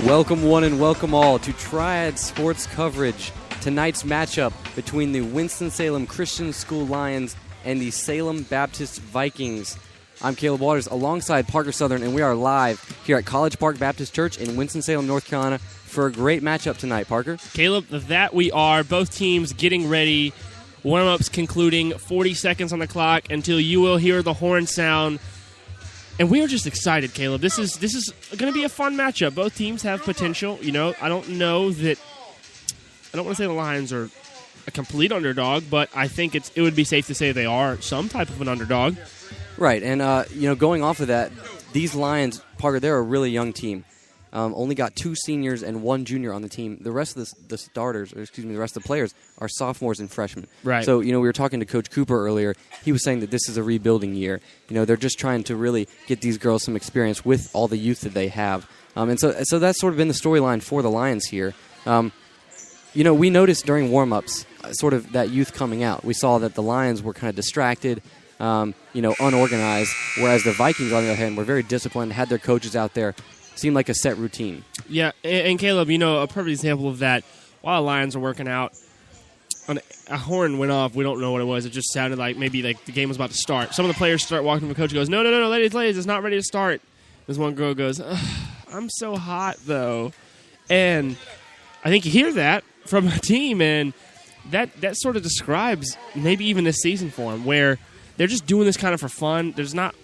Welcome one and welcome all to Triad Sports Coverage. Tonight's matchup between the Winston-Salem Christian School Lions and the Salem Baptist Vikings. I'm Caleb Waters alongside Parker Southern, and we are live here at College Park Baptist Church in Winston-Salem, North Carolina for a great matchup tonight, Parker. Caleb, that we are. Both teams getting ready. Warm-ups concluding, 40 seconds on the clock until you will hear the horn sound. And we are just excited, Caleb. This is going to be a fun matchup. Both teams have potential. You know, I don't want to say the Lions are a complete underdog, but I think it would be safe to say they are some type of an underdog. Right, and going off of that, these Lions, Parker, they're a really young team. Only got 2 seniors and 1 junior on the team. The rest of the rest of the players are sophomores and freshmen. Right. So, we were talking to Coach Cooper earlier. He was saying that this is a rebuilding year. They're just trying to really get these girls some experience with all the youth that they have. And so that's sort of been the storyline for the Lions here. We noticed during warm-ups sort of that youth coming out. We saw that the Lions were kind of distracted, unorganized, whereas the Vikings, on the other hand, were very disciplined, had their coaches out there. Seemed like a set routine. Yeah, and Caleb, a perfect example of that, while the Lions are working out, a horn went off. We don't know what it was. It just sounded like maybe like the game was about to start. Some of the players start walking to the coach and goes, no, ladies, it's not ready to start. This one girl goes, I'm so hot, though. And I think you hear that from a team, and that sort of describes maybe even this season for them, where they're just doing this kind of for fun. There's not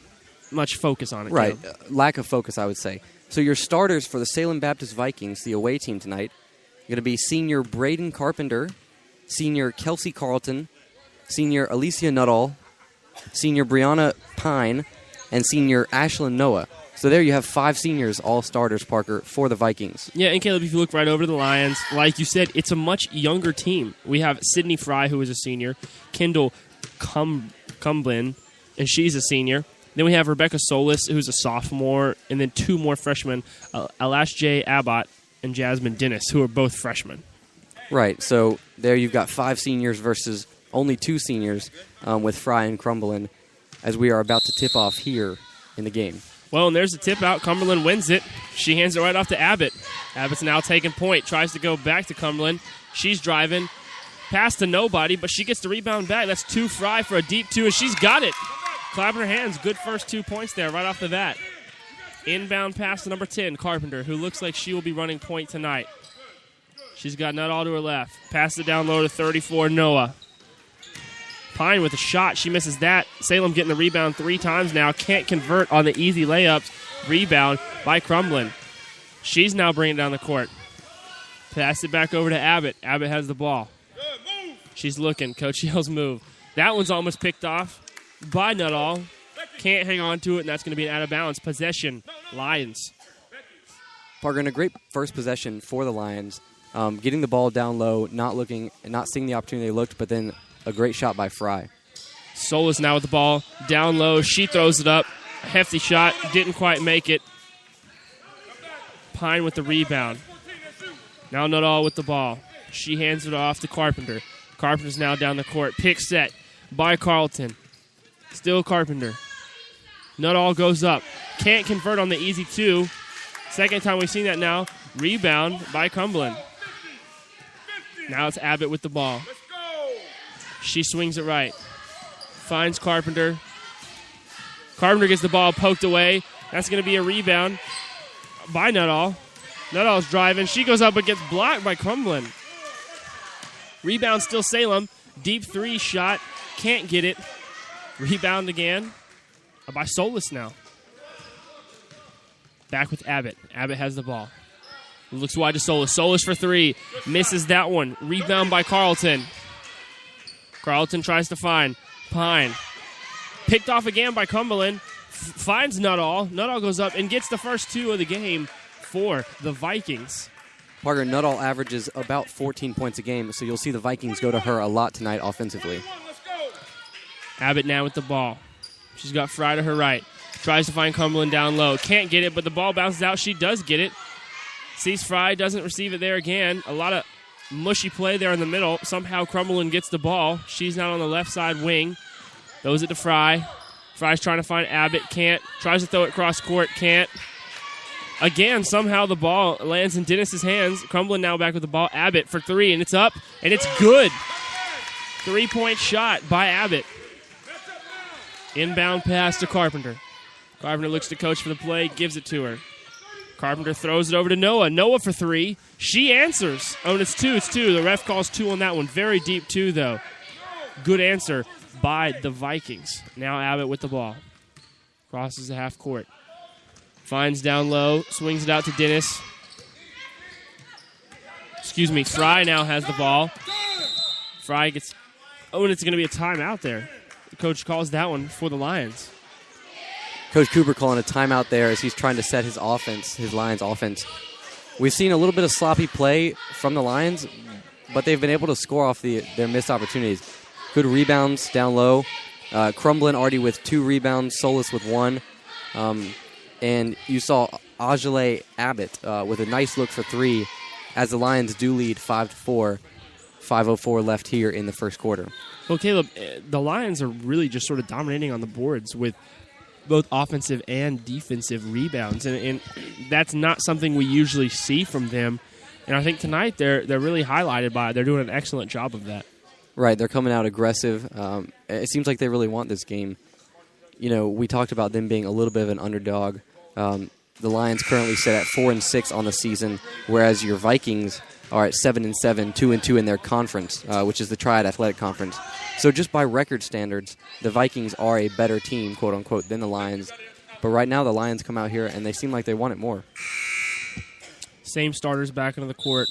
much focus on it. Right, lack of focus, I would say. So your starters for the Salem Baptist Vikings, the away team tonight, are going to be senior Braden Carpenter, senior Kelsey Carlton, senior Alicia Nuttall, senior Brianna Pine, and senior Ashlyn Noah. So there you have 5 seniors, all starters, Parker, for the Vikings. Yeah, and Caleb, if you look right over to the Lions, like you said, it's a much younger team. We have Sydney Fry, who is a senior, Kendall Cumblin, and she's a senior. Then we have Rebecca Solis, who's a sophomore, and then 2 more freshmen, Alash J. Abbott and Jasmine Dennis, who are both freshmen. Right, so there you've got 5 seniors versus only 2 seniors with Fry and Cumberland as we are about to tip off here in the game. Well, and there's the tip out. Cumberland wins it. She hands it right off to Abbott. Abbott's now taking point, tries to go back to Cumberland. She's driving, pass to nobody, but she gets the rebound back. That's 2 Fry for a deep 2, and she's got it. Clapping her hands. Good first 2 points there right off the bat. Inbound pass to number 10, Carpenter, who looks like she will be running point tonight. She's got Nuttall to her left. Pass it down low to 34, Noah. Pine with a shot. She misses that. Salem getting the rebound 3 times now. Can't convert on the easy layups. Rebound by Crumlin. She's now bringing it down the court. Pass it back over to Abbott. Abbott has the ball. She's looking. Coach yells move. That one's almost picked off by Nuttall. Can't hang on to it, and that's going to be an out-of-bounds possession. Lions. Parker, in a great first possession for the Lions, getting the ball down low, not seeing the opportunity they looked, but then a great shot by Fry. Solis now with the ball down low. She throws it up. A hefty shot. Didn't quite make it. Pine with the rebound. Now Nuttall with the ball. She hands it off to Carpenter. Carpenter's now down the court. Pick set by Carlton. Still Carpenter. Nuttall goes up. Can't convert on the easy 2. Second time we've seen that now. Rebound by Cumberland. Now it's Abbott with the ball. She swings it right. Finds Carpenter. Carpenter gets the ball poked away. That's going to be a rebound by Nuttall. Nuttall's driving. She goes up but gets blocked by Cumberland. Rebound still Salem. Deep 3 shot. Can't get it. Rebound again by Solis now. Back with Abbott. Abbott has the ball. Looks wide to Solis. Solis for 3. Misses that one. Rebound by Carlton. Carlton tries to find Pine. Picked off again by Cumberland. Finds Nuttall. Nuttall goes up and gets the first 2 of the game for the Vikings. Parker, Nuttall averages about 14 points a game, so you'll see the Vikings go to her a lot tonight offensively. Abbott now with the ball. She's got Fry to her right. Tries to find Cumberland down low. Can't get it, but the ball bounces out. She does get it. Sees Fry, doesn't receive it there again. A lot of mushy play there in the middle. Somehow Cumberland gets the ball. She's now on the left side wing. Throws it to Fry. Fry's trying to find Abbott. Can't. Tries to throw it cross court. Can't. Again, somehow the ball lands in Dennis's hands. Cumberland now back with the ball. Abbott for three, and it's up, and it's good. 3-point shot by Abbott. Inbound pass to Carpenter. Carpenter looks to coach for the play, gives it to her. Carpenter throws it over to Noah. Noah for three. She answers. Oh, and it's two. It's two. The ref calls two on that one. Very deep two, though. Good answer by the Vikings. Now Abbott with the ball. Crosses the half court. Finds down low. Swings it out to Dennis. Fry now has the ball. Fry gets... Oh, and it's going to be a timeout there. The coach calls that one for the Lions. Coach Cooper calling a timeout there as he's trying to set his offense, his Lions offense. We've seen a little bit of sloppy play from the Lions, but they've been able to score off their missed opportunities. Good rebounds down low. Crumbland already with 2 rebounds, Solis with 1. And you saw Ajale Abbott with a nice look for 3 as the Lions do lead 5-4. 5:04 left here in the first quarter. Well, Caleb, the Lions are really just sort of dominating on the boards with both offensive and defensive rebounds, and that's not something we usually see from them. And I think tonight they're really highlighted by it. They're doing an excellent job of that. Right, they're coming out aggressive. It seems like they really want this game. You know, we talked about them being a little bit of an underdog. The Lions currently sit at 4-6 on the season, whereas your Vikings are at 7-7, 2-2 in their conference, which is the Triad Athletic Conference. So just by record standards, the Vikings are a better team, quote unquote, than the Lions. But right now, the Lions come out here and they seem like they want it more. Same starters back into the court: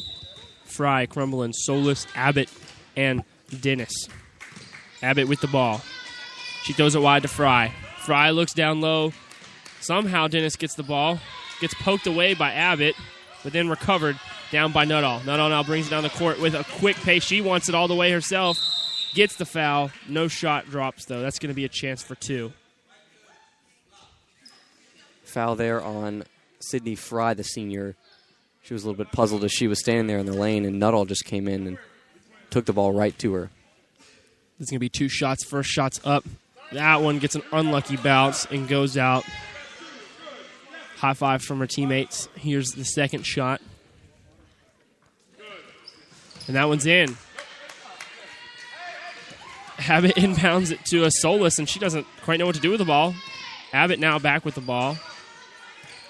Fry, Cumberland, Solis, Abbott, and Dennis. Abbott with the ball. She throws it wide to Fry. Fry looks down low. Somehow Dennis gets the ball. Gets poked away by Abbott, but then recovered down by Nuttall. Nuttall now brings it down the court with a quick pace. She wants it all the way herself. Gets the foul. No shot drops, though. That's going to be a chance for 2. Foul there on Sydney Fry, the senior. She was a little bit puzzled as she was standing there in the lane, and Nuttall just came in and took the ball right to her. There's going to be 2 shots. First shot's up. That one gets an unlucky bounce and goes out. High five from her teammates. Here's the second shot. And that one's in. Abbott inbounds it to a Solis, and she doesn't quite know what to do with the ball. Abbott now back with the ball.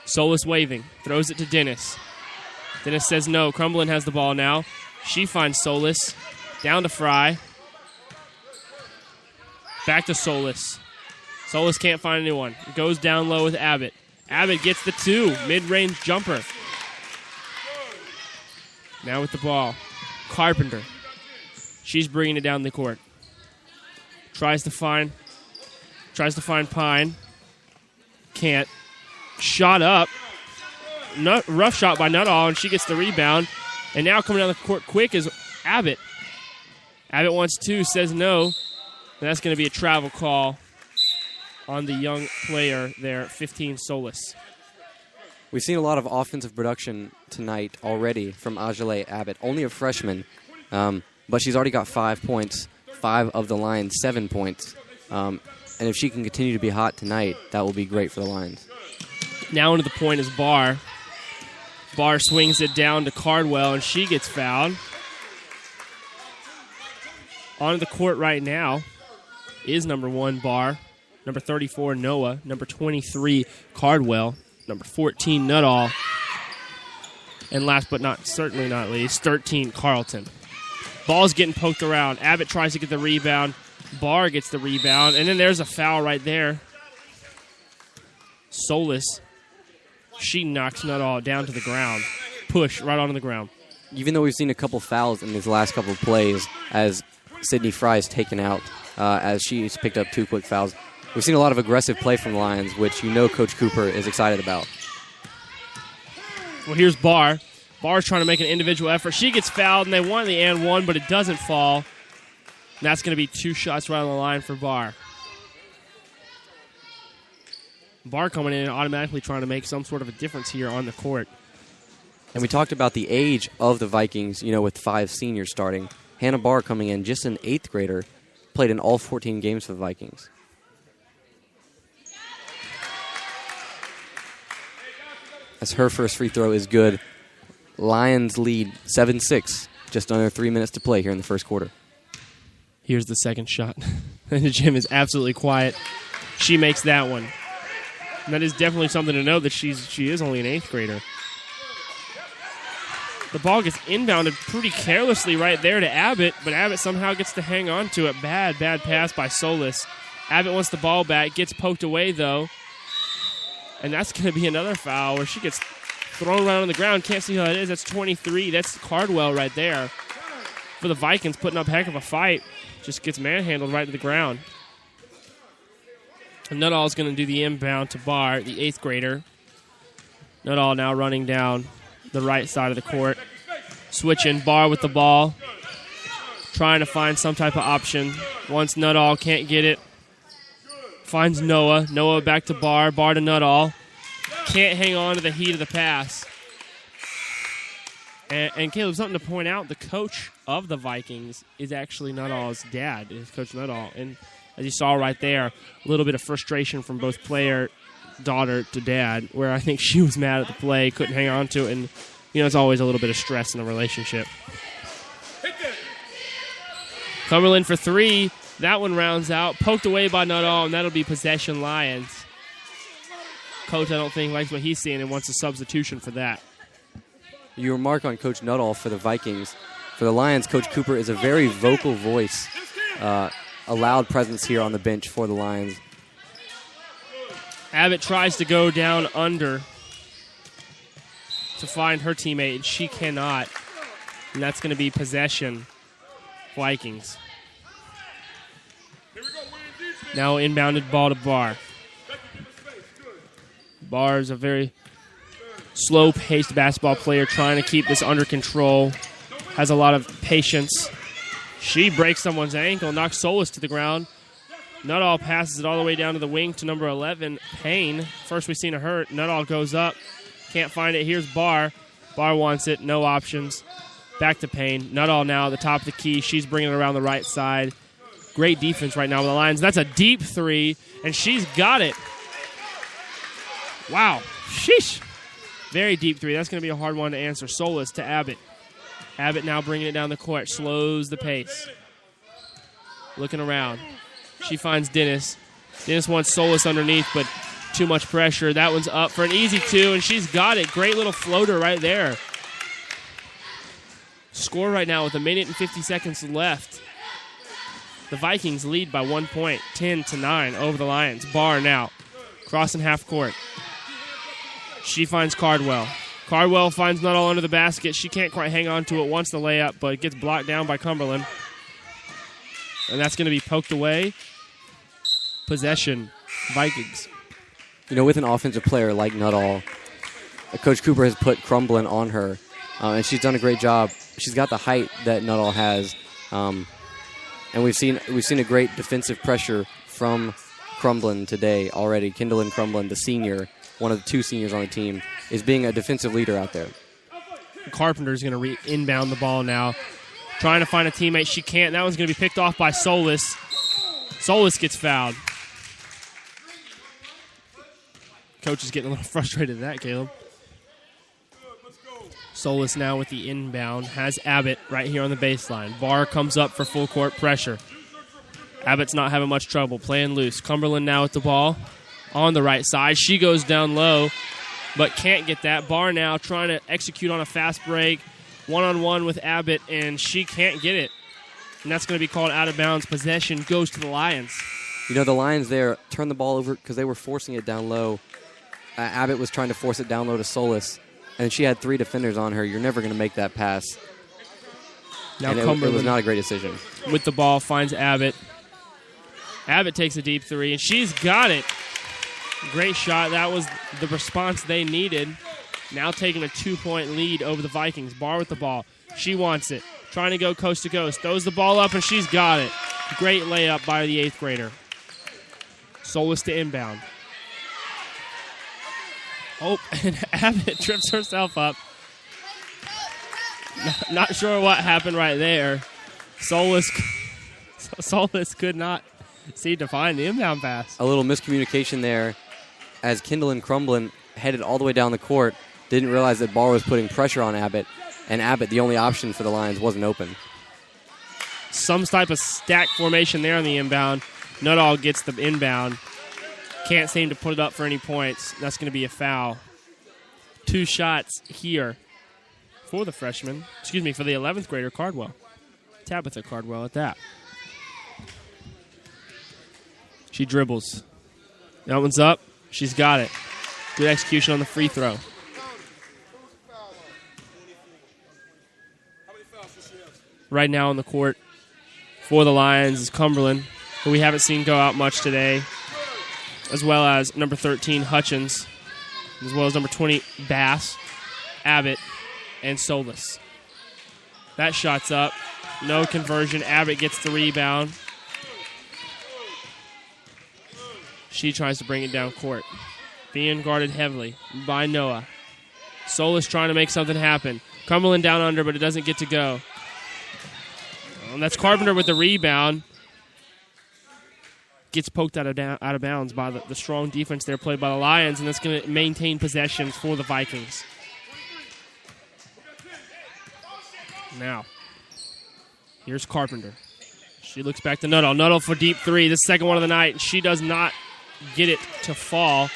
Solis waving. Throws it to Dennis. Dennis says no. Cumberland has the ball now. She finds Solis. Down to Fry. Back to Solis. Solis can't find anyone. Goes down low with Abbott. Abbott gets the 2. Mid-range jumper. Now with the ball. Carpenter. She's bringing it down the court. Tries to find Pine. Can't. Shot up. Rough shot by Nuttall, and she gets the rebound. And now coming down the court quick is Abbott. Abbott wants 2, says no. And that's going to be a travel call on the young player there, 15 Solis. We've seen a lot of offensive production tonight already from Ajale Abbott, only a freshman, but she's already got 5 points, 5 of the Lions, 7 points. And if she can continue to be hot tonight, that will be great for the Lions. Now into the point is Barr. Barr swings it down to Cardwell, and she gets fouled. On the court right now is number 1, Barr. Number 34, Noah. Number 23, Cardwell. Number 14, Nuttall. And last but certainly not least, 13, Carlton. Ball's getting poked around. Abbott tries to get the rebound. Barr gets the rebound. And then there's a foul right there. Solis. She knocks Nuttall down to the ground. Push right onto the ground. Even though we've seen a couple fouls in these last couple of plays as Sydney Fry is taken out, as she's picked up 2 quick fouls, we've seen a lot of aggressive play from the Lions, which you know Coach Cooper is excited about. Well, here's Barr. Barr's trying to make an individual effort. She gets fouled, and they want the and 1, but it doesn't fall. And that's going to be 2 shots right on the line for Barr. Barr coming in and automatically trying to make some sort of a difference here on the court. And we talked about the age of the Vikings, you know, with 5 seniors starting. Hannah Barr coming in, just an 8th grader, played in all 14 games for the Vikings. as her first free throw is good. Lions lead 7-6, just under 3 minutes to play here in the first quarter. Here's the second shot. And the gym is absolutely quiet. She makes that one. And that is definitely something to know that she is only an 8th grader. The ball gets inbounded pretty carelessly right there to Abbott, but Abbott somehow gets to hang on to it. Bad pass by Solis. Abbott wants the ball back, gets poked away though. And that's going to be another foul where she gets thrown around on the ground. Can't see who that is. That's 23. That's Cardwell right there. For the Vikings, putting up a heck of a fight. Just gets manhandled right to the ground. And Nuttall is going to do the inbound to Barr, the 8th grader. Nuttall now running down the right side of the court. Switching, Barr with the ball. Trying to find some type of option. Once Nuttall can't get it. Finds Noah. Noah back to Barr. Barr to Nuttall. Can't hang on to the heat of the pass. And Caleb, something to point out, the coach of the Vikings is actually Nuttall's dad, is Coach Nuttall. And as you saw right there, a little bit of frustration from both player, daughter to dad, where I think she was mad at the play, couldn't hang on to it, and it's always a little bit of stress in a relationship. Cumberland for 3. That one rounds out. Poked away by Nuttall, and that'll be possession Lions. Coach, I don't think, likes what he's seeing and wants a substitution for that. You remark on Coach Nuttall for the Vikings. For the Lions, Coach Cooper is a very vocal voice, a loud presence here on the bench for the Lions. Abbott tries to go down under to find her teammate, and she cannot. And that's going to be possession Vikings. Now inbounded ball to Barr. Barr is a very slow-paced basketball player trying to keep this under control. Has a lot of patience. She breaks someone's ankle, knocks Solis to the ground. Nuttall passes it all the way down to the wing to number 11, Payne. First we've seen a hurt. Nuttall goes up. Can't find it. Here's Barr. Barr wants it. No options. Back to Payne. Nuttall now at the top of the key. She's bringing it around the right side. Great defense right now with the Lions. That's a deep 3, and she's got it. Wow. Sheesh. Very deep 3. That's going to be a hard one to answer. Solis to Abbott. Abbott now bringing it down the court. Slows the pace. Looking around. She finds Dennis. Dennis wants Solis underneath, but too much pressure. That one's up for an easy 2, and she's got it. Great little floater right there. Score right now with 1 minute and 50 seconds left. The Vikings lead by 1 point, 10-9 over the Lions. Barr now crossing half court. She finds Cardwell. Cardwell finds Nuttall under the basket. She can't quite hang on to it. Wants the layup, but it gets blocked down by Cumberland. And that's going to be poked away. Possession, Vikings. With an offensive player like Nuttall, Coach Cooper has put Cumberland on her, and she's done a great job. She's got the height that Nuttall has, and we've seen a great defensive pressure from Cumberland today already. Kendall Cumberland, the senior, one of the 2 seniors on the team, is being a defensive leader out there. Carpenter's going to inbound the ball now. Trying to find a teammate. She can't. That one's going to be picked off by Solis. Solis gets fouled. Coach is getting a little frustrated at that, Caleb. Solis now with the inbound. Has Abbott right here on the baseline. Barr comes up for full court pressure. Abbott's not having much trouble. Playing loose. Cumberland now with the ball on the right side. She goes down low, but can't get that. Barr now trying to execute on a fast break. One-on-one with Abbott, and she can't get it. And that's going to be called out of bounds. Possession goes to the Lions. The Lions there turned the ball over because they were forcing it down low. Abbott was trying to force it down low to Solis, and she had 3 defenders on her. You're never going to make that pass. Now and it was not a great decision. With the ball, finds Abbott. Abbott takes a deep 3, and she's got it. Great shot. That was the response they needed. Now taking a 2-point lead over the Vikings. Barr with the ball. She wants it. Trying to go coast to coast. Throws the ball up, and she's got it. Great layup by the 8th grader. Solis to inbound. Oh, and Abbott trips herself up. Not sure what happened right there. Solis could not seem to find the inbound pass. A little miscommunication there as Kendall Cumberland headed all the way down the court. didn't realize that Barr was putting pressure on Abbott, and Abbott, the only option for the Lions, wasn't open. Some type of stack formation there on the inbound. Nuttall gets the inbound. Can't seem to put it up for any points. That's going to be a foul. 2 shots here for the freshman. Excuse me, for the 11th grader, Cardwell. Tabitha Cardwell at that. She dribbles. That one's up. She's got it. Good execution on the free throw. Right now on the court for the Lions is Cumberland, who we haven't seen go out much today, as well as number 13, Hutchins, as well as number 20, Bass, Abbott, and Solis. That shot's up. No conversion. Abbott gets the rebound. She tries to bring it down court. Being guarded heavily by Noah. Solis trying to make something happen. Cumberland down under, but it doesn't get to go. And that's Carpenter with the rebound. Gets poked out of bounds by the strong defense there played by the Lions, and that's going to maintain possession for the Vikings. Now, here's Carpenter. She looks back to Nuttall. Nuttall for deep three, the second one of the night. She does not get it to fall.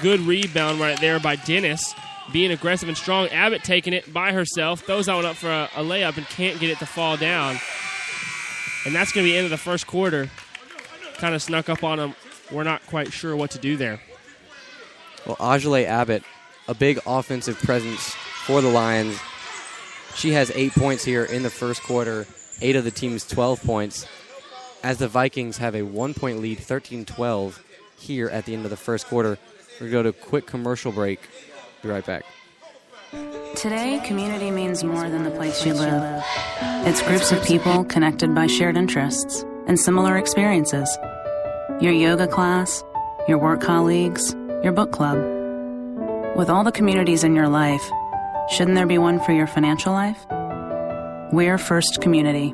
Good rebound right there by Dennis. Being aggressive and strong. Abbott taking it by herself. Throws that one up for a layup and can't get it to fall down. And that's going to be the end of the first quarter. Kind of snuck up on them. We're not quite sure what to do there. Well, Ajale Abbott, a big offensive presence for the Lions. She has 8 points here in the first quarter, 8 of the team's 12 points, as the Vikings have a 1-point lead, 13-12, here at the end of the first quarter. We're going to go to a quick commercial break. Be right back. Today, community means more than the place you live. It's groups of people connected by shared interests and similar experiences. Your yoga class, your work colleagues, your book club. With all the communities in your life, shouldn't there be one for your financial life? We're First Community,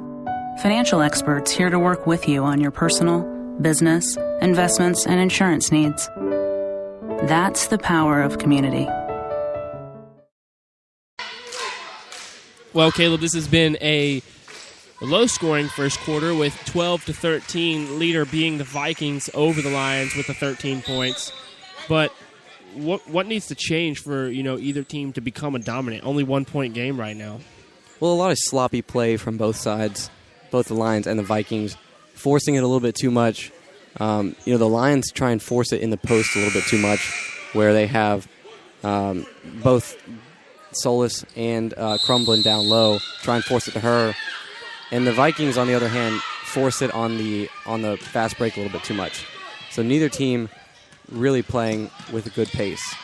financial experts here to work with you on your personal, business, investments, and insurance needs. That's the power of community. Well, Caleb, this has been a low-scoring first quarter with 12-13, leader being the Vikings over the Lions with the 13 points. But what needs to change for either team to become a dominant? Only 1-point game right now. Well, a lot of sloppy play from both sides, both the Lions and the Vikings, forcing it a little bit too much. The Lions try and force it in the post a little bit too much, where they have both Solis and Crumblin down low, try and force it to her. And the Vikings, on the other hand, force it on the fast break a little bit too much. So neither team really playing with a good pace.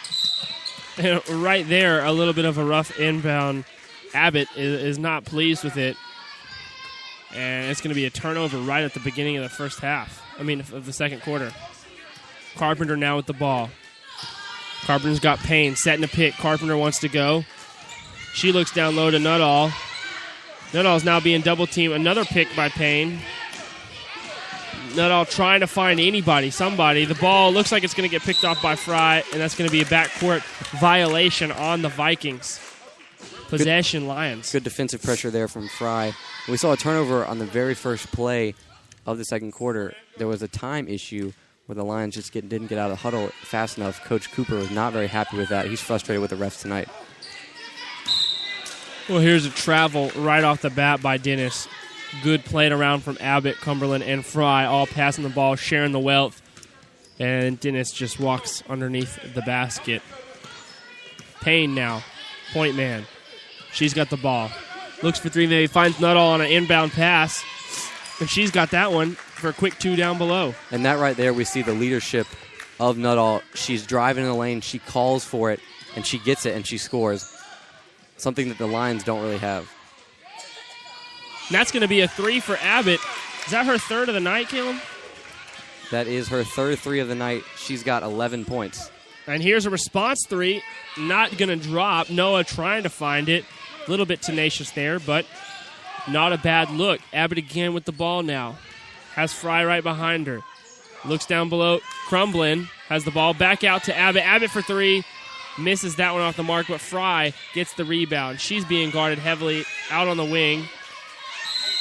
And right there, a little bit of a rough inbound. Abbott is not pleased with it. And it's going to be a turnover right at the beginning of the first half. Of the second quarter. Carpenter now with the ball. Carpenter's got Payne setting a pick. Carpenter wants to go. She looks down low to Nuttall. Nuttall's now being double-teamed. Another pick by Payne. Nuttall trying to find somebody. The ball looks like it's going to get picked off by Fry, and that's going to be a backcourt violation on the Vikings. Possession, Lions. Good defensive pressure there from Fry. We saw a turnover on the very first play of the second quarter. There was a time issue where the Lions just didn't get out of the huddle fast enough. Coach Cooper was not very happy with that. He's frustrated with the refs tonight. Well, here's a travel right off the bat by Dennis. Good playing around from Abbott, Cumberland, and Fry, all passing the ball, sharing the wealth. And Dennis just walks underneath the basket. Payne now, point man. She's got the ball. Looks for three, maybe finds Nuttall on an inbound pass. And she's got that one for a quick 2 down below. And that right there, we see the leadership of Nuttall. She's driving in the lane, she calls for it, and she gets it, and she scores. Something that the Lions don't really have. And that's going to be a 3 for Abbott. Is that her third of the night, Caleb? That is her third 3 of the night. She's got 11 points. And here's a response 3. Not going to drop. Noah trying to find it. A little bit tenacious there, but not a bad look. Abbott again with the ball now. Has Fry right behind her. Looks down below. Crumblin has the ball back out to Abbott. Abbott for 3. Misses that one off the mark, but Fry gets the rebound. She's being guarded heavily out on the wing.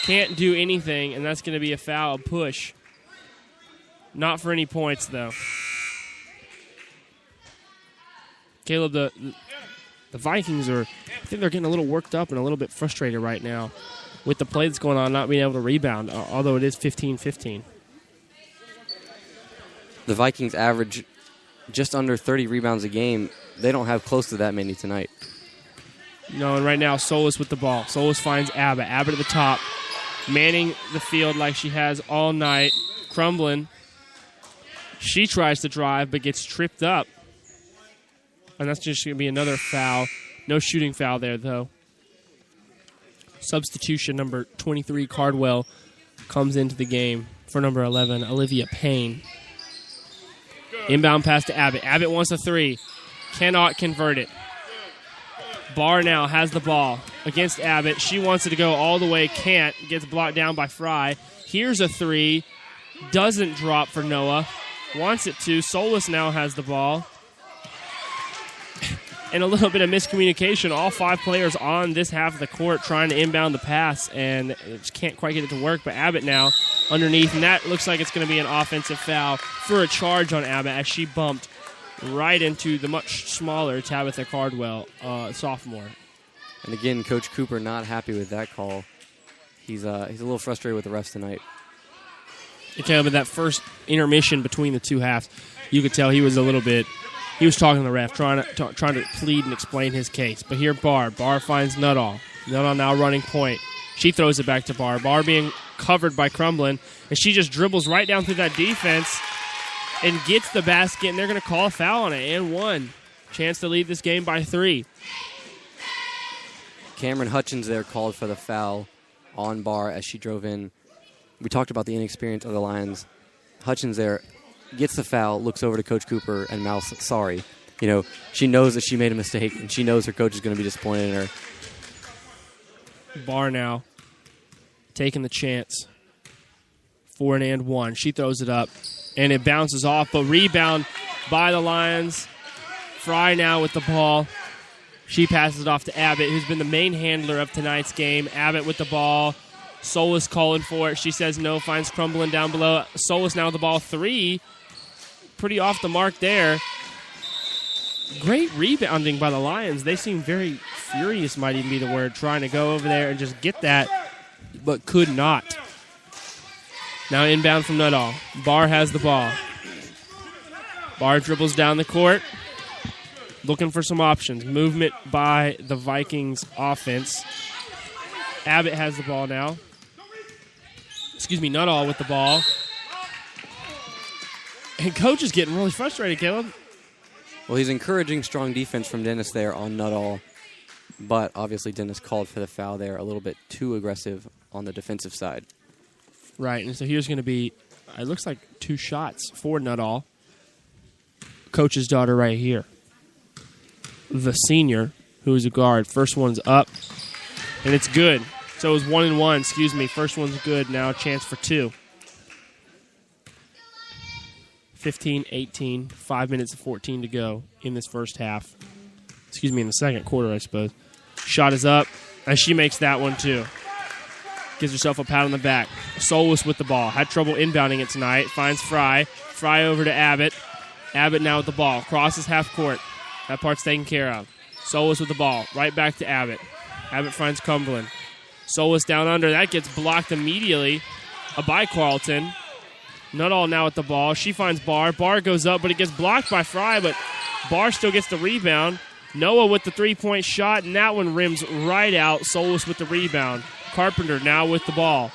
Can't do anything, and that's going to be a foul, a push. Not for any points, though. Caleb, the Vikings I think they're getting a little worked up and a little bit frustrated right now with the play that's going on, not being able to rebound, although it is 15-15. The Vikings average just under 30 rebounds a game. They don't have close to that many tonight. And right now, Solis with the ball. Solis finds Abbott. Abbott at the top, manning the field like she has all night. Crumblin. She tries to drive, but gets tripped up. And that's just going to be another foul. No shooting foul there, though. Substitution number 23, Cardwell, comes into the game for number 11, Olivia Payne. Inbound pass to Abbott. Abbott wants a three. Cannot convert it. Barr now has the ball against Abbott. She wants it to go all the way. Can't. Gets blocked down by Fry. Here's a three. Doesn't drop for Noah. Wants it to. Solis now has the ball. And a little bit of miscommunication. All 5 players on this half of the court trying to inbound the pass, and just can't quite get it to work. But Abbott now underneath, and that looks like it's going to be an offensive foul for a charge on Abbott as she bumped right into the much smaller Tabitha Cardwell, sophomore. And again, Coach Cooper not happy with that call. He's a little frustrated with the refs tonight. But that first intermission between the two halves, you could tell he was a little bit. He was talking to the ref, trying to plead and explain his case. But here, Barr finds Nuttall. Nuttall now running point. She throws it back to Barr. Barr being covered by Crumblin, and she just dribbles right down through that defense and gets the basket, and they're going to call a foul on it, and 1. Chance to lead this game by 3. Cameron Hutchins there called for the foul on Barr as she drove in. We talked about the inexperience of the Lions. Hutchins there gets the foul, looks over to Coach Cooper, and mouths sorry. She knows that she made a mistake, and she knows her coach is going to be disappointed in her. Barr now taking the chance for an and 1. She throws it up, and it bounces off, but rebound by the Lions. Fry now with the ball. She passes it off to Abbott, who's been the main handler of tonight's game. Abbott with the ball. Solis calling for it. She says no, finds Crumblin down below. Solis now with the ball. 3. Pretty off the mark there. Great rebounding by the Lions. They seem very furious, might even be the word, trying to go over there and just get that, but could not. Now inbound from Nuttall. Barr has the ball. Barr dribbles down the court, looking for some options. Movement by the Vikings offense. Abbott has the ball now. Nuttall with the ball. And coach is getting really frustrated, Caleb. Well, he's encouraging strong defense from Dennis there on Nuttall, but obviously Dennis called for the foul there, a little bit too aggressive on the defensive side. Right, and so here's going to be, it looks like 2 shots for Nuttall. Coach's daughter right here. The senior, who is a guard. First one's up, and it's good. So it was 1 and 1, First one's good. Now a chance for 2. 15-18, 5 minutes and 14 to go in this first half. In the second quarter, I suppose. Shot is up, and she makes that one too. Gives herself a pat on the back. Solis with the ball. Had trouble inbounding it tonight. Finds Fry. Fry over to Abbott. Abbott now with the ball. Crosses half court. That part's taken care of. Solis with the ball. Right back to Abbott. Abbott finds Cumberland. Solis down under. That gets blocked immediately by Carlton. Nuttall now with the ball. She finds Barr. Barr goes up, but it gets blocked by Fry, but Barr still gets the rebound. Noah with the 3-point shot, and that one rims right out. Solis with the rebound. Carpenter now with the ball.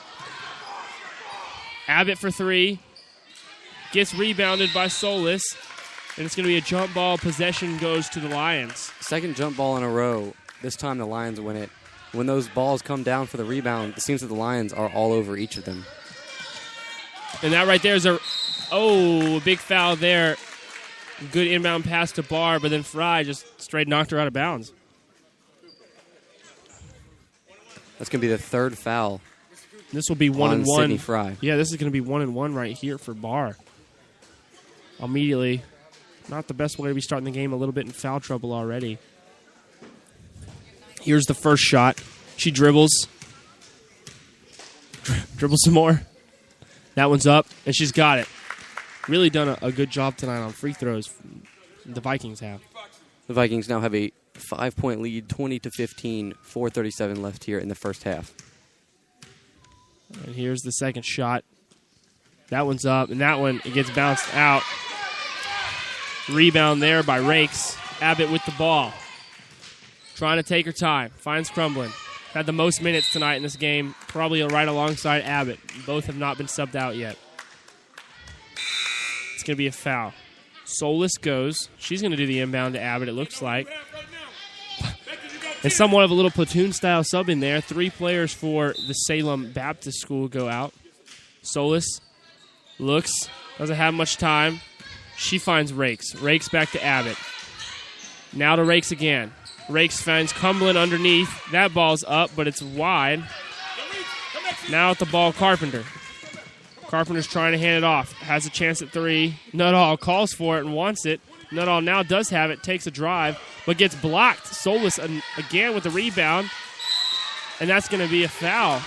Abbott for 3. Gets rebounded by Solis, and it's going to be a jump ball. Possession goes to the Lions. Second jump ball in a row. This time the Lions win it. When those balls come down for the rebound, it seems that the Lions are all over each of them. And that right there is a big foul there. Good inbound pass to Barr, but then Fry just straight knocked her out of bounds. That's going to be the 3rd foul. This will be 1 and 1. Sydney Fry. Yeah, this is going to be 1 and 1 right here for Barr. Immediately not the best way to be starting the game, a little bit in foul trouble already. Here's the first shot. She dribbles. Dribbles some more. That one's up, and she's got it. Really done a good job tonight on free throws. The Vikings have. The Vikings now have a 5-point lead, 20-15, 4:37 left here in the first half. And here's the second shot. That one's up, and that one, it gets bounced out. Rebound there by Rakes. Abbott with the ball. Trying to take her time. Finds Crumblin. Had the most minutes tonight in this game, probably right alongside Abbott. Both have not been subbed out yet. It's going to be a foul. Solis goes. She's going to do the inbound to Abbott, it looks like. And somewhat of a little platoon-style sub in there. 3 players for the Salem Baptist School go out. Solis looks, doesn't have much time. She finds Rakes. Rakes back to Abbott. Now to Rakes again. Rakes finds Cumberland underneath. That ball's up, but it's wide. Now at the ball, Carpenter. Carpenter's trying to hand it off. Has a chance at 3. Nuttall calls for it and wants it. Nuttall now does have it, takes a drive, but gets blocked. Solis again with the rebound, and that's going to be a foul.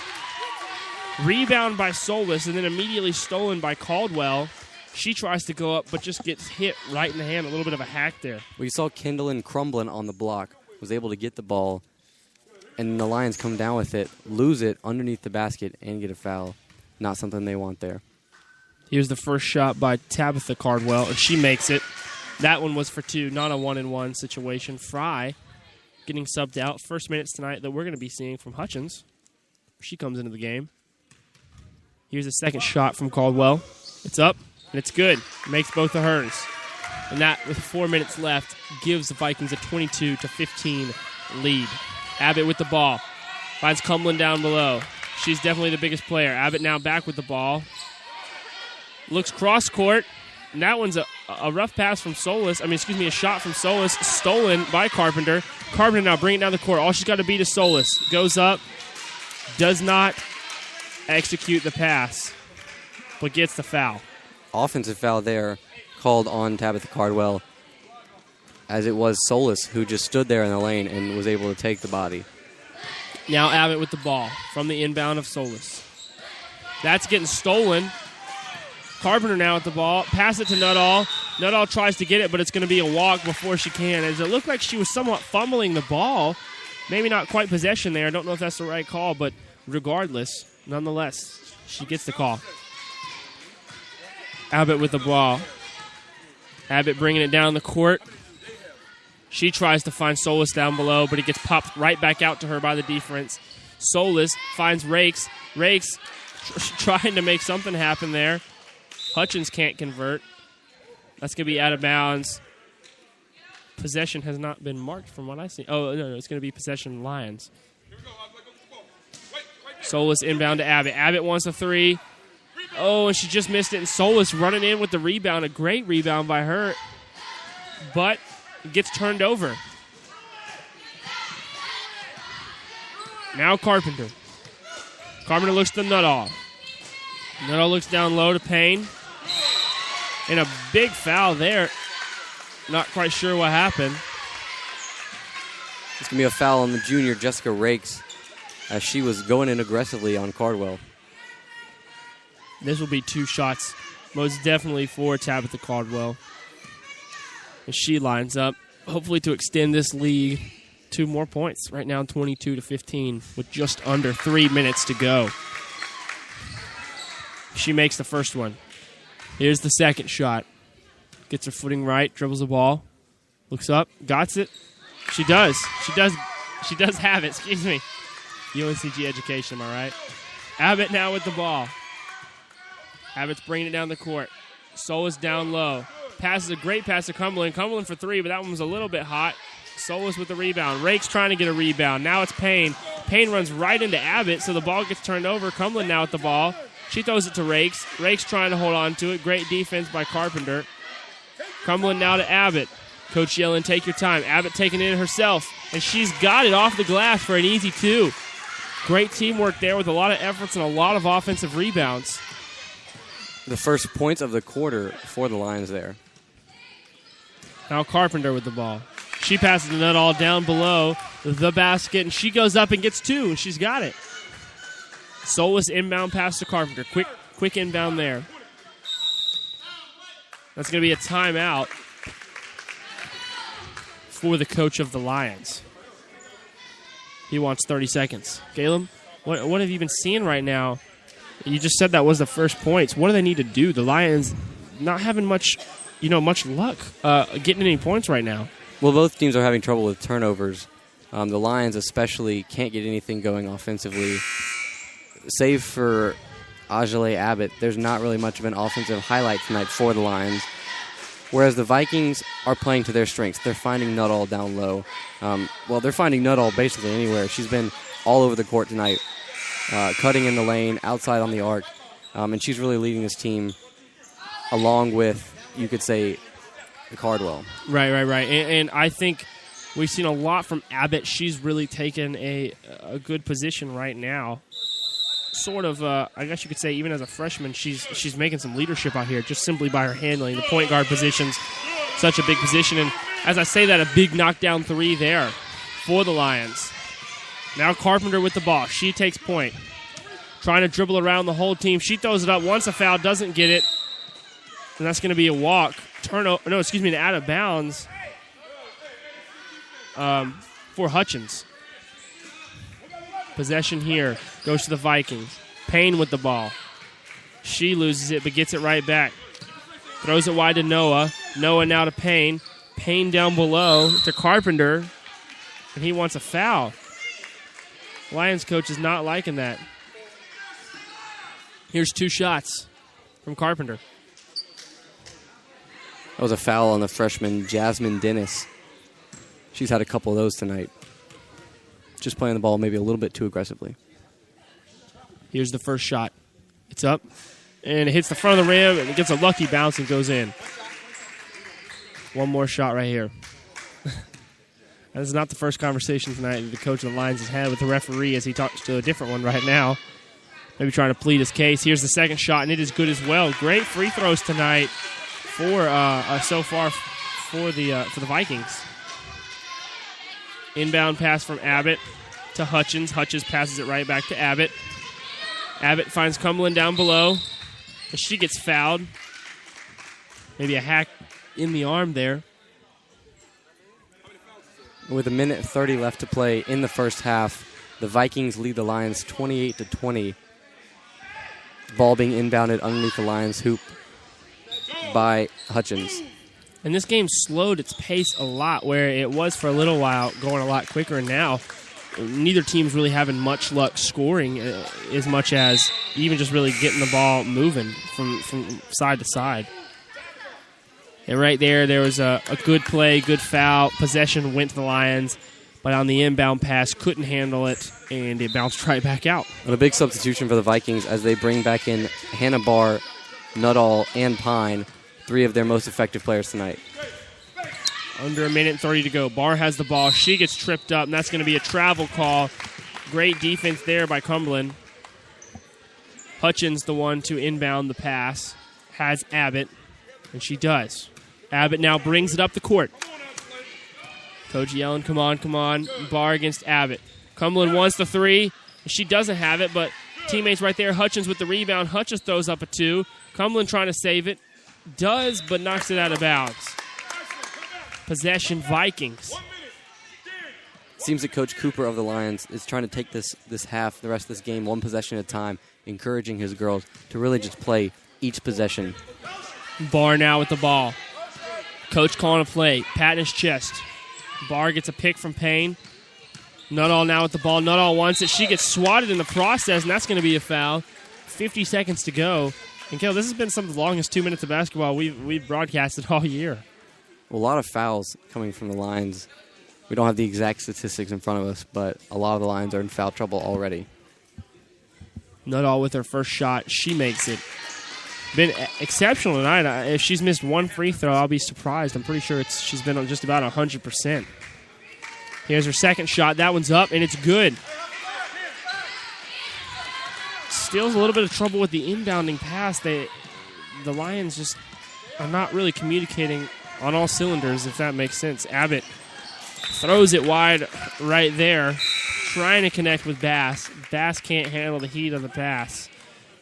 Rebound by Solis, and then immediately stolen by Caldwell. She tries to go up, but just gets hit right in the hand. A little bit of a hack there. We saw Kendall Crumblin on the block, was able to get the ball, and the Lions come down with it, lose it underneath the basket, and get a foul. Not something they want there. Here's the first shot by Tabitha Cardwell, and she makes it. That one was for 2, not a 1-and-1 situation. Fry getting subbed out. First minutes tonight that we're going to be seeing from Hutchins. She comes into the game. Here's a second shot from Caldwell. It's up, and it's good. Makes both of hers. And that, with 4 minutes left, gives the Vikings a 22-15 lead. Abbott with the ball. Finds Cumberland down below. She's definitely the biggest player. Abbott now back with the ball. Looks cross-court. And that one's a rough pass from Solis. A shot from Solis. Stolen by Carpenter. Carpenter now bringing it down the court. All she's got to beat is Solis. Goes up. Does not execute the pass. But gets the foul. Offensive foul there called on Tabitha Cardwell, as it was Solis who just stood there in the lane and was able to take the body. Now Abbott with the ball from the inbound of Solis. That's getting stolen. Carpenter now with the ball. Pass it to Nuttall. Nuttall tries to get it, but it's going to be a walk before she can. As it looked like she was somewhat fumbling the ball. Maybe not quite possession there. I don't know if that's the right call, but regardless, nonetheless, she gets the call. Abbott with the ball. Abbott bringing it down the court. She tries to find Solis down below, but it gets popped right back out to her by the defense. Solis finds Rakes. Rakes trying to make something happen there. Hutchins can't convert. That's going to be out of bounds. Possession has not been marked from what I see. Oh, no, it's going to be possession Lions. Solis inbound to Abbott. Abbott wants a 3. Oh, and she just missed it, and Solis running in with the rebound. A great rebound by her, but it gets turned over. Now Carpenter. Carpenter looks to Nuttall. Nuttall looks down low to Payne. And a big foul there. Not quite sure what happened. It's going to be a foul on the junior, Jessica Rakes, as she was going in aggressively on Cardwell. This will be 2 shots, most definitely for Tabitha Caldwell. And she lines up, hopefully to extend this lead 2 more points. Right now 22-15 with just under 3 minutes to go. She makes the first one. Here's the second shot. Gets her footing right, dribbles the ball, looks up, got it. She does have it, excuse me. UNCG education, am I right? Abbott now with the ball. Abbott's bringing it down the court. Solis down low. Passes a great pass to Cumberland. Cumberland for 3, but that one was a little bit hot. Solis with the rebound. Rakes trying to get a rebound. Now it's Payne. Payne runs right into Abbott, so the ball gets turned over. Cumberland now with the ball. She throws it to Rakes. Rakes trying to hold on to it. Great defense by Carpenter. Cumberland now to Abbott. Coach yelling, take your time. Abbott taking it in herself, and she's got it off the glass for an easy 2. Great teamwork there with a lot of efforts and a lot of offensive rebounds. The first points of the quarter for the Lions there. Now Carpenter with the ball. She passes the net all down below the basket, and she goes up and gets 2, and she's got it. Soulless inbound pass to Carpenter. Quick inbound there. That's going to be a timeout for the coach of the Lions. He wants 30 seconds. Caleb, what have you been seeing right now? You just said that was the first points. What do they need to do? The Lions not having much luck getting any points right now. Well, both teams are having trouble with turnovers. The Lions especially can't get anything going offensively. Save for Ajale Abbott, there's not really much of an offensive highlight tonight for the Lions. Whereas the Vikings are playing to their strengths. They're finding Nuttall down low. They're finding Nuttall basically anywhere. She's been all over the court tonight, cutting in the lane, outside on the arc. And she's really leading this team along with, you could say, Cardwell. Right. And I think we've seen a lot from Abbott. She's really taken a good position right now. Sort of, I guess you could say, even as a freshman, she's making some leadership out here just simply by her handling. The point guard position's such a big position. And as I say that, a big knockdown 3 there for the Lions. Now Carpenter with the ball. She takes point. Trying to dribble around the whole team. She throws it up. Once a foul, doesn't get it. And that's going to be a walk. An out of bounds for Hutchins. Possession here goes to the Vikings. Payne with the ball. She loses it but gets it right back. Throws it wide to Noah. Noah now to Payne. Payne down below to Carpenter. And he wants a foul. Lions coach is not liking that. Here's 2 shots from Carpenter. That was a foul on the freshman Jasmine Dennis. She's had a couple of those tonight. Just playing the ball maybe a little bit too aggressively. Here's the first shot. It's up, and it hits the front of the rim, and it gets a lucky bounce and goes in. One more shot right here. That is not the first conversation tonight that the coach of the Lions has had with the referee as he talks to a different one right now. Maybe trying to plead his case. Here's the second shot, and it is good as well. Great free throws tonight for so far for the Vikings. Inbound pass from Abbott to Hutchins. Hutchins passes it right back to Abbott. Abbott finds Cumberland down below. And she gets fouled. Maybe a hack in the arm there. With 1:30 left to play in the first half, the Vikings lead the Lions 28-20. Ball being inbounded underneath the Lions' hoop by Hutchins. And this game slowed its pace a lot, where it was for a little while going a lot quicker, and now neither team's really having much luck scoring as much as even just really getting the ball moving from side to side. And right there was a good play, good foul. Possession went to the Lions, but on the inbound pass, couldn't handle it, and it bounced right back out. And a big substitution for the Vikings as they bring back in Hannah Barr, Nuttall, and Pine, 3 of their most effective players tonight. Under 1:30 to go. Barr has the ball. She gets tripped up, and that's going to be a travel call. Great defense there by Cumberland. Hutchins, the one to inbound the pass, has Abbott, and she does. Abbott now brings it up the court. Coach yelling, come on. Barr against Abbott. Cumberland wants the 3. She doesn't have it, but teammates right there. Hutchins with the rebound. Hutchins throws up a 2. Cumberland trying to save it. Does, but knocks it out of bounds. Possession Vikings. Seems that Coach Cooper of the Lions is trying to take this half, the rest of this game, one possession at a time, encouraging his girls to really just play each possession. Barr now with the ball. Coach calling a play. Pat in his chest. Barr gets a pick from Payne. Nuttall now with the ball. Nuttall wants it. She gets swatted in the process, and that's going to be a foul. 50 seconds to go. And, Kel, this has been some of the longest 2 minutes of basketball we've broadcasted all year. Well, a lot of fouls coming from the Lions. We don't have the exact statistics in front of us, but a lot of the Lions are in foul trouble already. Nuttall with her first shot. She makes it. Been exceptional tonight. If she's missed one free throw, I'll be surprised. I'm pretty sure she's been on just about 100%. Here's her second shot. That one's up, and it's good. Still a little bit of trouble with the inbounding pass. The Lions just are not really communicating on all cylinders, if that makes sense. Abbott throws it wide right there, trying to connect with Bass. Bass can't handle the heat of the pass,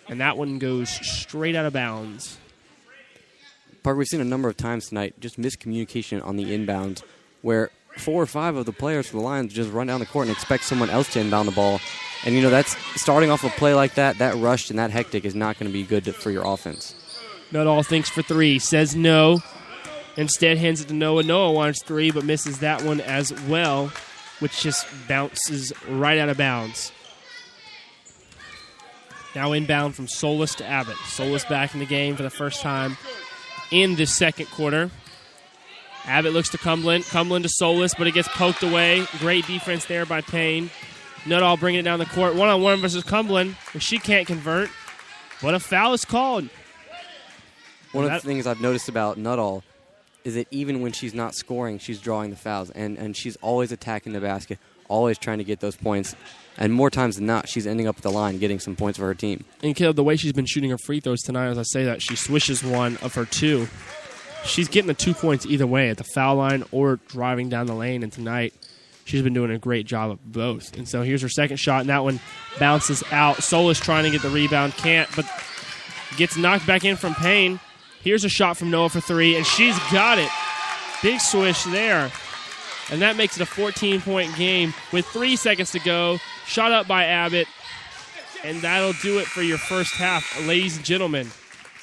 and that one goes straight out of bounds. Parker, we've seen a number of times tonight just miscommunication on the inbounds where 4 or 5 of the players for the Lions just run down the court and expect someone else to inbound the ball. And, that's starting off a play like that rushed and that hectic is not going to be good for your offense. Nuttall thinks for 3, says no. Instead hands it to Noah. Noah wants 3, but misses that one as well, which just bounces right out of bounds. Now inbound from Solis to Abbott. Solis back in the game for the first time in this second quarter. Abbott looks to Cumberland. Cumberland to Solis, but it gets poked away. Great defense there by Payne. Nuttall bringing it down the court. 1-on-1 versus Cumberland, and she can't convert. But a foul is called. One of the things I've noticed about Nuttall is that even when she's not scoring, she's drawing the fouls. And she's always attacking the basket, always trying to get those points. And more times than not, she's ending up at the line getting some points for her team. And Caleb, the way she's been shooting her free throws tonight, as I say that, she swishes one of her 2. She's getting the 2 points either way, at the foul line or driving down the lane. And tonight, she's been doing a great job of both. And so here's her second shot, and that one bounces out. Solis trying to get the rebound, can't, but gets knocked back in from Payne. Here's a shot from Noah for 3, and she's got it. Big swish there. And that makes it a 14-point game with 3 seconds to go. Shot up by Abbott. And that'll do it for your first half, ladies and gentlemen.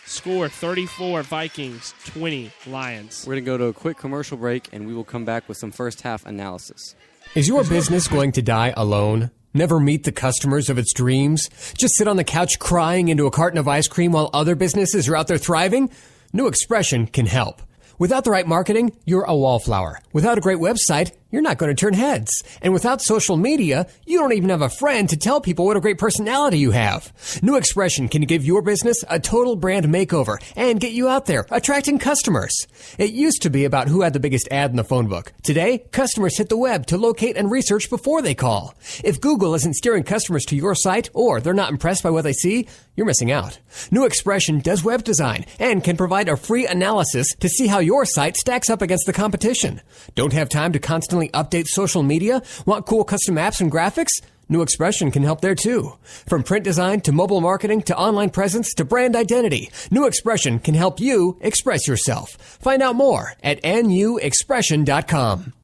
Score 34 Vikings, 20 Lions. We're going to go to a quick commercial break, and we will come back with some first half analysis. Is your business going to die alone? Never meet the customers of its dreams? Just sit on the couch crying into a carton of ice cream while other businesses are out there thriving? New Expression can help. Without the right marketing, you're a wallflower. Without a great website, you're not going to turn heads. And without social media, you don't even have a friend to tell people what a great personality you have. New Expression can give your business a total brand makeover and get you out there, attracting customers. It used to be about who had the biggest ad in the phone book. Today, customers hit the web to locate and research before they call. If Google isn't steering customers to your site or they're not impressed by what they see, you're missing out. New Expression does web design and can provide a free analysis to see how your site stacks up against the competition. Don't have time to constantly update social media? Want cool custom apps and graphics? New Expression can help there too. From print design to mobile marketing to online presence to brand identity, New Expression can help you express yourself. Find out more at nuexpression.com.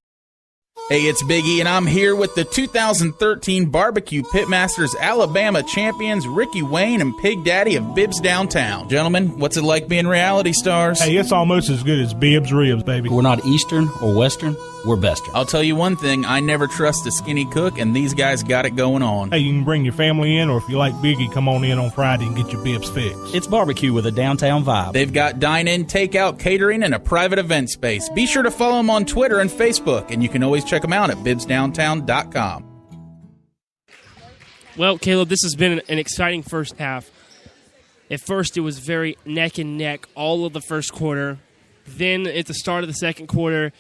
Hey, it's Big E, and I'm here with the 2013 Barbecue Pitmasters Alabama champions Ricky Wayne and Pig Daddy of Bibbs Downtown. Gentlemen, what's it like being reality stars? Hey, it's almost as good as Bibbs Ribs, baby. We're not Eastern or Western. We're Bester. I'll tell you one thing, I never trust a skinny cook, and these guys got it going on. Hey, you can bring your family in, or if you like Biggie, come on in on Friday and get your Bibbs fixed. It's barbecue with a downtown vibe. They've got dine-in, takeout, catering, and a private event space. Be sure to follow them on Twitter and Facebook, and you can always check them out at bibbsdowntown.com. Well, Caleb, this has been an exciting first half. At first, it was very neck and neck all of the first quarter. Then, at the start of the second quarter,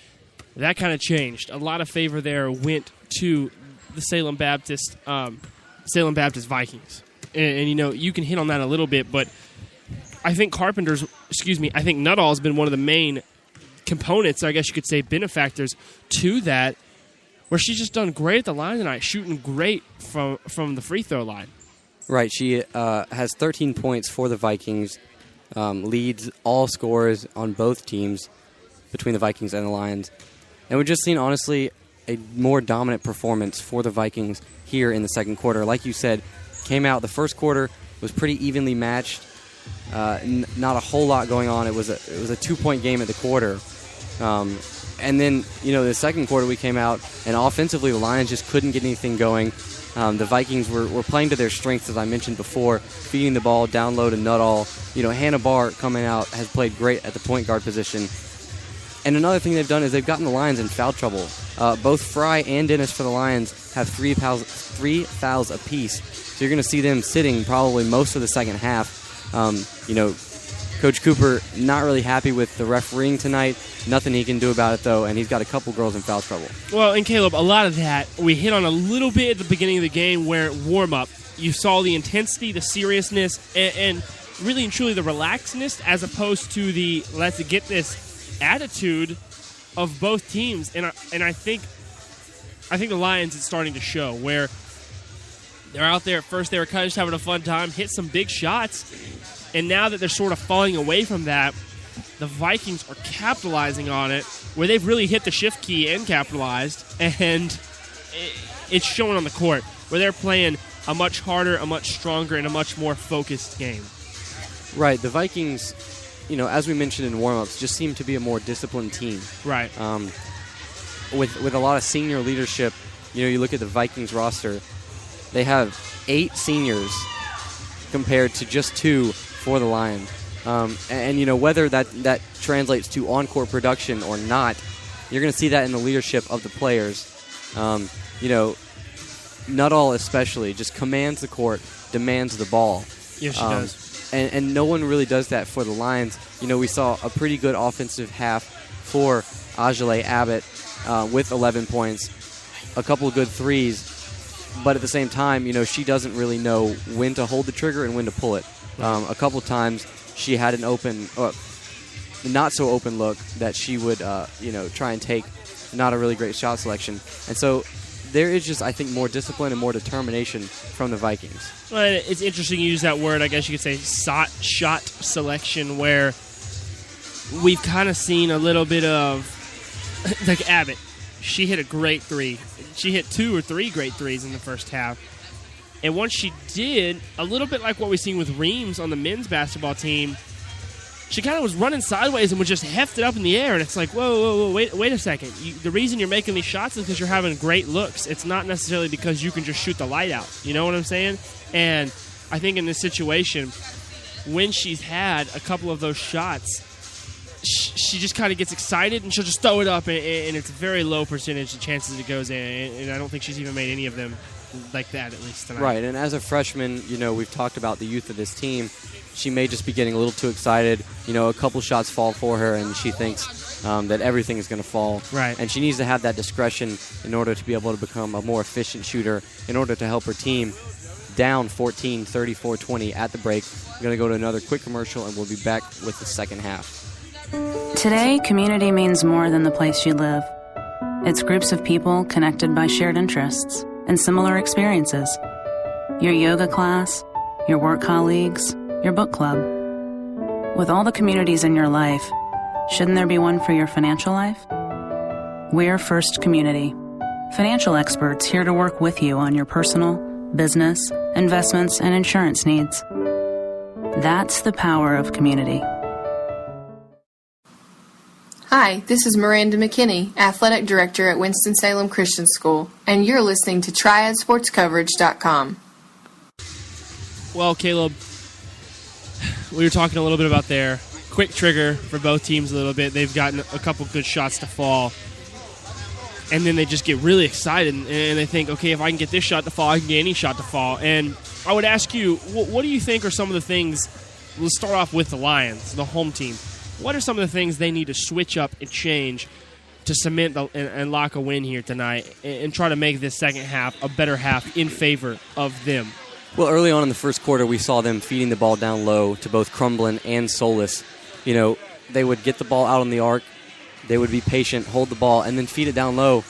that kind of changed. A lot of favor there went to the Salem Baptist Vikings. And you can hit on that a little bit, but I think I think Nuttall has been one of the main components, I guess you could say benefactors to that, where she's just done great at the line tonight, shooting great from the free throw line. Right. She has 13 points for the Vikings, leads all scorers on both teams between the Vikings and the Lions. And we've just seen, honestly, a more dominant performance for the Vikings here in the second quarter. Like you said, came out the first quarter, was pretty evenly matched. Not a whole lot going on. It was a 2-point game at the quarter. And then, the second quarter we came out, and offensively the Lions just couldn't get anything going. The Vikings were playing to their strengths, as I mentioned before, feeding the ball down low to Nuttall. Hannah Barr coming out has played great at the point guard position. And another thing they've done is they've gotten the Lions in foul trouble. Both Fry and Dennis for the Lions have three fouls apiece. So you're going to see them sitting probably most of the second half. Coach Cooper not really happy with the refereeing tonight. Nothing he can do about it, though, and he's got a couple girls in foul trouble. Well, and Caleb, a lot of that we hit on a little bit at the beginning of the game where warm-up, you saw the intensity, the seriousness, and really and truly the relaxedness as opposed to the let's get this attitude of both teams, and I think the Lions is starting to show where they're out there. At first, they were kind of just having a fun time, hit some big shots, and now that they're sort of falling away from that, the Vikings are capitalizing on it, where they've really hit the shift key and capitalized, and it's showing on the court, where they're playing a much harder, a much stronger, and a much more focused game. Right. The Vikings, as we mentioned in warm-ups, just seem to be a more disciplined team. Right. With a lot of senior leadership, you look at the Vikings roster, they have 8 seniors compared to just 2 for the Lions. And whether that translates to on-court production or not, you're going to see that in the leadership of the players. Nuttall especially just commands the court, demands the ball. Yes, she does. And no one really does that for the Lions. We saw a pretty good offensive half for Ajale Abbott with 11 points, a couple of good threes, but at the same time, she doesn't really know when to hold the trigger and when to pull it. A couple of times she had an open, not so open look that she would, try and take not a really great shot selection. And so there is just, I think, more discipline and more determination from the Vikings. Well, it's interesting you use that word, I guess you could say, shot selection, where we've kind of seen a little bit of, like Abbott. She hit a great 3. She hit 2 or 3 great threes in the first half. And once she did, a little bit like what we've seen with Reams on the men's basketball team, she kind of was running sideways and would just heft it up in the air. And it's like, whoa, wait a second. The reason you're making these shots is because you're having great looks. It's not necessarily because you can just shoot the light out. You know what I'm saying? And I think in this situation, when she's had a couple of those shots, she just kind of gets excited and she'll just throw it up, and it's a very low percentage of chances it goes in. And I don't think she's even made any of them like that, at least tonight. Right, and as a freshman, we've talked about the youth of this team. She may just be getting a little too excited. A couple shots fall for her, and she thinks that everything is going to fall. Right. And she needs to have that discretion in order to be able to become a more efficient shooter, in order to help her team down 14, 34-20 at the break. We're going to go to another quick commercial, and we'll be back with the second half. Today, community means more than the place you live. It's groups of people connected by shared interests and similar experiences. Your yoga class, your work colleagues, your book club. With all the communities in your life, shouldn't there be one for your financial life? We're First Community, financial experts here to work with you on your personal, business, investments, and insurance needs. That's the power of community. Hi, this is Miranda McKinney, Athletic Director at Winston-Salem Christian School, and you're listening to TriadSportsCoverage.com. Well, Caleb, we were talking a little bit about their quick trigger for both teams a little bit. They've gotten a couple good shots to fall, and then they just get really excited, and they think, okay, if I can get this shot to fall, I can get any shot to fall. And I would ask you, what do you think are some of the things, let's start off with the Lions, the home team. What are some of the things they need to switch up and change to cement and lock a win here tonight and try to make this second half a better half in favor of them? Well, early on in the first quarter, we saw them feeding the ball down low to both Crumblin and Solis. They would get the ball out on the arc, they would be patient, hold the ball, and then feed it down low.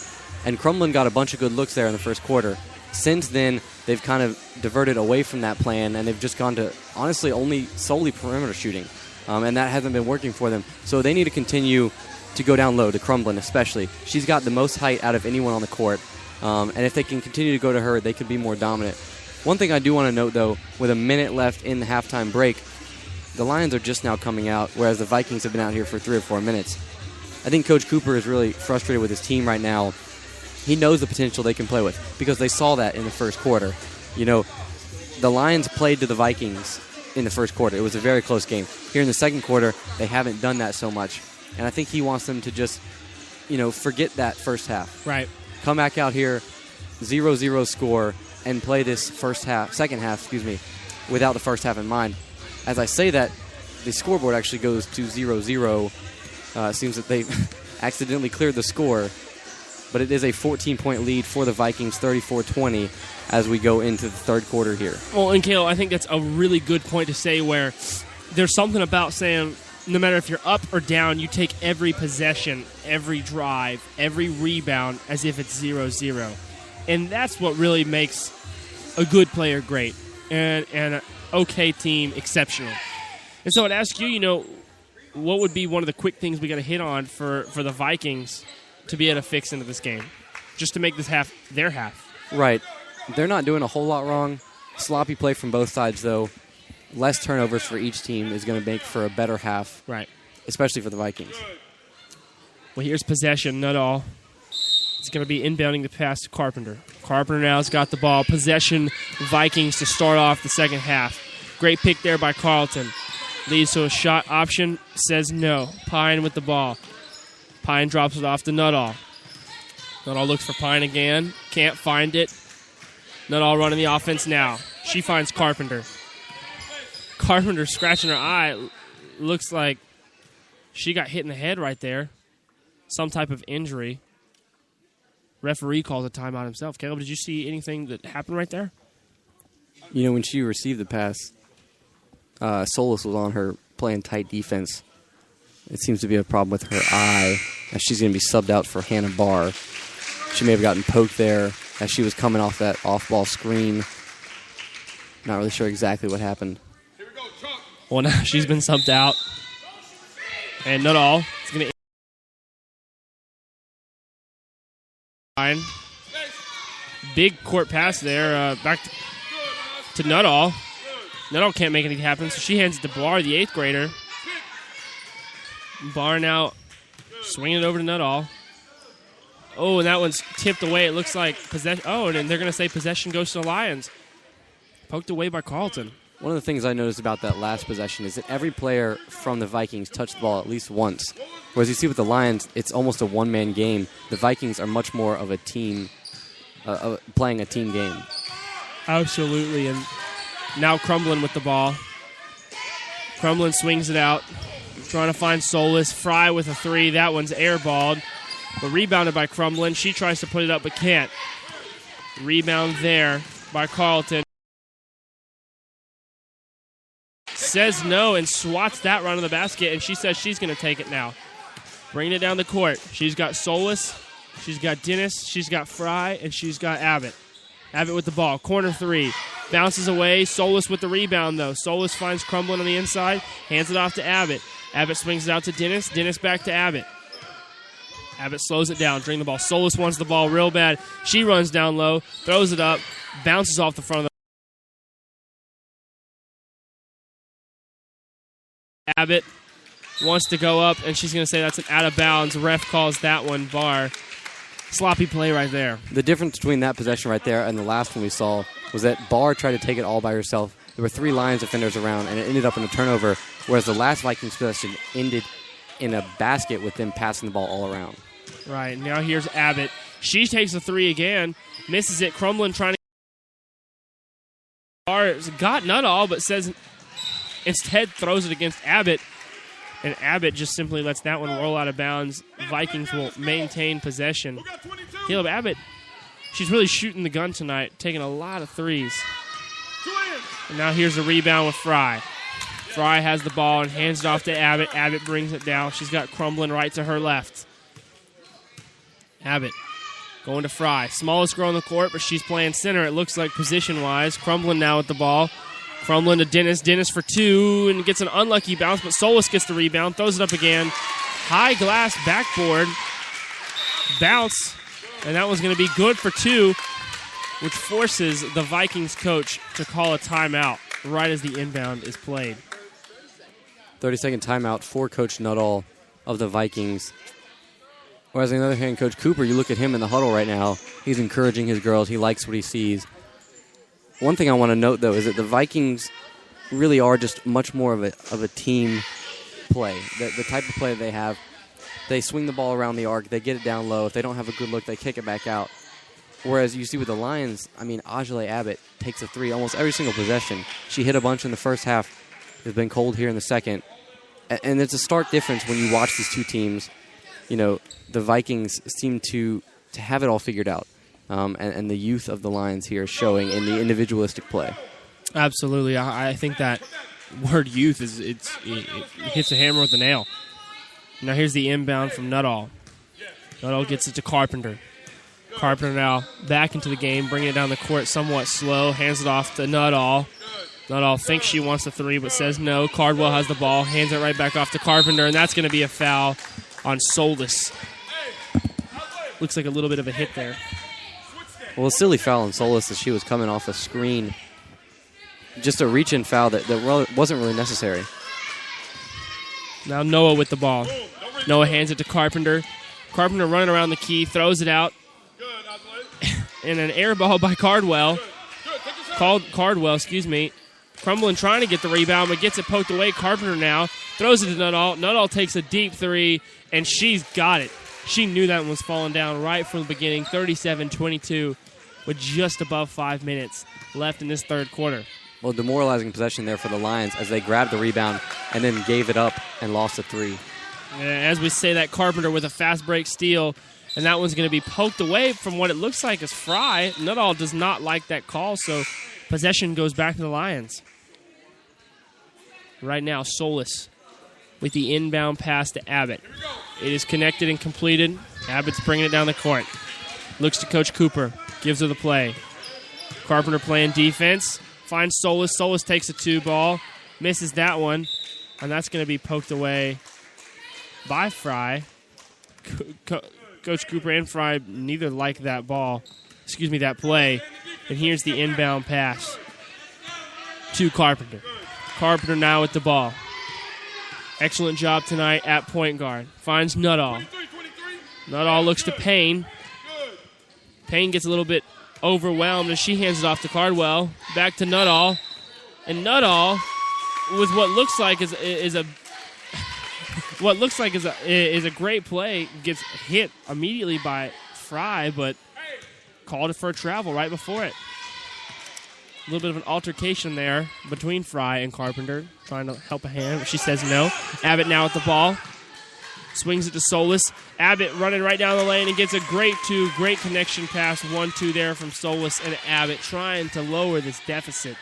And Crumblin got a bunch of good looks there in the first quarter. Since then, they've kind of diverted away from that plan, and they've just gone to, honestly, solely perimeter shooting. And that hasn't been working for them. So they need to continue to go down low, to Crumblin especially. She's got the most height out of anyone on the court. And if they can continue to go to her, they could be more dominant. One thing I do want to note, though, with a minute left in the halftime break, the Lions are just now coming out, whereas the Vikings have been out here for 3 or 4 minutes. I think Coach Cooper is really frustrated with his team right now. He knows the potential they can play with because they saw that in the first quarter. The Lions played to the Vikings in the first quarter. It was a very close game. Here in the second quarter, they haven't done that so much. And I think he wants them to just, forget that first half. Right. Come back out here, 0-0 score, and play this second half, without the first half in mind. As I say that, the scoreboard actually goes to 0-0. Seems that they accidentally cleared the score. But it is a 14-point lead for the Vikings, 34-20, as we go into the third quarter here. Well, and Caleb, I think that's a really good point to say, where there's something about saying, no matter if you're up or down, you take every possession, every drive, every rebound as if it's 0-0. And that's what really makes a good player great and an okay team exceptional. And so I'd ask you, what would be one of the quick things we got to hit on for the Vikings to be able to fix into this game, just to make this half their half? Right. They're not doing a whole lot wrong. Sloppy play from both sides, though. Less turnovers for each team is going to make for a better half, right? Especially for the Vikings. Well, here's possession, not all. It's going to be inbounding the pass to Carpenter. Carpenter now's got the ball. Possession, Vikings to start off the second half. Great pick there by Carlton. Leads to a shot option, says no. Pine with the ball. Pine drops it off to Nuttall. Nuttall looks for Pine again. Can't find it. Nuttall running the offense now. She finds Carpenter. Carpenter scratching her eye. Looks like she got hit in the head right there. Some type of injury. Referee calls a timeout himself. Caleb, did you see anything that happened right there? When she received the pass, Solis was on her playing tight defense. It seems to be a problem with her eye, as she's going to be subbed out for Hannah Barr. She may have gotten poked there as she was coming off that off-ball screen. Not really sure exactly what happened. Well, now she's been subbed out. And Nuttall is going to... Big court pass there. Back to Nuttall. Nuttall can't make anything happen, so she hands it to Barr, the 8th grader. Barr now swinging it over to Nuttall. Oh, and that one's tipped away. It looks like possession. Oh, and then they're going to say possession goes to the Lions. Poked away by Carlton. One of the things I noticed about that last possession is that every player from the Vikings touched the ball at least once. Whereas you see with the Lions, it's almost a one-man game. The Vikings are much more of a team, playing a team game. Absolutely. And now Crumblin with the ball. Crumblin swings it out. Trying to find Solis. Fry with a 3. That one's airballed. But rebounded by Crumblin. She tries to put it up but can't. Rebound there by Carlton. Says no and swats that run to the basket, and she says she's going to take it now. Bringing it down the court. She's got Solis, she's got Dennis, she's got Fry, and she's got Abbott. Abbott with the ball. Corner 3. Bounces away. Solis with the rebound, though. Solis finds Crumblin on the inside. Hands it off to Abbott. Abbott swings it out to Dennis. Dennis back to Abbott. Abbott slows it down, draining the ball. Solis wants the ball real bad. She runs down low, throws it up, bounces off the front of the Abbott wants to go up, and she's going to say that's an out of bounds. Ref calls that one Barr. Sloppy play right there. The difference between that possession right there and the last one we saw was that Barr tried to take it all by herself. There were 3 Lions defenders around, and it ended up in a turnover, whereas the last Vikings possession ended in a basket with them passing the ball all around. Right, now here's Abbott. She takes a 3 again, misses it. Crumblin trying to... Barr got Nuttall, but says... Instead, throws it against Abbott, and Abbott just simply lets that one roll out of bounds. Vikings will maintain possession. Caleb, Abbott, she's really shooting the gun tonight, taking a lot of 3s. And now here's a rebound with Fry. Fry has the ball and hands it off to Abbott. Abbott brings it down. She's got Crumblin right to her left. Abbott going to Fry. Smallest girl on the court, but she's playing center, it looks like, position-wise. Crumblin now with the ball. Crumblin to Dennis. Dennis for 2 and gets an unlucky bounce, but Solis gets the rebound, throws it up again. High glass backboard. Bounce, and that one's going to be good for 2, which forces the Vikings coach to call a timeout right as the inbound is played. 30-second timeout for Coach Nuttall of the Vikings. Whereas on the other hand, Coach Cooper, you look at him in the huddle right now, he's encouraging his girls. He likes what he sees. One thing I want to note, though, is that the Vikings really are just much more of a team play. The type of play that they have, they swing the ball around the arc, they get it down low. If they don't have a good look, they kick it back out. Whereas you see with the Lions, Ajale Abbott takes a 3 almost every single possession. She hit a bunch in the first half. It's been cold here in the second. And it's a stark difference when you watch these two teams. The Vikings seem to have it all figured out. And the youth of the Lions here is showing in the individualistic play. Absolutely. I think that word youth is it hits a hammer with a nail. Now here's the inbound from Nuttall. Nuttall gets it to Carpenter. Carpenter now back into the game, bringing it down the court somewhat slow, hands it off to Nuttall. Nuttall thinks she wants the three, but says no. Cardwell has the ball, hands it right back off to Carpenter, and that's going to be a foul on Solis. Looks like a little bit of a hit there. Well, a silly foul on Solis as she was coming off a screen. Just a reach-in foul that wasn't really necessary. Now Noah with the ball. Noah hands it to Carpenter. Carpenter running around the key, throws it out. And an air ball by Cardwell. Crumbling trying to get the rebound, but gets it poked away. Carpenter now throws it to Nuttall. Nuttall takes a deep three, and she's got it. She knew that one was falling down right from the beginning. 37-22 with just above 5 minutes left in this third quarter. Well, demoralizing possession there for the Lions as they grabbed the rebound and then gave it up and lost a three. As we say that, Carpenter with a fast break steal, and that one's going to be poked away from what it looks like is Fry. Nuttall does not like that call, so possession goes back to the Lions. Right now, Solis with the inbound pass to Abbott. It is connected and completed. Abbott's bringing it down the court. Looks to Coach Cooper. Gives her the play. Carpenter playing defense. Finds Solis. Solis takes a two ball. Misses that one. And that's going to be poked away by Fry. Coach Cooper and Fry neither like that play. And here's the inbound pass to Carpenter. Carpenter now with the ball. Excellent job tonight at point guard. Finds Nuttall. Nuttall looks to Payne. Payne gets a little bit overwhelmed as she hands it off to Cardwell. Back to Nuttall. And Nuttall, with what looks like is a great play, gets hit immediately by Fry, but called it for a travel right before it. A little bit of an altercation there between Fry and Carpenter, trying to help a hand, but she says no. Abbott now with the ball. Swings it to Solis. Abbott running right down the lane and gets a great connection pass. 1-2 there from Solis and Abbott, trying to lower this deficit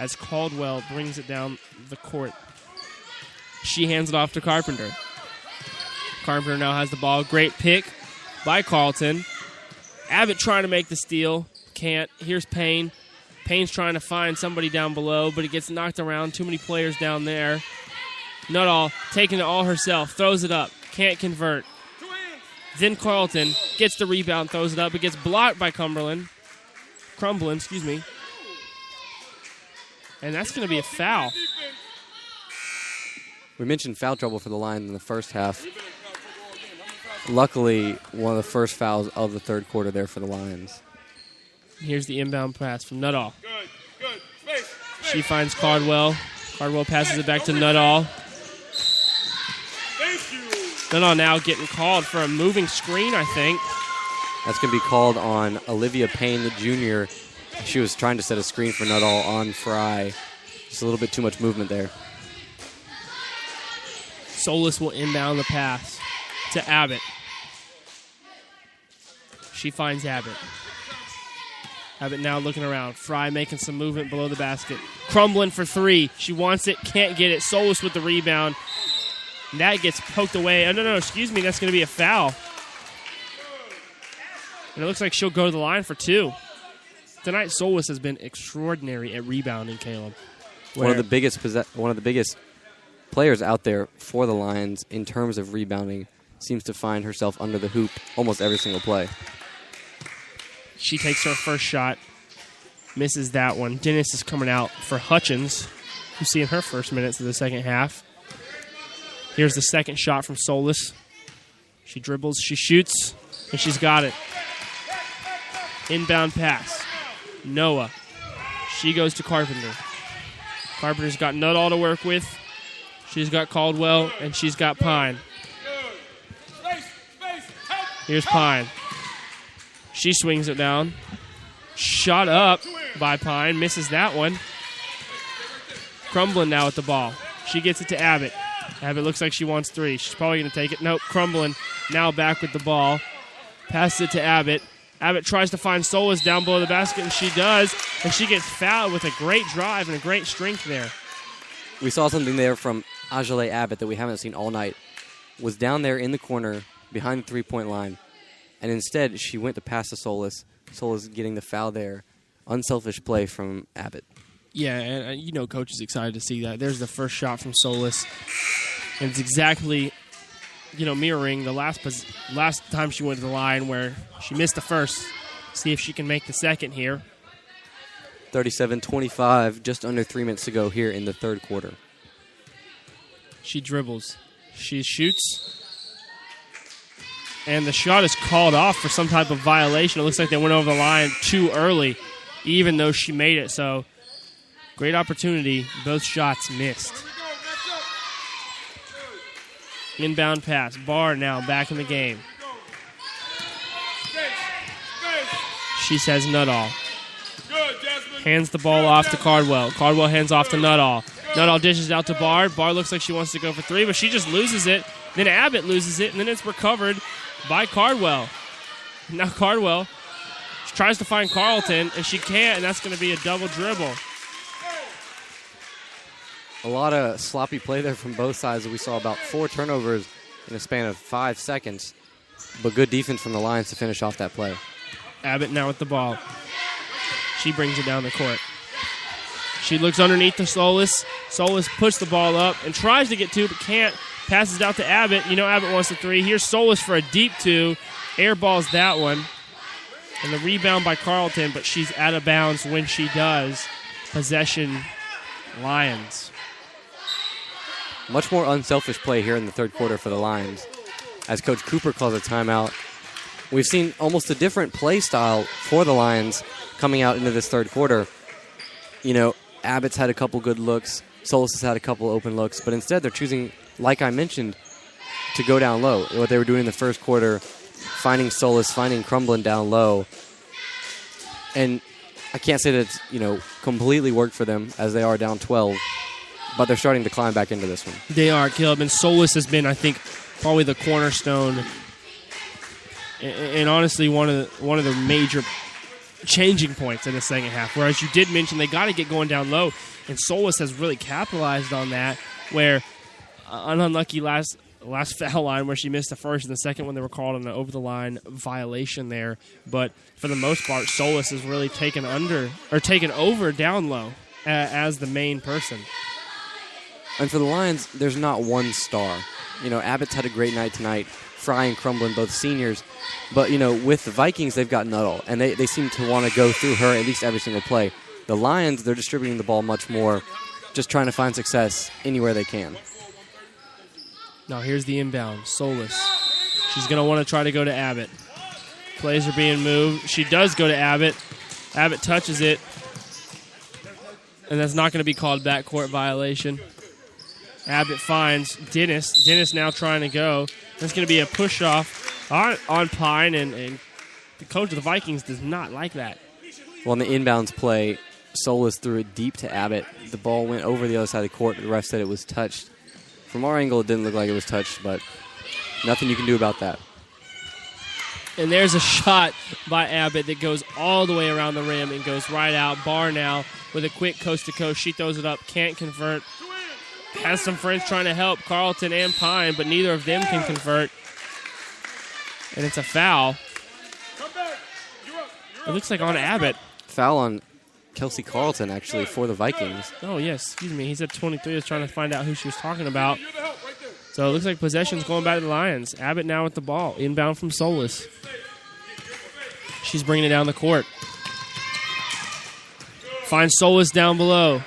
as Caldwell brings it down the court. She hands it off to Carpenter. Carpenter now has the ball. Great pick by Carlton. Abbott trying to make the steal. Can't. Here's Payne. Payne's trying to find somebody down below, but it gets knocked around. Too many players down there. Nuttall taking it all herself. Throws it up. Can't convert. Then Carlton gets the rebound, throws it up. It gets blocked by Crumbling, and that's going to be a foul. We mentioned foul trouble for the Lions in the first half. Luckily, one of the first fouls of the third quarter there for the Lions. Here's the inbound pass from Nuttall. She finds Cardwell. Cardwell passes it back to Nuttall. Nuttall now getting called for a moving screen, I think. That's going to be called on Olivia Payne, the junior. She was trying to set a screen for Nuttall on Fry. Just a little bit too much movement there. Solis will inbound the pass to Abbott. She finds Abbott. Abbott now looking around. Fry making some movement below the basket. Crumbling for three. She wants it, can't get it. Solis with the rebound. And that gets poked away. Oh, no, excuse me. That's going to be a foul. And it looks like she'll go to the line for two. Tonight, Solis has been extraordinary at rebounding, Caleb. One of the biggest players out there for the Lions in terms of rebounding. Seems to find herself under the hoop almost every single play. She takes her first shot. Misses that one. Dennis is coming out for Hutchins, who's seeing her first minutes of the second half. Here's the second shot from Solis. She dribbles, she shoots, and she's got it. Inbound pass. Noah. She goes to Carpenter. Carpenter's got Nuttall to work with. She's got Caldwell, and she's got Pine. Here's Pine. She swings it down. Shot up by Pine. Misses that one. Crumbling now with the ball. She gets it to Abbott. Abbott looks like she wants three. She's probably going to take it. Nope. Crumbling now back with the ball. Passes it to Abbott. Abbott tries to find Solis down below the basket, and she does. And she gets fouled with a great drive and a great strength there. We saw something there from Ajale Abbott that we haven't seen all night. Was down there in the corner behind the three-point line, and instead she went to pass to Solis. Solis getting the foul there. Unselfish play from Abbott. Yeah, and Coach is excited to see that. There's the first shot from Solis, and it's exactly, mirroring the last time she went to the line where she missed the first. See if she can make the second here. 37-25, just under 3 minutes to go here in the third quarter. She dribbles. She shoots. And the shot is called off for some type of violation. It looks like they went over the line too early, even though she made it. So, great opportunity. Both shots missed. Inbound pass. Barr now back in the game. She says Nuttall. Hands the ball off to Cardwell. Cardwell hands off to Nuttall. Nuttall dishes out to Barr. Barr looks like she wants to go for three, but she just loses it. Then Abbott loses it, and then it's recovered by Cardwell. Now Cardwell tries to find Carlton, and she can't, and that's going to be a double dribble. A lot of sloppy play there from both sides. We saw about 4 turnovers in a span of 5 seconds, but good defense from the Lions to finish off that play. Abbott now with the ball. She brings it down the court. She looks underneath to Solis. Solis puts the ball up and tries to get two, but can't. Passes it out to Abbott. Abbott wants the three. Here's Solis for a deep two. Airballs that one. And the rebound by Carlton, but she's out of bounds when she does. Possession, Lions. Much more unselfish play here in the third quarter for the Lions. As Coach Cooper calls a timeout, we've seen almost a different play style for the Lions coming out into this third quarter. Abbott's had a couple good looks. Solis has had a couple open looks. But instead, they're choosing, like I mentioned, to go down low. What they were doing in the first quarter, finding Solis, finding Crumblin down low. And I can't say that it's, completely worked for them as they are down 12. But they're starting to climb back into this one. They are, Caleb. And Solis has been, I think, probably the cornerstone and honestly one of the major changing points in the second half. Whereas you did mention they got to get going down low, and Solis has really capitalized on that, where an unlucky last foul line where she missed the first and the second when they were called on an over-the-line violation there. But for the most part, Solis has really taken over down low as the main person. And for the Lions, there's not one star. Abbott's had a great night tonight. Fry and Crumblin, both seniors. But, with the Vikings, they've got Nuttall, and they seem to want to go through her at least every single play. The Lions, they're distributing the ball much more, just trying to find success anywhere they can. Now here's the inbound. Solis. She's going to want to try to go to Abbott. Plays are being moved. She does go to Abbott. Abbott touches it, and that's not going to be called backcourt violation. Abbott finds Dennis. Dennis now trying to go. That's going to be a push-off on Pine, and the coach of the Vikings does not like that. Well, in the inbounds play, Solis threw it deep to Abbott. The ball went over the other side of the court. The ref said it was touched. From our angle, it didn't look like it was touched, but nothing you can do about that. And there's a shot by Abbott that goes all the way around the rim and goes right out. Barr now with a quick coast-to-coast. She throws it up, can't convert. Has some friends trying to help, Carlton and Pine, but neither of them can convert. And it's a foul. It looks like on Abbott. Foul on Kelsey Carlton, actually, for the Vikings. Oh, yes. Excuse me. He's at 23. I was trying to find out who she was talking about. So it looks like possession's going back to the Lions. Abbott now with the ball. Inbound from Solis. She's bringing it down the court. Finds Solis down below.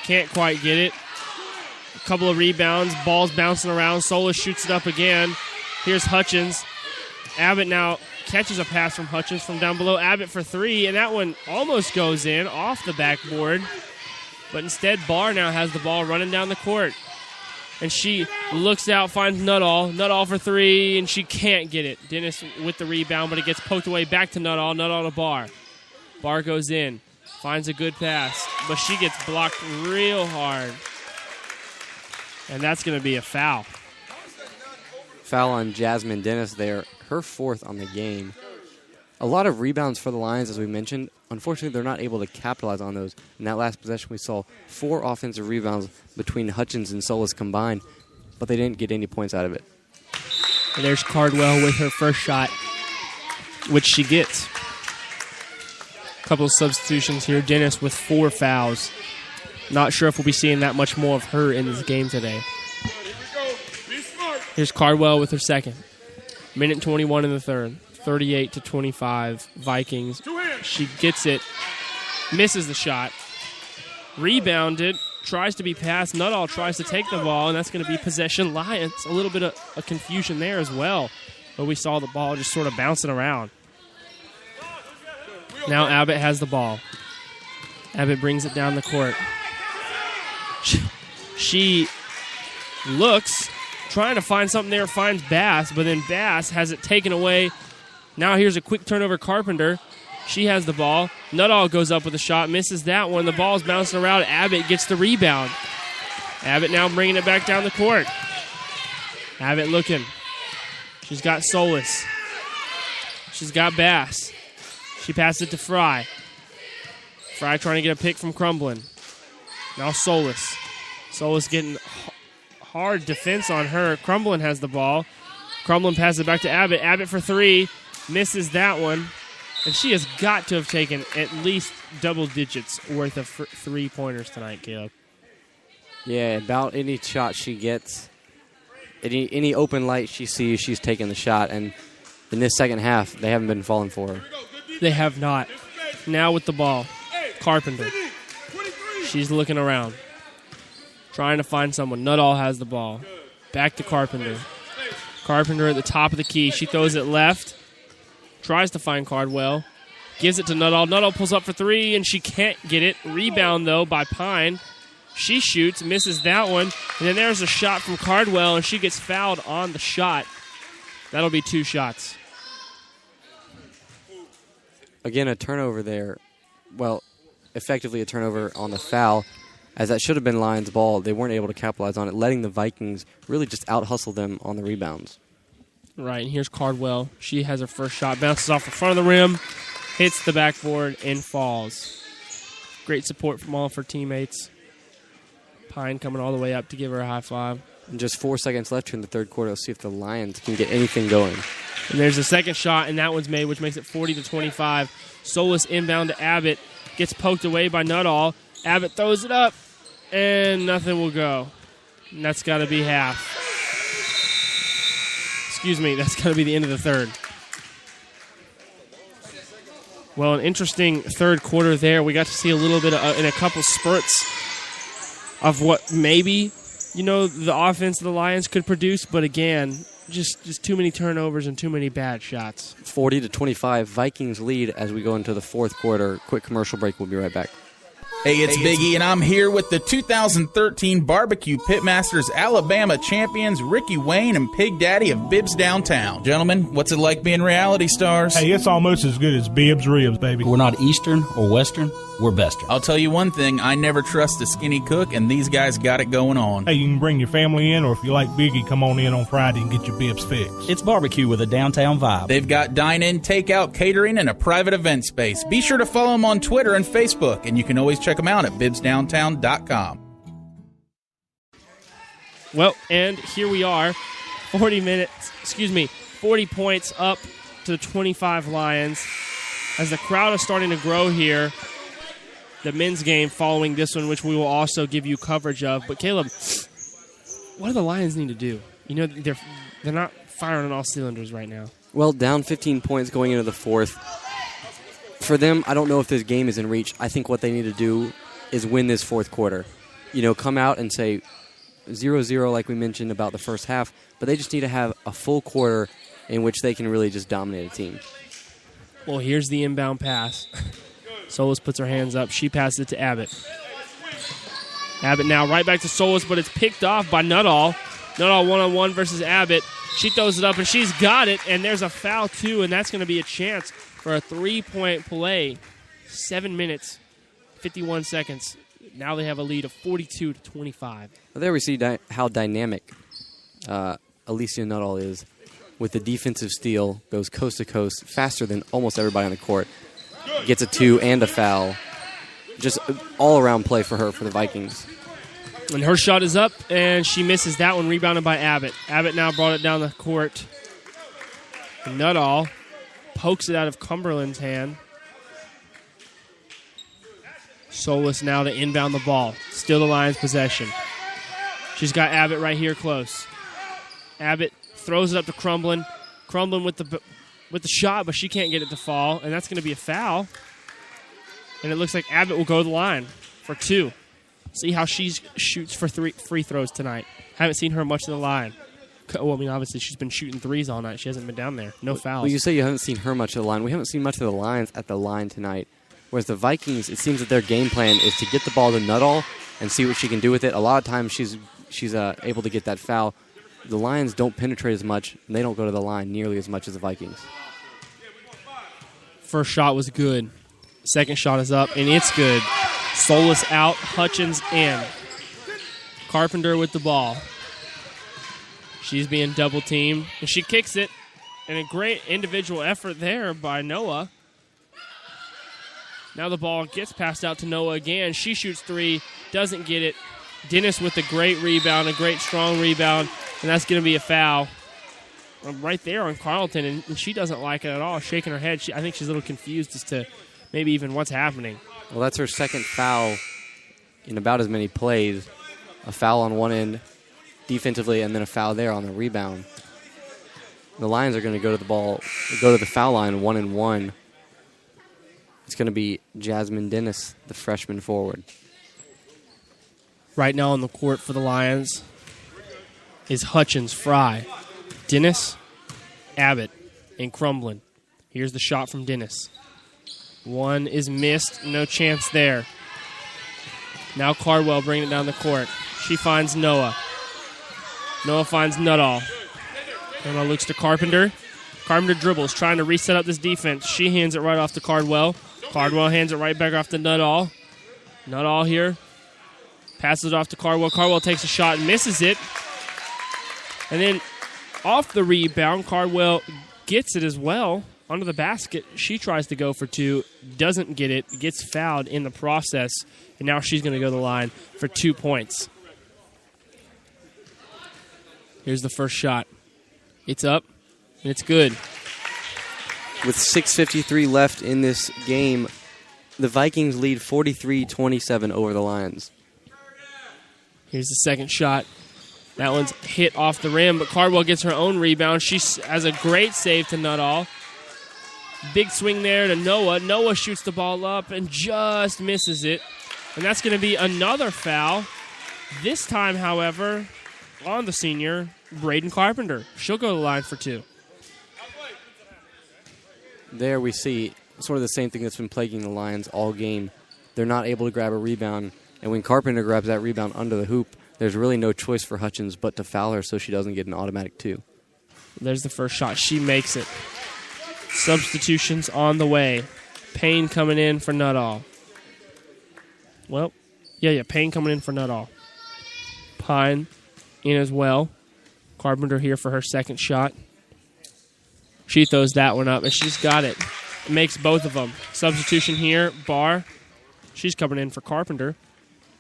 Can't quite get it. A couple of rebounds. Ball's bouncing around. Solis shoots it up again. Here's Hutchins. Abbott now catches a pass from Hutchins from down below. Abbott for three, and that one almost goes in off the backboard. But instead, Barr now has the ball running down the court. And she looks out, finds Nuttall. Nuttall for three, and she can't get it. Dennis with the rebound, but it gets poked away back to Nuttall. Nuttall to Barr. Barr goes in, finds a good pass, but she gets blocked real hard. And that's going to be a foul. Foul on Jasmine Dennis there. Her fourth on the game. A lot of rebounds for the Lions, as we mentioned. unfortunately, they're not able to capitalize on those. In that last possession, we saw 4 offensive rebounds between Hutchins and Solis combined, but they didn't get any points out of it. And there's Cardwell with her first shot, which she gets. A couple of substitutions here. Dennis with 4 fouls. Not sure if we'll be seeing that much more of her in this game today. Here's Cardwell with her second. Minute 21 in the third. 38-25 Vikings. She gets it. Misses the shot. Rebounded. Tries to be passed. Nuttall tries to take the ball, and that's going to be possession Lions. A little bit of a confusion there as well. But we saw the ball just sort of bouncing around. Now Abbott has the ball. Abbott brings it down the court. She looks, trying to find something there, finds Bass, but then Bass has it taken away. Now here's a quick turnover, Carpenter. She has the ball. Nuttall goes up with a shot, misses that one. The ball's bouncing around. Abbott gets the rebound. Abbott now bringing it back down the court. Abbott looking. She's got Solis. She's got Bass. She passes it to Fry. Fry trying to get a pick from Crumblin. Now Solis. Solis getting hard defense on her. Crumblin has the ball. Crumblin passes it back to Abbott. Abbott for 3. Misses that one. And she has got to have taken at least double digits worth of 3-pointers tonight, Caleb. Yeah, about any shot she gets, any open light she sees, she's taking the shot. And in this second half, they haven't been falling for her. They have not. Now with the ball, Carpenter. She's looking around, trying to find someone. Nuttall has the ball. Back to Carpenter. Carpenter at the top of the key. She throws it left. Tries to find Cardwell. Gives it to Nuttall. Nuttall pulls up for 3, and she can't get it. Rebound, though, by Pine. She shoots, misses that one. And then there's a shot from Cardwell, and she gets fouled on the shot. That'll be 2 shots. Again, a turnover there. Well, effectively a turnover on the foul, as that should have been Lions' ball. They weren't able to capitalize on it, letting the Vikings really just out-hustle them on the rebounds. Right, and here's Cardwell. She has her first shot, bounces off the front of the rim, hits the backboard, and falls. Great support from all of her teammates. Pine coming all the way up to give her a high five. And just 4 seconds left here in the third quarter. Let's see if the Lions can get anything going. And there's a second shot, and that one's made, which makes it 40-25. Solis inbound to Abbott. Gets poked away by Nuttall. Abbott throws it up, and nothing will go. And that's got to be half. Excuse me, that's going to be the end of the third. Well, an interesting third quarter there. We got to see a little bit in a couple spurts of what maybe, the offense of the Lions could produce. But again, just too many turnovers and too many bad shots. 40-25, Vikings lead as we go into the fourth quarter. Quick commercial break. We'll be right back. Hey, it's Biggie, and I'm here with the 2013 Barbecue Pitmasters Alabama champions, Ricky Wayne and Pig Daddy of Bibbs Downtown. Gentlemen, what's it like being reality stars? Hey, it's almost as good as Bibbs Ribs, baby. We're not Eastern or Western, we're Western. I'll tell you one thing, I never trust a skinny cook, and these guys got it going on. Hey, you can bring your family in, or if you like Biggie, come on in on Friday and get your Bibbs fixed. It's barbecue with a downtown vibe. They've got dine-in, takeout, catering, and a private event space. Be sure to follow them on Twitter and Facebook, and you can always check them out at BibbsDowntown.com. Well, and here we are, 40 points up to the 25 Lions. As the crowd is starting to grow here, the men's game following this one, which we will also give you coverage of. But Caleb, what do the Lions need to do? They're not firing on all cylinders right now. Well, down 15 points going into the fourth. For them, I don't know if this game is in reach. I think what they need to do is win this fourth quarter. Come out and say 0-0 like we mentioned about the first half, but they just need to have a full quarter in which they can really just dominate a team. Well, here's the inbound pass. Solis puts her hands up. She passes it to Abbott. Abbott now right back to Solis, but it's picked off by Nuttall. Nuttall one-on-one versus Abbott. She throws it up, and she's got it, and there's a foul, too, and that's going to be a chance for a 3-point play. 7 minutes, 51 seconds. Now they have a lead of 42-25. Well, there we see how dynamic Alicia Nuttall is with the defensive steal, goes coast to coast, faster than almost everybody on the court. gets a 2 and a foul. Just all-around play for her, for the Vikings. And her shot is up, and she misses that one, rebounded by Abbott. Abbott now brought it down the court. Nuttall pokes it out of Cumberland's hand. Solis now to inbound the ball. Still the Lions' possession. She's got Abbott right here close. Abbott throws it up to Crumblin. Crumblin with the shot, but she can't get it to fall, and that's going to be a foul. And it looks like Abbott will go to the line for 2. See how she shoots for 3 free throws tonight. Haven't seen her much to the line. Well, I mean, obviously she's been shooting threes all night. She hasn't been down there. No fouls. Well, you say you haven't seen her much of the line. We haven't seen much of the Lions at the line tonight. Whereas the Vikings, it seems that their game plan is to get the ball to Nuttall and see what she can do with it. A lot of times she's able to get that foul. The Lions don't penetrate as much, and they don't go to the line nearly as much as the Vikings. First shot was good. Second shot is up, and it's good. Solis out, Hutchins in. Carpenter with the ball. She's being double-teamed, and she kicks it. And a great individual effort there by Noah. Now the ball gets passed out to Noah again. She shoots 3, doesn't get it. Dennis with a great rebound, a great strong rebound, and that's going to be a foul right there on Carlton, and she doesn't like it at all, shaking her head. I think she's a little confused as to maybe even what's happening. Well, that's her second foul in about as many plays. A foul on one end defensively, and then a foul there on the rebound. The Lions are going to go to the foul line 1-and-1. It's going to be Jasmine Dennis, the freshman forward. Right now on the court for the Lions is Hutchins, Fry, Dennis, Abbott, and Crumblin. Here's the shot from Dennis. One is missed. No chance there. Now Cardwell bringing it down the court. She finds Noah. Noah finds Nuttall. Nuttall looks to Carpenter. Carpenter dribbles, trying to reset up this defense. She hands it right off to Cardwell. Cardwell hands it right back off to Nuttall. Nuttall here. Passes it off to Cardwell. Cardwell takes a shot and misses it. And then off the rebound, Cardwell gets it as well. Under the basket, she tries to go for 2. Doesn't get it. Gets fouled in the process. And now she's going to go to the line for 2 points. Here's the first shot. It's up, and it's good. With 6:53 left in this game, the Vikings lead 43-27 over the Lions. Here's the second shot. That one's hit off the rim, but Cardwell gets her own rebound. She has a great save to Nuttall. Big swing there to Noah. Noah shoots the ball up and just misses it. And that's going to be another foul. This time, however, on the senior, Braden Carpenter. She'll go to the line for 2. There we see sort of the same thing that's been plaguing the Lions all game. They're not able to grab a rebound, and when Carpenter grabs that rebound under the hoop, there's really no choice for Hutchins but to foul her so she doesn't get an automatic 2. There's the first shot. She makes it. Substitutions on the way. Payne coming in for Nuttall. Well, yeah, Payne coming in for Nuttall. Pine in as well. Carpenter here for her second shot. She throws that one up, and she's got it. Makes both of them. Substitution here, Barr. She's coming in for Carpenter.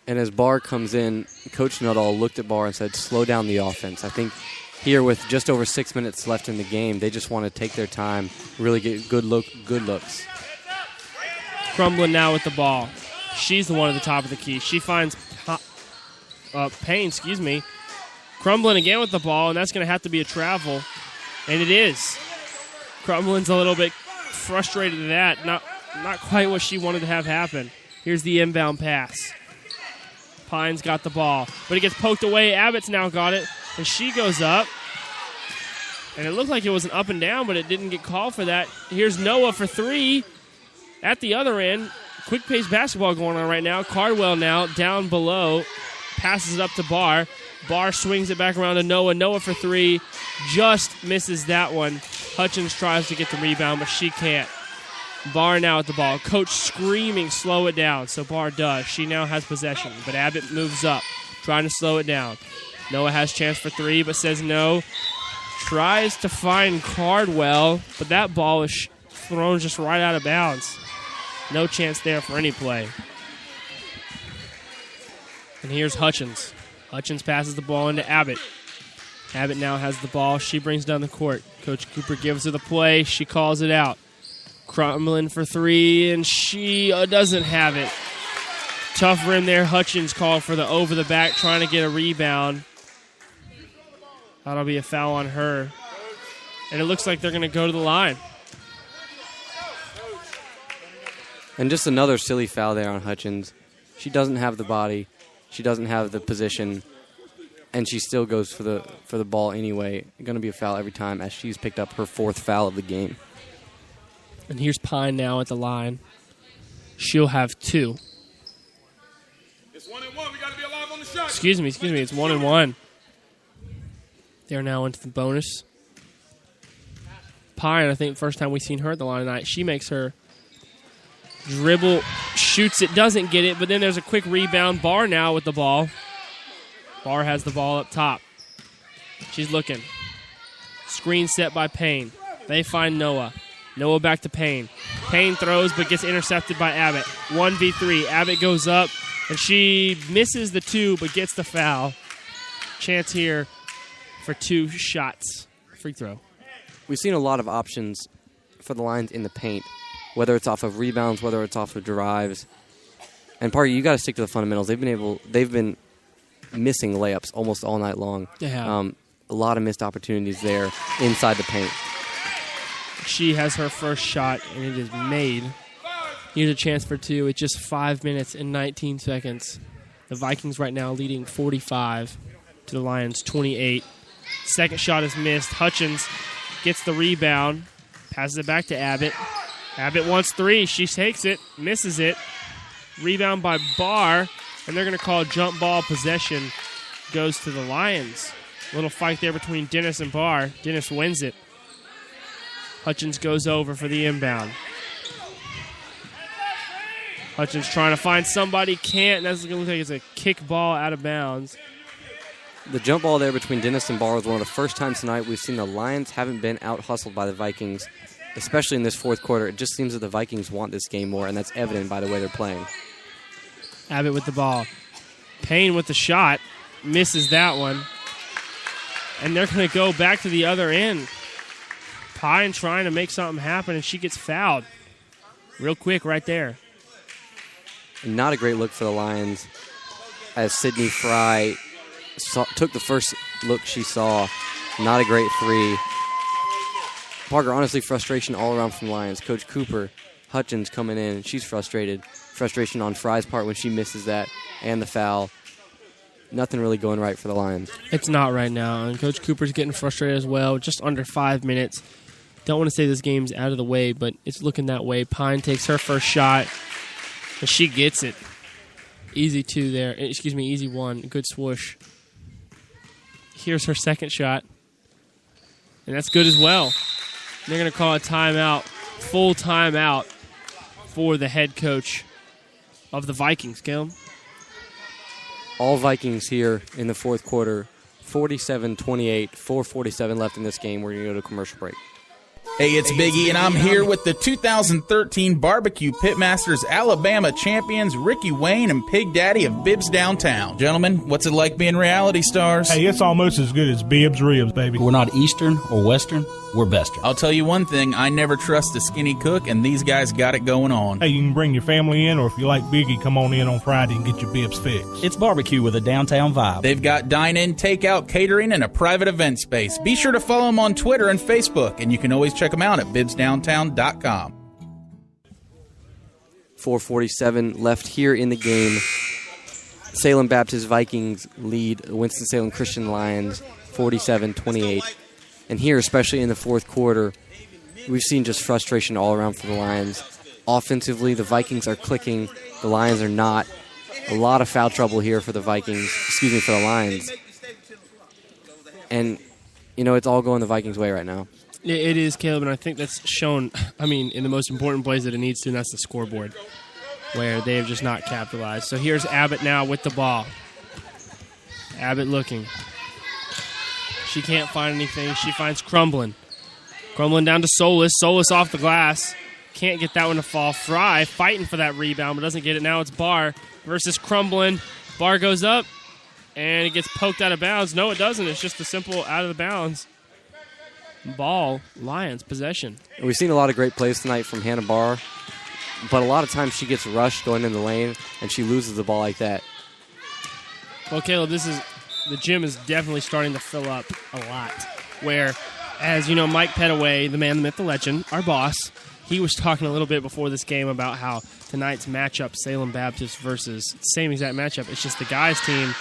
And as Barr comes in, Coach Nuttall looked at Barr and said, slow down the offense. I think here with just over 6 minutes left in the game, they just want to take their time, really get good looks. Crumblin now with the ball. She's the one at the top of the key. She finds Payne, Crumblin again with the ball, and that's going to have to be a travel. And it is. Crumblin's a little bit frustrated at that. Not quite what she wanted to have happen. Here's the inbound pass. Pine's got the ball, but it gets poked away. Abbott's now got it, and she goes up. And it looked like it was an up and down, but it didn't get called for that. Here's Noah for 3 at the other end. Quick-paced basketball going on right now. Cardwell now down below. Passes it up to Barr. Barr swings it back around to Noah. Noah for 3. Just misses that one. Hutchins tries to get the rebound, but she can't. Barr now at the ball. Coach screaming, slow it down. So Barr does. She now has possession, but Abbott moves up, trying to slow it down. Noah has chance for 3, but says no. Tries to find Cardwell, but that ball is thrown just right out of bounds. No chance there for any play. And here's Hutchins. Hutchins passes the ball into Abbott. Abbott now has the ball. She brings down the court. Coach Cooper gives her the play. She calls it out. Crumlin for three, and she doesn't have it. Tough rim there. Hutchins called for the over the back, trying to get a rebound. That'll be a foul on her. And it looks like they're going to go to the line. And just another silly foul there on Hutchins. She doesn't have the body. She doesn't have the position. And she still goes for the ball anyway. Going to be a foul every time as she's picked up her 4th foul of the game. And here's Pine now at the line. She'll have 2. It's 1-1. We got to be alive on the shot. Excuse me. It's 1-1. They're now into the bonus. Pine, I think first time we've seen her at the line tonight, she makes her dribble, shoots it, doesn't get it, but then there's a quick rebound. Barr now with the ball. Barr has the ball up top. She's looking. Screen set by Payne. They find Noah. Noah back to Payne. Payne throws but gets intercepted by Abbott. 1v3. Abbott goes up, and she misses the 2 but gets the foul. Chance here for 2 shots. Free throw. We've seen a lot of options for the Lions in the paint, whether it's off of rebounds, whether it's off of drives. And Parker, you got to stick to the fundamentals. They've been missing layups almost all night long. Yeah. A lot of missed opportunities there inside the paint. She has her first shot, and it is made. Here's a chance for 2. It's just 5 minutes and 19 seconds. The Vikings right now leading 45 to the Lions 28. Second shot is missed. Hutchins gets the rebound, passes it back to Abbott. Abbott wants 3. She takes it, misses it. Rebound by Barr, and they're going to call a jump ball possession. Goes to the Lions. Little fight there between Dennis and Barr. Dennis wins it. Hutchins goes over for the inbound. Hutchins trying to find somebody, can't. That's going to look like it's a kick ball out of bounds. The jump ball there between Dennis and Barr was one of the first times tonight we've seen the Lions haven't been out-hustled by the Vikings, especially in this 4th quarter. It just seems that the Vikings want this game more, and that's evident by the way they're playing. Abbott with the ball. Payne with the shot. Misses that one. And they're going to go back to the other end. Pine trying to make something happen, and she gets fouled. Real quick right there. Not a great look for the Lions as Sydney Fry took the first look she saw. Not a great 3. Parker, honestly, frustration all around from the Lions. Coach Cooper, Hutchins coming in. She's frustrated. Frustration on Fry's part when she misses that and the foul. Nothing really going right for the Lions. It's not right now, and Coach Cooper's getting frustrated as well. Just under 5 minutes. Don't want to say this game's out of the way, but it's looking that way. Pine takes her first shot, and she gets it. Easy 2 there. Excuse me, easy 1. Good swoosh. Here's her second shot, and that's good as well. They're going to call a timeout, full timeout for the head coach of the Vikings. Caleb? All Vikings here in the 4th quarter, 47-28, 4:47 left in this game. We're going to go to commercial break. Hey, it's Biggie, and I'm here with the 2013 Barbecue Pitmasters Alabama champions Ricky Wayne and Pig Daddy of Bibbs Downtown. Gentlemen, what's it like being reality stars? Hey, it's almost as good as Bibbs Ribs, baby. We're not Eastern or Western, we're Western. I'll tell you one thing, I never trust a skinny cook, and these guys got it going on. Hey, you can bring your family in, or if you like Biggie, come on in on Friday and get your Bibbs fixed. It's barbecue with a downtown vibe. They've got dine-in, takeout, catering, and a private event space. Be sure to follow them on Twitter and Facebook, and you can always check them out at BibbsDowntown.com. 4:47 left here in the game. Salem Baptist Vikings lead Winston-Salem Christian Lions 47-28. And here, especially in the 4th quarter, we've seen just frustration all around for the Lions. Offensively, the Vikings are clicking. The Lions are not. A lot of foul trouble here for the Vikings. For the Lions. And, it's all going the Vikings' way right now. It is, Caleb, and I think that's shown, in the most important place that it needs to, and that's the scoreboard, where they have just not capitalized. So here's Abbott now with the ball. Abbott looking. She can't find anything. She finds Crumlin. Crumlin down to Solis. Solis off the glass. Can't get that one to fall. Fry fighting for that rebound, but doesn't get it. Now it's Barr versus Crumblin. Barr goes up, and it gets poked out of bounds. No, it doesn't. It's just a simple out of the bounds. Ball, Lions, possession. We've seen a lot of great plays tonight from Hannah Barr, but a lot of times she gets rushed going in the lane, and she loses the ball like that. Well, Caleb, the gym is definitely starting to fill up a lot. Where, as you know, Mike Pettaway, the man, the myth, the legend, our boss, he was talking a little bit before this game about how tonight's matchup, Salem Baptist versus same exact matchup. It's just the guys' team.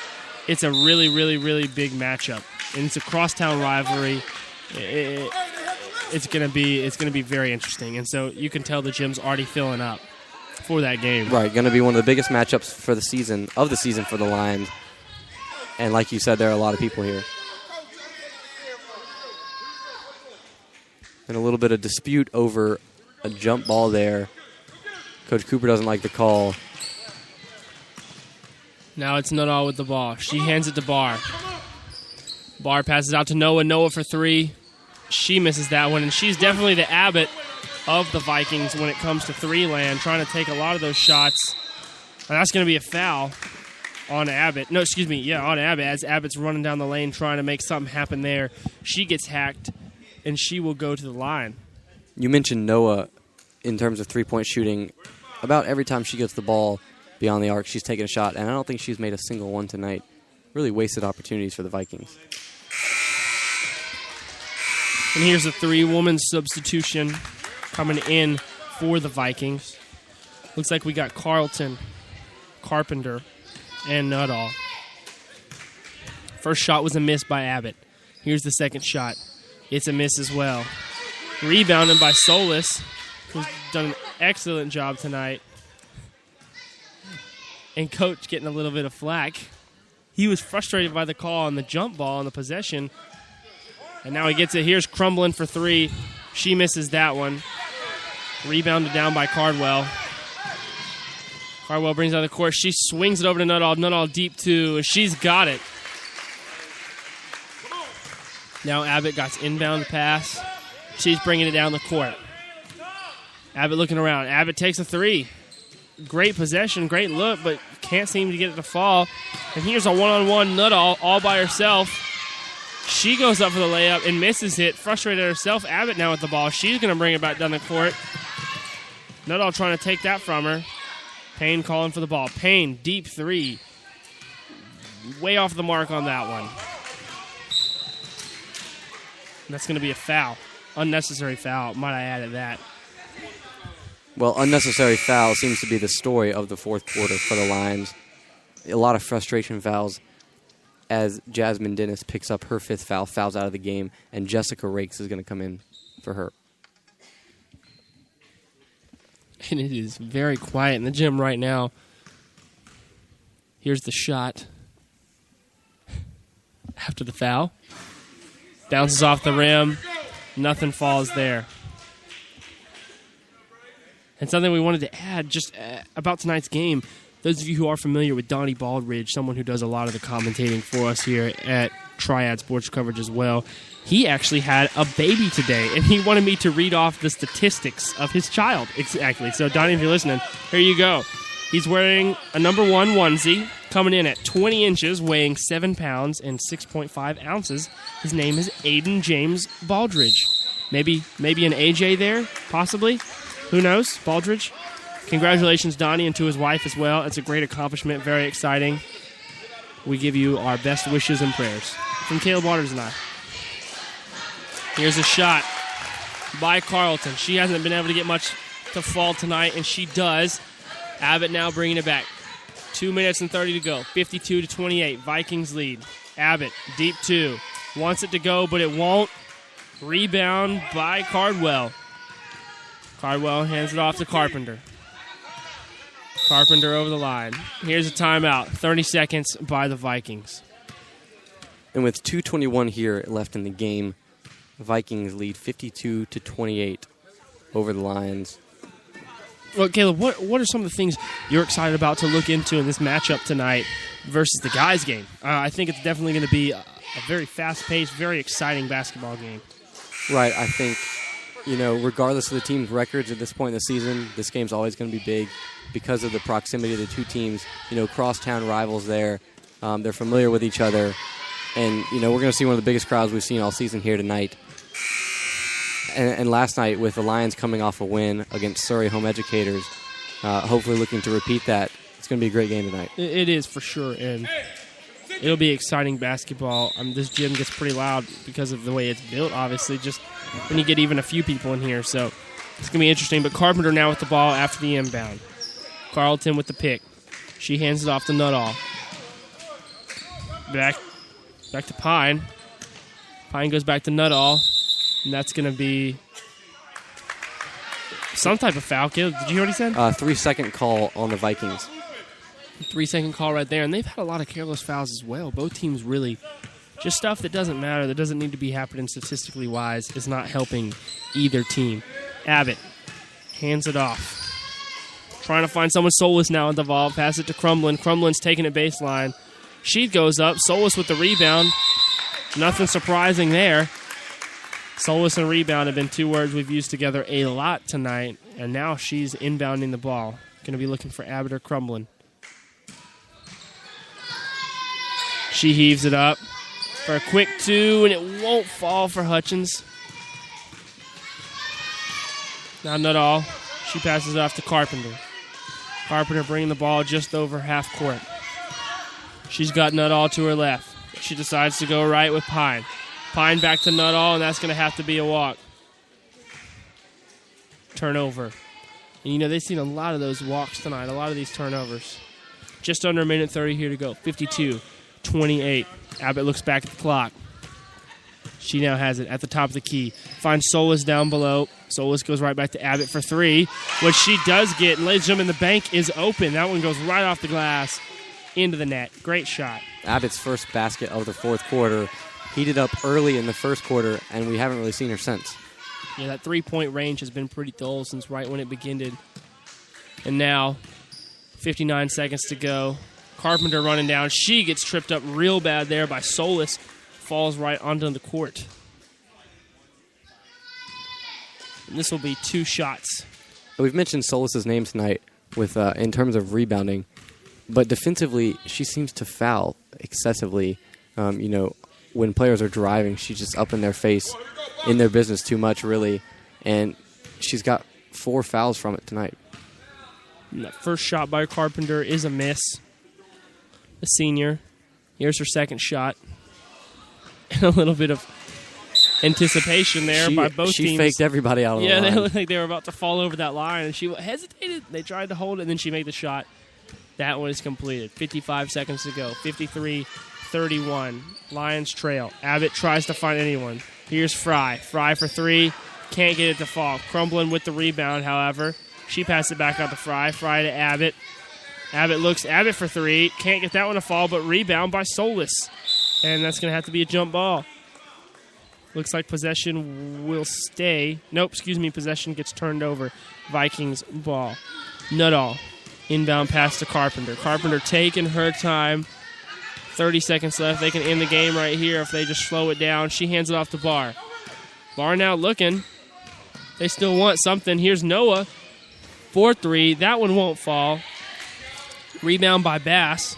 It's a really, really, really big matchup, and it's a crosstown rivalry. It's gonna be very interesting, and so you can tell the gym's already filling up for that game. Right, going to be one of the biggest matchups for the season for the Lions, and like you said, there are a lot of people here. And a little bit of dispute over a jump ball there. Coach Cooper doesn't like the call. Now it's Nuttall with the ball. She hands it to Barr. Barr passes out to Noah. Noah for three. She misses that one, and she's definitely the Abbott of the Vikings when it comes to three-land, trying to take a lot of those shots. And that's going to be a foul on Abbott. No, excuse me, on Abbott, as Abbott's running down the lane trying to make something happen there. She gets hacked, and she will go to the line. You mentioned Noah in terms of three-point shooting. About every time she gets the ball beyond the arc, she's taking a shot, and I don't think she's made a single one tonight. Really wasted opportunities for the Vikings. And here's a three-woman substitution coming in for the Vikings. Looks like we got Carlton, Carpenter, and Nuttall. First shot was a miss by Abbott. Here's the second shot. It's a miss as well. Rebounded by Solis, who's done an excellent job tonight. And Coach getting a little bit of flack. He was frustrated by the call on the jump ball on the possession. And now he gets it. Here's Crumblin for three. She misses that one. Rebounded down by Cardwell. Cardwell brings it on the court. She swings it over to Nuttall. Nuttall deep two. She's got it. Now Abbott got inbound pass. She's bringing it down the court. Abbott looking around. Abbott takes a three. Great possession, great look, but can't seem to get it to fall. And here's a one-on-one Nuttall all by herself. She goes up for the layup and misses it. Frustrated herself. Abbott now with the ball. She's going to bring it back down the court. Nuttall trying to take that from her. Payne calling for the ball. Payne, deep three. Way off the mark on that one. That's going to be a foul. Unnecessary foul, might I add at that. Well, unnecessary foul seems to be the story of the fourth quarter for the Lions. A lot of frustration fouls as Jasmine Dennis picks up her fifth foul, fouls out of the game, and Jessica Rakes is going to come in for her. And it is very quiet in the gym right now. Here's the shot. After the foul. Bounces off the rim. Nothing falls there. And something we wanted to add just about tonight's game, those of you who are familiar with Donnie Baldridge, someone who does a lot of the commentating for us here at Triad Sports Coverage as well, he actually had a baby today, and he wanted me to read off the statistics of his child. Exactly. So, Donnie, if you're listening, here you go. He's wearing a number 1 onesie, coming in at 20 inches, weighing 7 pounds and 6.5 ounces. His name is Aiden James Baldridge. Maybe an AJ there, possibly. Who knows? Baldridge. Congratulations, Donnie, and to his wife as well. It's a great accomplishment, very exciting. We give you our best wishes and prayers. From Caleb Waters and I. Here's a shot by Carlton. She hasn't been able to get much to fall tonight, and she does. Abbott now bringing it back. 2 minutes and 30 to go. 52-28. Vikings lead. Abbott, deep two. Wants it to go, but it won't. Rebound by Cardwell. Cardwell hands it off to Carpenter. Carpenter over the line. Here's a timeout. 30 seconds by the Vikings. And with 2:21 here left in the game, the Vikings lead 52-28 over the Lions. Well, Caleb, what are some of the things you're excited about to look into in this matchup tonight versus the guys' game? I think it's definitely going to be a very fast-paced, very exciting basketball game. Right, I think regardless of the team's records at this point in the season, this game's always going to be big because of the proximity of the two teams. Crosstown rivals there. They're familiar with each other. And, we're going to see one of the biggest crowds we've seen all season here tonight. And last night, with the Lions coming off a win against Surrey Home Educators, hopefully looking to repeat that, it's going to be a great game tonight. It is for sure, and it'll be exciting basketball. This gym gets pretty loud because of the way it's built, obviously, just when you get even a few people in here. So it's going to be interesting. But Carpenter now with the ball after the inbound. Carlton with the pick. She hands it off to Nuttall. Back to Pine. Pine goes back to Nuttall. And that's going to be some type of foul. Caleb, did you hear what he said? 3-second call on the Vikings. 3-second call right there. And they've had a lot of careless fouls as well. Both teams really, just stuff that doesn't matter, that doesn't need to be happening statistically wise, is not helping either team. Abbott hands it off. Trying to find someone. Solis now in the ball. Pass it to Crumlin. Crumlin's taking it baseline. She goes up. Solis with the rebound. Nothing surprising there. Solis and rebound have been two words we've used together a lot tonight, and now she's inbounding the ball. Going to be looking for Abbott or Crumlin. She heaves it up for a quick two, and it won't fall for Hutchins. Now Nuttall. She passes it off to Carpenter. Carpenter bringing the ball just over half court. She's got Nuttall to her left. She decides to go right with Pine. Pine back to Nuttall, and that's going to have to be a walk. Turnover. And, they've seen a lot of those walks tonight, a lot of these turnovers. Just under a minute 30 here to go. 52-28. Abbott looks back at the clock. She now has it at the top of the key. Finds Solis down below. Solis goes right back to Abbott for three, which she does get. And ladies and gentlemen, the bank is open. That one goes right off the glass into the net. Great shot. Abbott's first basket of the fourth quarter. Heated up early in the first quarter, and we haven't really seen her since. Yeah, that three-point range has been pretty dull since right when it began. And now, 59 seconds to go. Carpenter running down. She gets tripped up real bad there by Solis. Falls right onto the court. And this will be two shots. We've mentioned Solis's name tonight with in terms of rebounding, but defensively, she seems to foul excessively. When players are driving, she's just up in their face, in their business too much, really. And she's got 4 fouls from it tonight. And that first shot by Carpenter is a miss. The senior. Here's her second shot. And a little bit of anticipation there by both teams. She faked everybody out of the line. Yeah, they looked like they were about to fall over that line, and she hesitated. They tried to hold it, and then she made the shot. That one is completed. 55 seconds to go. 53-31. Lions trail. Abbott tries to find anyone. Here's Fry. Fry for three. Can't get it to fall. Crumbling with the rebound, however. She passed it back out to Fry. Fry to Abbott. Abbott looks. Abbott for three. Can't get that one to fall, but rebound by Solis. And that's going to have to be a jump ball. Looks like possession will stay. Nope, possession gets turned over. Vikings ball. Nuttall. Inbound pass to Carpenter. Carpenter taking her time. 30 seconds left. They can end the game right here if they just slow it down. She hands it off to Barr. Barr now looking. They still want something. Here's Noah. 4-3. That one won't fall. Rebound by Bass.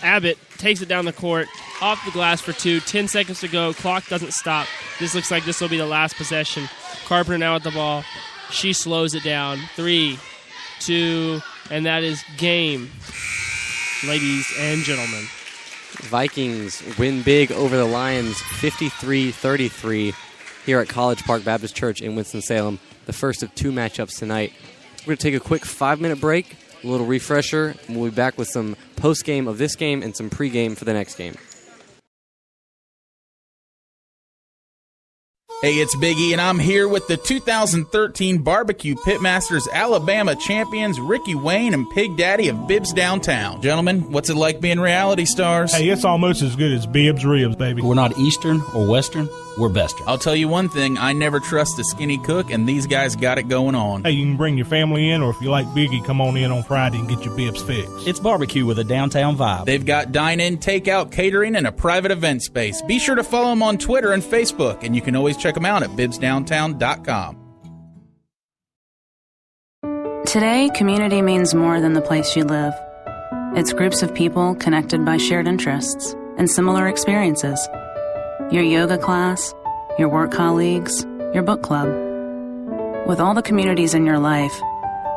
Abbott takes it down the court. Off the glass for two. 10 seconds to go. Clock doesn't stop. This looks like this will be the last possession. Carpenter now at the ball. She slows it down. 3, 2, and that is game, ladies and gentlemen. Vikings win big over the Lions 53-33 here at College Park Baptist Church in Winston-Salem. The first of 2 matchups tonight. We're going to take a quick 5-minute break, a little refresher, and we'll be back with some post-game of this game and some pre-game for the next game. Hey, it's Biggie, and I'm here with the 2013 Barbecue Pitmasters Alabama champions Ricky Wayne and Pig Daddy of Bibbs Downtown. Gentlemen, what's it like being reality stars? Hey, it's almost as good as Bibbs Ribs, baby. We're not Eastern or Western, we're Bestern. I'll tell you one thing, I never trust a skinny cook, and these guys got it going on. Hey, you can bring your family in, or if you like Biggie, come on in on Friday and get your bibs fixed. It's barbecue with a downtown vibe. They've got dine-in, takeout, catering, and a private event space. Be sure to follow them on Twitter and Facebook, and you can always check them out at bibsdowntown.com. Today, community means more than the place you live. It's groups of people connected by shared interests and similar experiences. Your yoga class, your work colleagues, your book club. With all the communities in your life,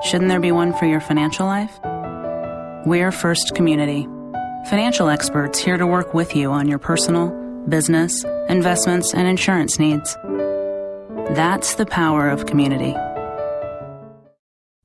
shouldn't there be one for your financial life? We're First Community, financial experts here to work with you on your personal, business, investments, and insurance needs. That's the power of community.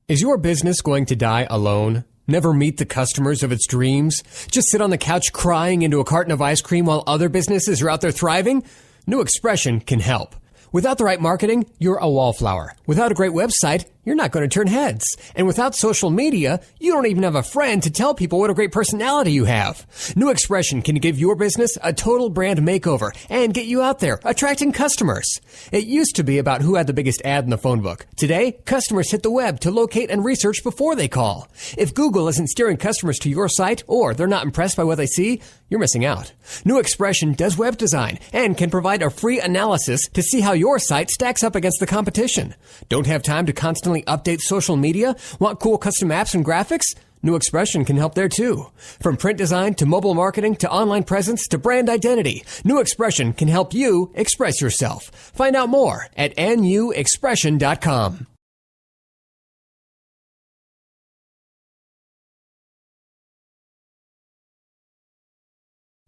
Is your business going to die alone? Never meet the customers of its dreams? Just sit on the couch crying into a carton of ice cream while other businesses are out there thriving? New Expression can help. Without the right marketing, you're a wallflower. Without a great website, you're not going to turn heads. And without social media, you don't even have a friend to tell people what a great personality you have. New Expression can give your business a total brand makeover and get you out there, attracting customers. It used to be about who had the biggest ad in the phone book. Today, customers hit the web to locate and research before they call. If Google isn't steering customers to your site or they're not impressed by what they see, you're missing out. New Expression does web design and can provide a free analysis to see how your site stacks up against the competition. Don't have time to constantly update social media? Want cool custom apps and graphics? New Expression can help there too. From print design to mobile marketing to online presence to brand identity, New Expression can help you express yourself. Find out more at nuexpression.com.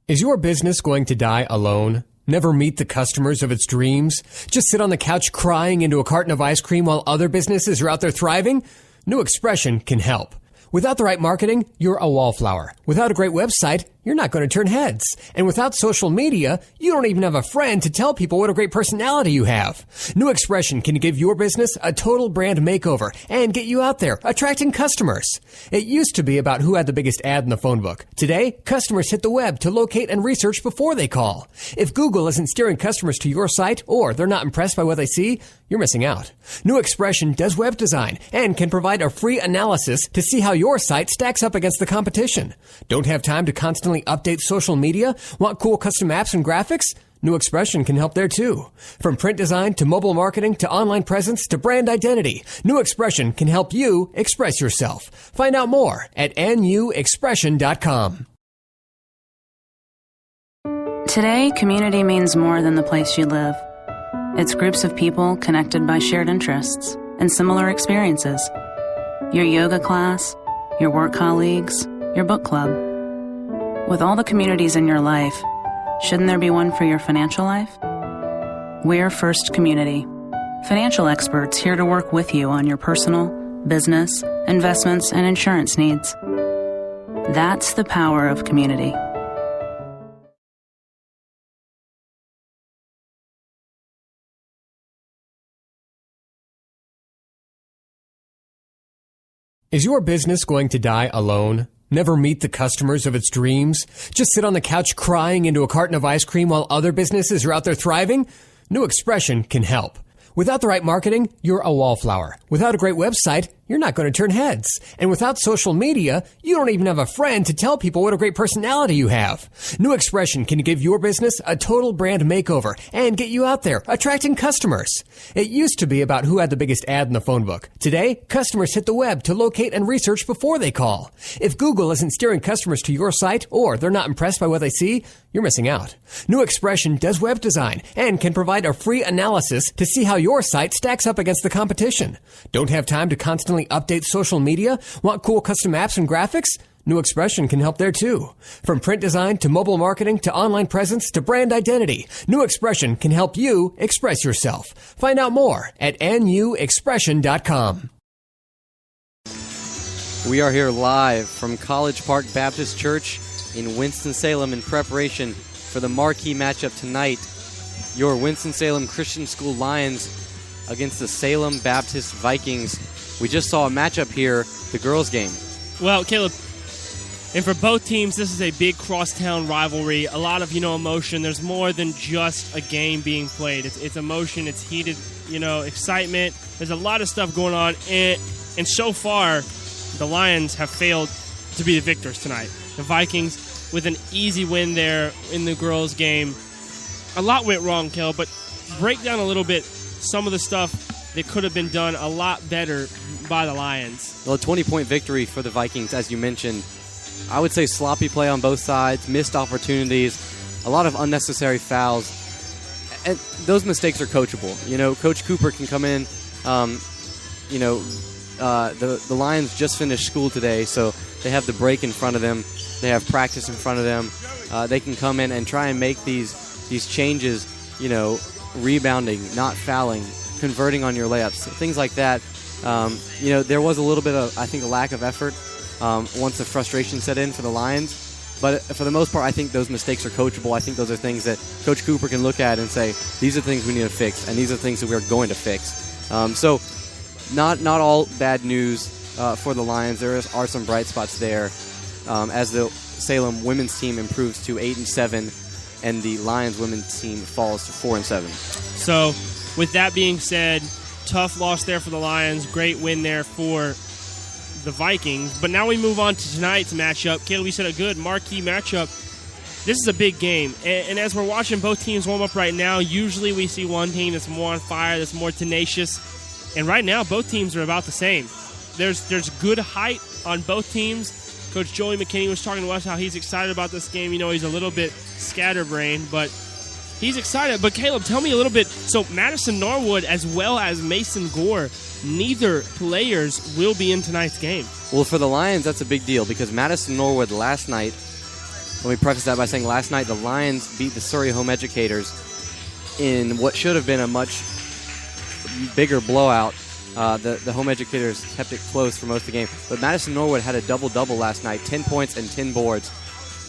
Is your business going to die alone? Never meet the customers of its dreams? Just sit on the couch crying into a carton of ice cream while other businesses are out there thriving? New Expression can help. Without the right marketing, you're a wallflower. Without a great website, you're not going to turn heads. And without social media, you don't even have a friend to tell people what a great personality you have. New Expression can give your business a total brand makeover and get you out there, attracting customers. It used to be about who had the biggest ad in the phone book. Today, customers hit the web to locate and research before they call. If Google isn't steering customers to your site or they're not impressed by what they see, you're missing out. New Expression does web design and can provide a free analysis to see how your site stacks up against the competition. Don't have time to constantly update social media? Want cool custom apps and graphics? New Expression can help there too. From print design to mobile marketing to online presence to brand identity, New Expression can help you express yourself. Find out more at nuexpression.com. Today, community means more than the place you live. It's groups of people connected by shared interests and similar experiences. Your yoga class, your work colleagues, your book club. With all the communities in your life, shouldn't there be one for your financial life? We're First Community, financial experts here to work with you on your personal, business, investments, and insurance needs. That's the power of community. Is your business going to die alone? Never meet the customers of its dreams? Just sit on the couch crying into a carton of ice cream while other businesses are out there thriving? New Expression can help. Without the right marketing, you're a wallflower. Without a great website, you're not going to turn heads. And without social media, you don't even have a friend to tell people what a great personality you have. New Expression can give your business a total brand makeover and get you out there, attracting customers. It used to be about who had the biggest ad in the phone book. Today, customers hit the web to locate and research before they call. If Google isn't steering customers to your site or they're not impressed by what they see, you're missing out. New Expression does web design and can provide a free analysis to see how your site stacks up against the competition. Don't have time to constantly update social media? Want cool custom apps and graphics? New Expression can help there too. From print design to mobile marketing to online presence to brand identity, New Expression can help you express yourself. Find out more at nuexpression.com. We are here live from College Park Baptist Church in Winston-Salem in preparation for the marquee matchup tonight. Your Winston-Salem Christian School Lions against the Salem Baptist Vikings. We just saw a matchup here, the girls' game. Well, Caleb, And for both teams, this is a big crosstown rivalry. A lot of, emotion. There's more than just a game being played. It's emotion. It's heated, excitement. There's a lot of stuff going on. And so far, the Lions have failed to be the victors tonight. The Vikings with an easy win there in the girls' game. A lot went wrong, Kel, but break down a little bit some of the stuff that could have been done a lot better by the Lions. Well, a 20-point victory for the Vikings, as you mentioned. I would say sloppy play on both sides, missed opportunities, a lot of unnecessary fouls. And those mistakes are coachable. Coach Cooper can come in. The Lions just finished school today, so they have the break in front of them. They have practice in front of them. They can come in and try and make these changes, rebounding, not fouling, converting on your layups, things like that. There was a little bit of, I think, a lack of effort once the frustration set in for the Lions. But for the most part, I think those mistakes are coachable. I think those are things that Coach Cooper can look at and say, these are things we need to fix, and these are things that we're going to fix. So not all bad news for the Lions. There are some bright spots there as the Salem women's team improves to 8-7, and the Lions women's team falls to 4-7. So with that being said, tough loss there for the Lions. Great win there for the Vikings. But now we move on to tonight's matchup. Caleb, you said a good marquee matchup. This is a big game. And as we're watching both teams warm up right now, usually we see one team that's more on fire, that's more tenacious. And right now, both teams are about the same. There's good height on both teams. Coach Joey McKinney was talking to us how he's excited about this game. He's a little bit scatterbrained, but he's excited. But Caleb, tell me a little bit. So Madison Norwood as well as Mason Gore, neither players will be in tonight's game. Well, for the Lions, that's a big deal because Madison Norwood last night, let me preface that by saying last night the Lions beat the Surrey Home Educators in what should have been a much bigger blowout. The Home Educators kept it close for most of the game. But Madison Norwood had a double-double last night, 10 points and 10 boards.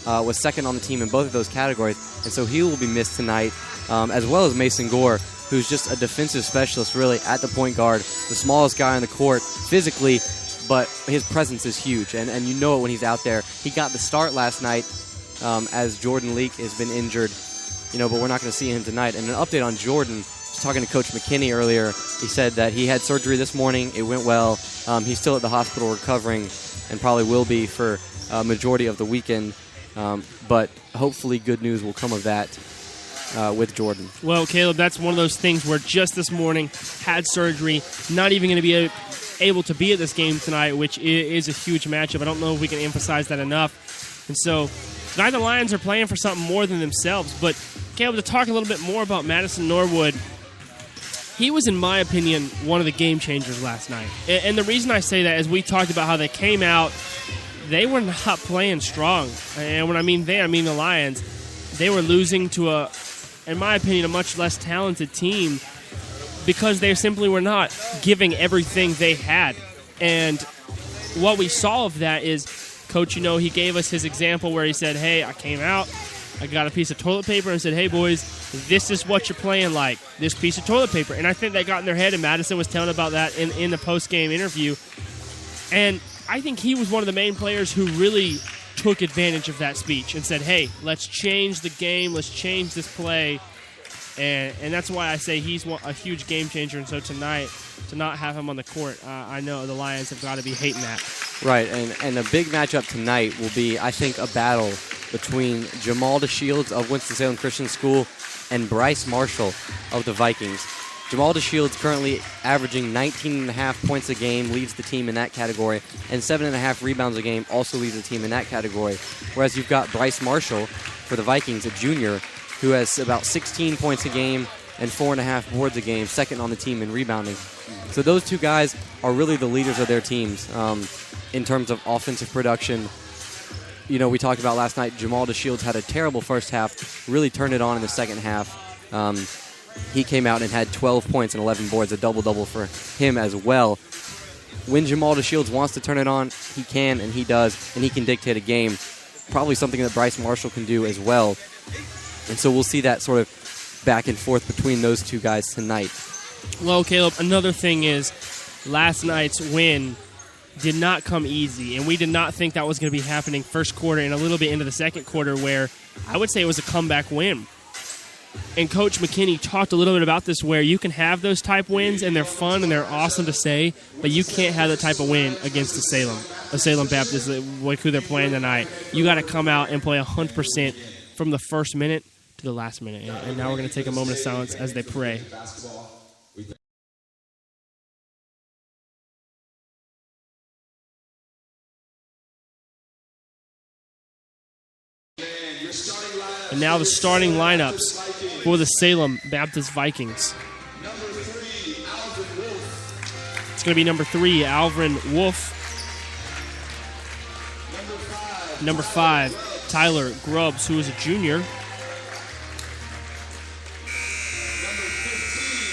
Was second on the team in both of those categories. And so he will be missed tonight, as well as Mason Gore, who's just a defensive specialist really at the point guard, the smallest guy on the court physically, but his presence is huge. And you know it when he's out there. He got the start last night as Jordan Leak has been injured, but we're not going to see him tonight. And an update on Jordan, talking to Coach McKinney earlier, he said that he had surgery this morning. It went well. He's still at the hospital recovering and probably will be for a majority of the weekend. But hopefully good news will come of that with Jordan. Well, Caleb, that's one of those things where just this morning had surgery, not even going to be able to be at this game tonight, which is a huge matchup. I don't know if we can emphasize that enough. And so tonight the Lions are playing for something more than themselves. But Caleb, to talk a little bit more about Madison Norwood, he was, in my opinion, one of the game changers last night. And the reason I say that is we talked about how they came out. They were not playing strong. And when I mean they, I mean the Lions. They were losing to, in my opinion, a much less talented team because they simply were not giving everything they had. And what we saw of that is Coach, he gave us his example where he said, hey, I came out, I got a piece of toilet paper and said, hey, boys, this is what you're playing like, this piece of toilet paper. And I think that got in their head, and Madison was telling about that in the post-game interview. And I think he was one of the main players who really took advantage of that speech and said, hey, let's change the game, let's change this play. And that's why I say he's a huge game changer. And so tonight, to not have him on the court, I know the Lions have got to be hating that. Right, and a big matchup tonight will be, I think, a battle between Jamal DeShields of Winston-Salem Christian School and Bryce Marshall of the Vikings. Jamal DeShields currently averaging 19.5 points a game, leads the team in that category, and 7.5 rebounds a game, also leads the team in that category. Whereas you've got Bryce Marshall for the Vikings, a junior, who has about 16 points a game and 4.5 boards a game, second on the team in rebounding. So those two guys are really the leaders of their teams in terms of offensive production. We talked about last night, Jamal DeShields had a terrible first half, really turned it on in the second half. He came out and had 12 points and 11 boards, a double-double for him as well. When Jamal DeShields wants to turn it on, he can and he does, and he can dictate a game. Probably something that Bryce Marshall can do as well. And so we'll see that sort of back and forth between those two guys tonight. Well, Caleb, another thing is last night's win did not come easy, and we did not think that was going to be happening first quarter and a little bit into the second quarter, where I would say it was a comeback win. And Coach McKinney talked a little bit about this, where you can have those type wins, and they're fun and they're awesome to say, but you can't have that type of win against the Salem Baptist, like who they're playing tonight. You got to come out and play 100% from the first minute to the last minute. And now we're going to take a moment of silence as they pray. And now the starting lineups for the Salem Baptist Vikings. It's going to be number 3, Alvin Wolf. Number 5, Tyler Grubbs, who is a junior.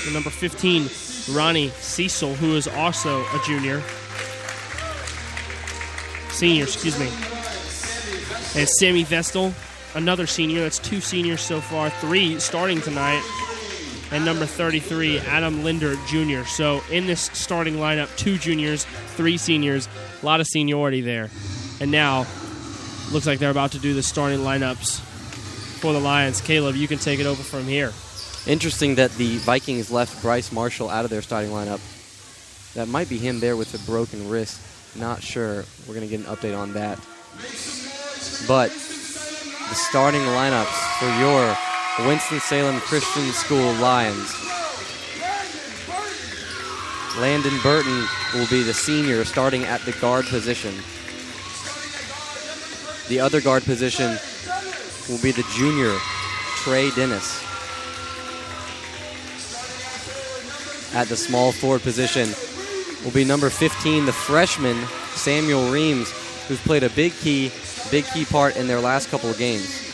And number 15, Ronnie Cecil, who is also a junior. Senior, excuse me. And Sammy Vestal, another senior. That's 2 seniors so far, 3 starting tonight. And number 33, Adam Linder Jr. So in this starting lineup, 2 juniors, 3 seniors, a lot of seniority there. And now, looks like they're about to do the starting lineups for the Lions. Caleb, you can take it over from here. Interesting that the Vikings left Bryce Marshall out of their starting lineup. That might be him there with a broken wrist. Not sure. We're going to get an update on that. But the starting lineups for your Winston-Salem Christian School Lions. Landon Burton will be the senior starting at the guard position. The other guard position will be the junior, Trey Dennis. At the small forward position will be number 15, the freshman, Samuel Reams, who's played a big key part in their last couple of games.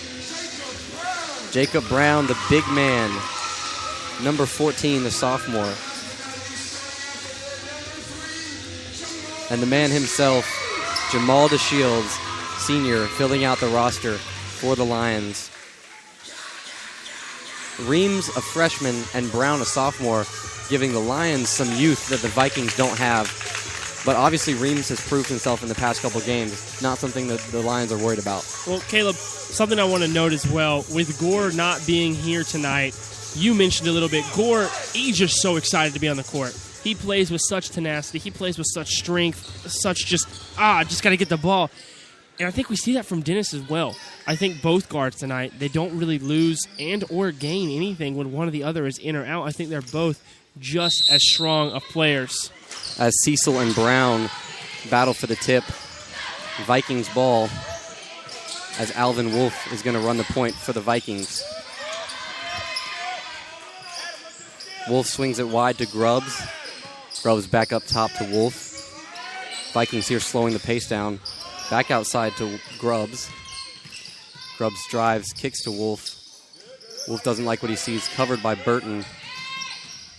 Jacob Brown, the big man. Number 14, the sophomore. And the man himself, Jamal DeShields, senior, filling out the roster for the Lions. Reams, a freshman, and Brown, a sophomore, giving the Lions some youth that the Vikings don't have. But obviously Reams has proved himself in the past couple of games. Not something that the Lions are worried about. Well, Caleb, something I want to note as well, with Gore not being here tonight, you mentioned a little bit, Gore, he's just so excited to be on the court. He plays with such tenacity. He plays with such strength, such just got to get the ball. And I think we see that from Dennis as well. I think both guards tonight, they don't really lose and or gain anything when one or the other is in or out. I think they're both just as strong of players. As Cecil and Brown battle for the tip, Vikings ball, as Alvin Wolf is going to run the point for the Vikings. Wolf swings it wide to Grubbs. Grubbs back up top to Wolf. Vikings here slowing the pace down. Back outside to Grubbs. Grubbs drives, kicks to Wolf. Wolf doesn't like what he sees, covered by Burton.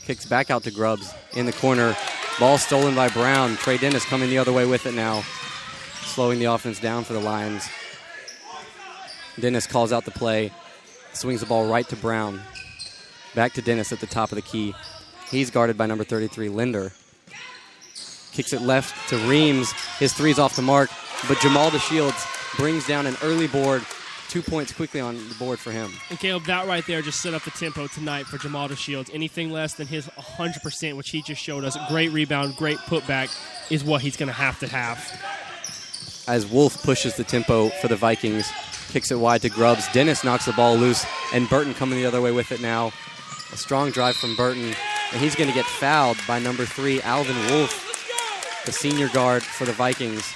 Kicks back out to Grubbs in the corner. Ball stolen by Brown. Trey Dennis coming the other way with it now. Slowing the offense down for the Lions. Dennis calls out the play. Swings the ball right to Brown. Back to Dennis at the top of the key. He's guarded by number 33, Linder. Kicks it left to Reams. His three's off the mark, but Jamal DeShields brings down an early board. 2 points quickly on the board for him. And Caleb, that right there just set up the tempo tonight for Jamal DeShields. Anything less than his 100%, which he just showed us, great rebound, great putback, is what he's going to have. As Wolf pushes the tempo for the Vikings, kicks it wide to Grubbs. Dennis knocks the ball loose, and Burton coming the other way with it now. A strong drive from Burton, and he's going to get fouled by number 3, Alvin Wolf, the senior guard for the Vikings.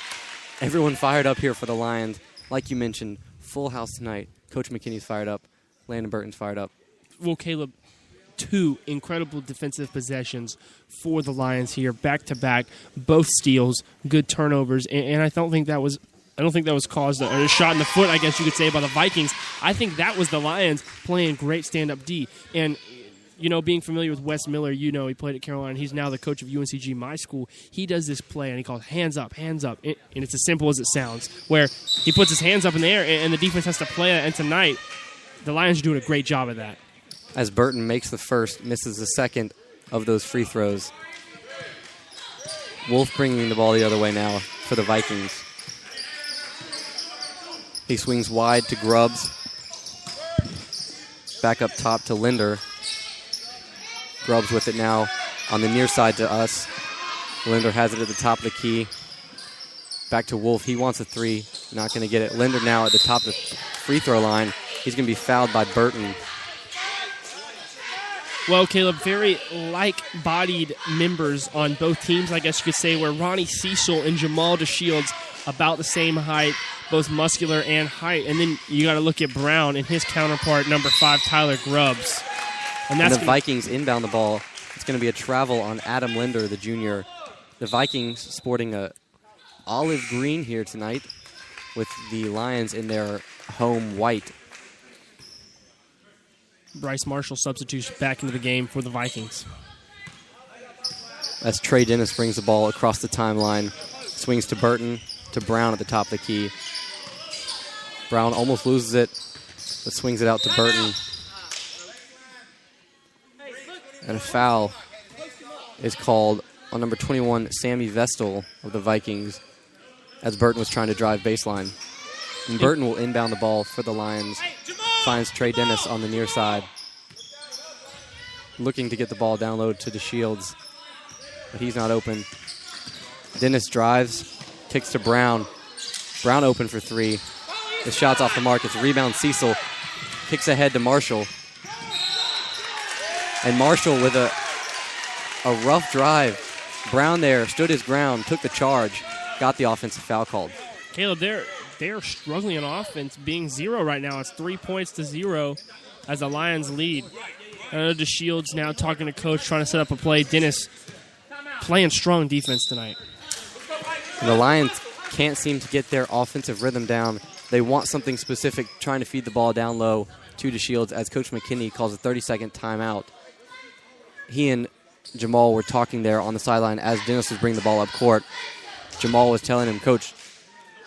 Everyone fired up here for the Lions. Like you mentioned, full house tonight. Coach McKinney's fired up. Landon Burton's fired up. Well, Caleb, 2 incredible defensive possessions for the Lions here, back-to-back, both steals, good turnovers, and I don't think that was caused a shot in the foot, I guess you could say, by the Vikings. I think that was the Lions playing great stand-up D. And, being familiar with Wes Miller, he played at Carolina. He's now the coach of UNCG, my school. He does this play, and he calls hands up. And it's as simple as it sounds, where he puts his hands up in the air, and the defense has to play it. And tonight, the Lions are doing a great job of that. As Burton makes the first, misses the second of those free throws. Wolf bringing the ball the other way now for the Vikings. He swings wide to Grubbs. Back up top to Linder. Grubbs with it now on the near side to us. Linder has it at the top of the key. Back to Wolf. He wants a three. Not going to get it. Linder now at the top of the free throw line. He's going to be fouled by Burton. Well, Caleb, very like-bodied members on both teams, I guess you could say, where Ronnie Cecil and Jamal DeShields about the same height, both muscular and height. And then you got to look at Brown and his counterpart, number 5, Tyler Grubbs. And the Vikings inbound the ball. It's going to be a travel on Adam Linder, the junior. The Vikings sporting a olive green here tonight with the Lions in their home white. Bryce Marshall substitutes back into the game for the Vikings. As Trey Dennis brings the ball across the timeline, swings to Burton, to Brown at the top of the key. Brown almost loses it, but swings it out to Burton. And a foul is called on number 21, Sammy Vestal of the Vikings, as Burton was trying to drive baseline. And Burton will inbound the ball for the Lions. Finds Trey Dennis on the near side. Looking to get the ball down low to DeShields, but he's not open. Dennis drives, kicks to Brown. Brown open for three. The shot's off the mark. It's a rebound. Cecil kicks ahead to Marshall. And Marshall with a rough drive. Brown there stood his ground, took the charge, got the offensive foul called. Caleb, they're struggling on offense, being 0 right now. It's 3 points to 0 as the Lions lead. I know DeShields now talking to coach, trying to set up a play. Dennis playing strong defense tonight. And the Lions can't seem to get their offensive rhythm down. They want something specific, trying to feed the ball down low to DeShields as Coach McKinney calls a 30-second timeout. He and Jamal were talking there on the sideline as Dennis was bringing the ball up court. Jamal was telling him, Coach,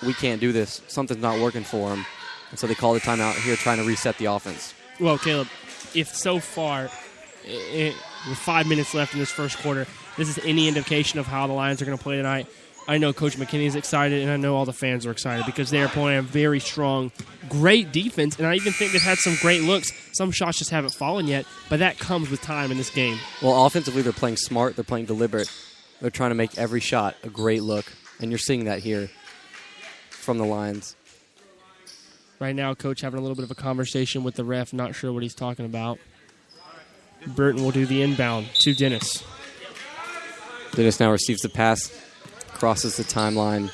we can't do this. Something's not working for him. And so they called a timeout here trying to reset the offense. Well, Caleb, if so far, with 5 minutes left in this first quarter, this is any indication of how the Lions are going to play tonight, I know Coach McKinney is excited, and I know all the fans are excited because they are playing a very strong, great defense, and I even think they've had some great looks. Some shots just haven't fallen yet, but that comes with time in this game. Well, offensively, they're playing smart. They're playing deliberate. They're trying to make every shot a great look, and you're seeing that here from the Lions. Right now, Coach having a little bit of a conversation with the ref, not sure what he's talking about. Burton will do the inbound to Dennis. Dennis now receives the pass, crosses the timeline,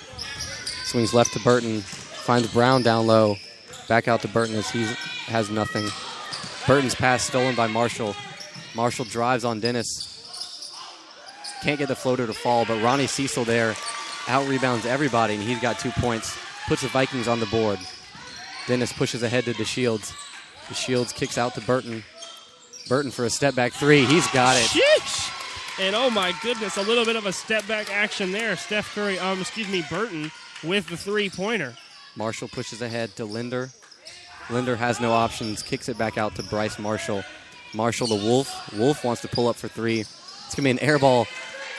swings left to Burton, finds Brown down low, back out to Burton as he has nothing. Burton's pass stolen by Marshall. Marshall drives on Dennis. Can't get the floater to fall, but Ronnie Cecil there out-rebounds everybody, and he's got 2 points. Puts the Vikings on the board. Dennis pushes ahead to DeShields. DeShields kicks out to Burton. Burton for a step-back three. He's got it. Sheesh! And oh my goodness, a little bit of a step-back action there. Burton with the three-pointer. Marshall pushes ahead to Linder. Linder has no options, kicks it back out to Bryce Marshall. Marshall to Wolf. Wolf wants to pull up for three. It's going to be an air ball.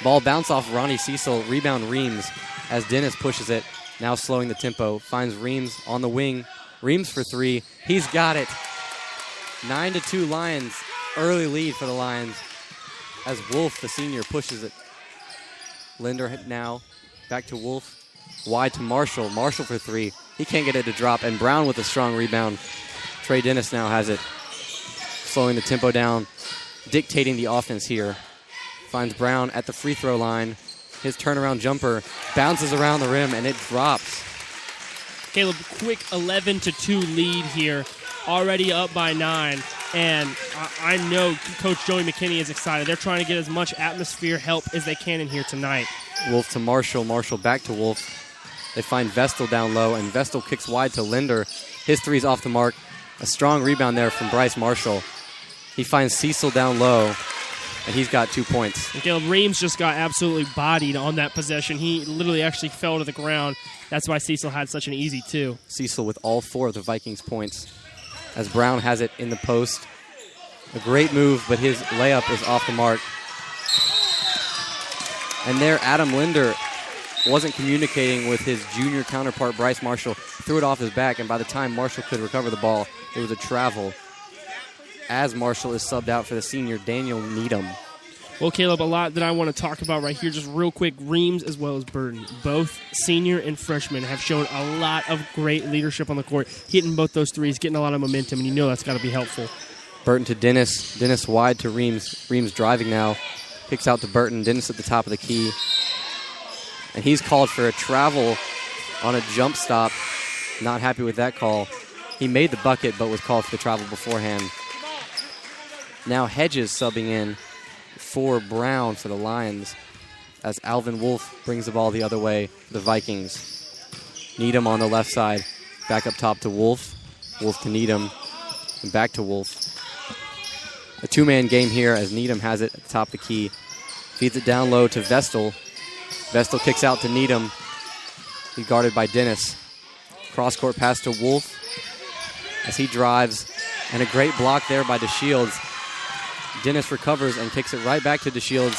Ball bounce off Ronnie Cecil. Rebound Reams as Dennis pushes it. Now slowing the tempo. Finds Reams on the wing. Reams for three. He's got it. 9-2 Lions. Early lead for the Lions as Wolf, the senior, pushes it. Linder now back to Wolf. Wide to Marshall. Marshall for three. He can't get it to drop. And Brown with a strong rebound. Trey Dennis now has it. Slowing the tempo down. Dictating the offense here. Finds Brown at the free throw line. His turnaround jumper bounces around the rim and it drops. Caleb, quick 11-2 lead here. Already up by 9. And I know Coach Joey McKinney is excited. They're trying to get as much atmosphere help as they can in here tonight. Wolf to Marshall. Marshall back to Wolf. They find Vestal down low, and Vestal kicks wide to Linder. His three's off the mark. A strong rebound there from Bryce Marshall. He finds Cecil down low, and he's got 2 points. And Caleb, Reams just got absolutely bodied on that possession. He literally actually fell to the ground. That's why Cecil had such an easy 2. Cecil with all 4 of the Vikings' points. As Brown has it in the post. A great move, but his layup is off the mark. And there, Adam Linder wasn't communicating with his junior counterpart, Bryce Marshall, threw it off his back, and by the time Marshall could recover the ball, it was a travel as Marshall is subbed out for the senior Daniel Needham. Well, Caleb, a lot that I want to talk about right here, just real quick. Reams as well as Burton, both senior and freshman, have shown a lot of great leadership on the court, hitting both those threes, getting a lot of momentum, and you know that's got to be helpful. Burton to Dennis. Dennis wide to Reams. Reams driving now. Kicks out to Burton. Dennis at the top of the key. And he's called for a travel on a jump stop. Not happy with that call. He made the bucket, but was called for the travel beforehand. Now Hedges subbing in for Brown for the Lions as Alvin Wolf brings the ball the other way for the Vikings. Needham on the left side. Back up top to Wolf. Wolf to Needham. And back to Wolf. A two-man game here as Needham has it at the top of the key. Feeds it down low to Vestal. Vestal kicks out to Needham. He's guarded by Dennis. Cross-court pass to Wolf as he drives. And a great block there by DeShields. Dennis recovers and kicks it right back to DeShields.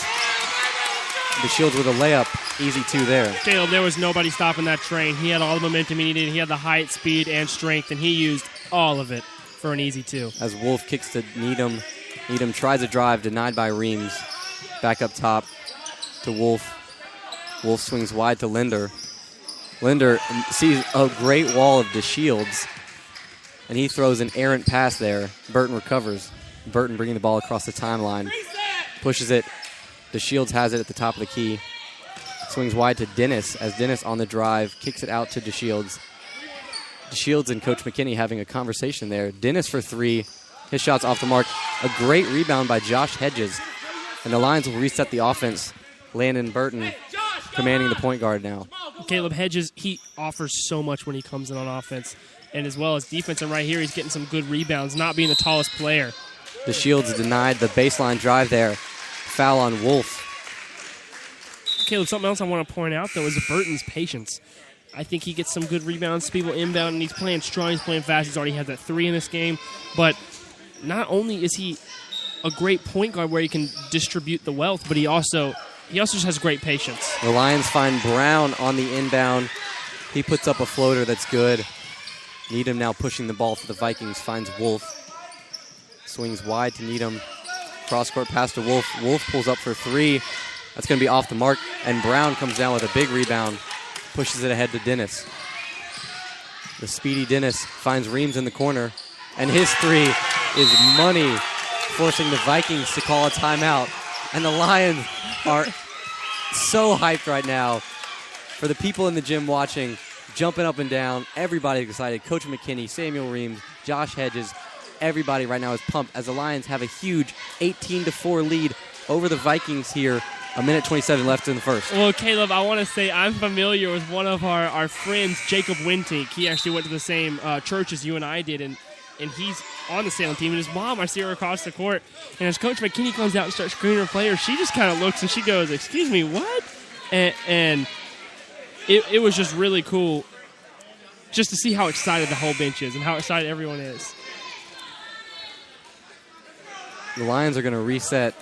DeShields with a layup. Easy two there. Caleb, there was nobody stopping that train. He had all the momentum he needed. He had the height, speed, and strength, and he used all of it for an easy two. As Wolf kicks to Needham. Needham tries a drive, denied by Reams. Back up top to Wolf. Wolf swings wide to Linder. Linder sees a great wall of DeShields, and he throws an errant pass there. Burton recovers. Burton bringing the ball across the timeline. Pushes it. DeShields has it at the top of the key. Swings wide to Dennis as Dennis on the drive kicks it out to DeShields. DeShields and Coach McKinney having a conversation there. Dennis for three. His shot's off the mark. A great rebound by Josh Hedges. And the Lions will reset the offense. Landon Burton commanding the point guard now. Caleb Hedges, he offers so much when he comes in on offense, and as well as defense. And right here, he's getting some good rebounds, not being the tallest player. DeShields denied the baseline drive there. Foul on Wolf. Caleb, something else I want to point out, though, is Burton's patience. I think he gets some good rebounds, people inbound, and he's playing strong, he's playing fast. He's already had that three in this game. But not only is he a great point guard where he can distribute the wealth, but he also just has great patience. The Lions find Brown on the inbound. He puts up a floater that's good. Needham now pushing the ball for the Vikings. Finds Wolf. Swings wide to Needham. Cross-court pass to Wolf. Wolf pulls up for three. That's going to be off the mark. And Brown comes down with a big rebound. Pushes it ahead to Dennis. The speedy Dennis finds Reams in the corner. And his three is money, forcing the Vikings to call a timeout. And the Lions are so hyped right now. For the people in the gym watching, jumping up and down, everybody's excited. Coach McKinney, Samuel Reams, Josh Hedges, everybody right now is pumped as the Lions have a huge 18-4 lead over the Vikings here. A minute 27 left in the first. Well, Caleb, I want to say I'm familiar with one of our friends, Jacob Wintink. He actually went to the same church as you and I did, and he's on the Salem team. And his mom, I see her across the court, and as Coach McKinney comes out and starts screaming her players, she just kind of looks and she goes, "Excuse me, what?" And it was just really cool just to see how excited the whole bench is and how excited everyone is. The Lions are going to reset.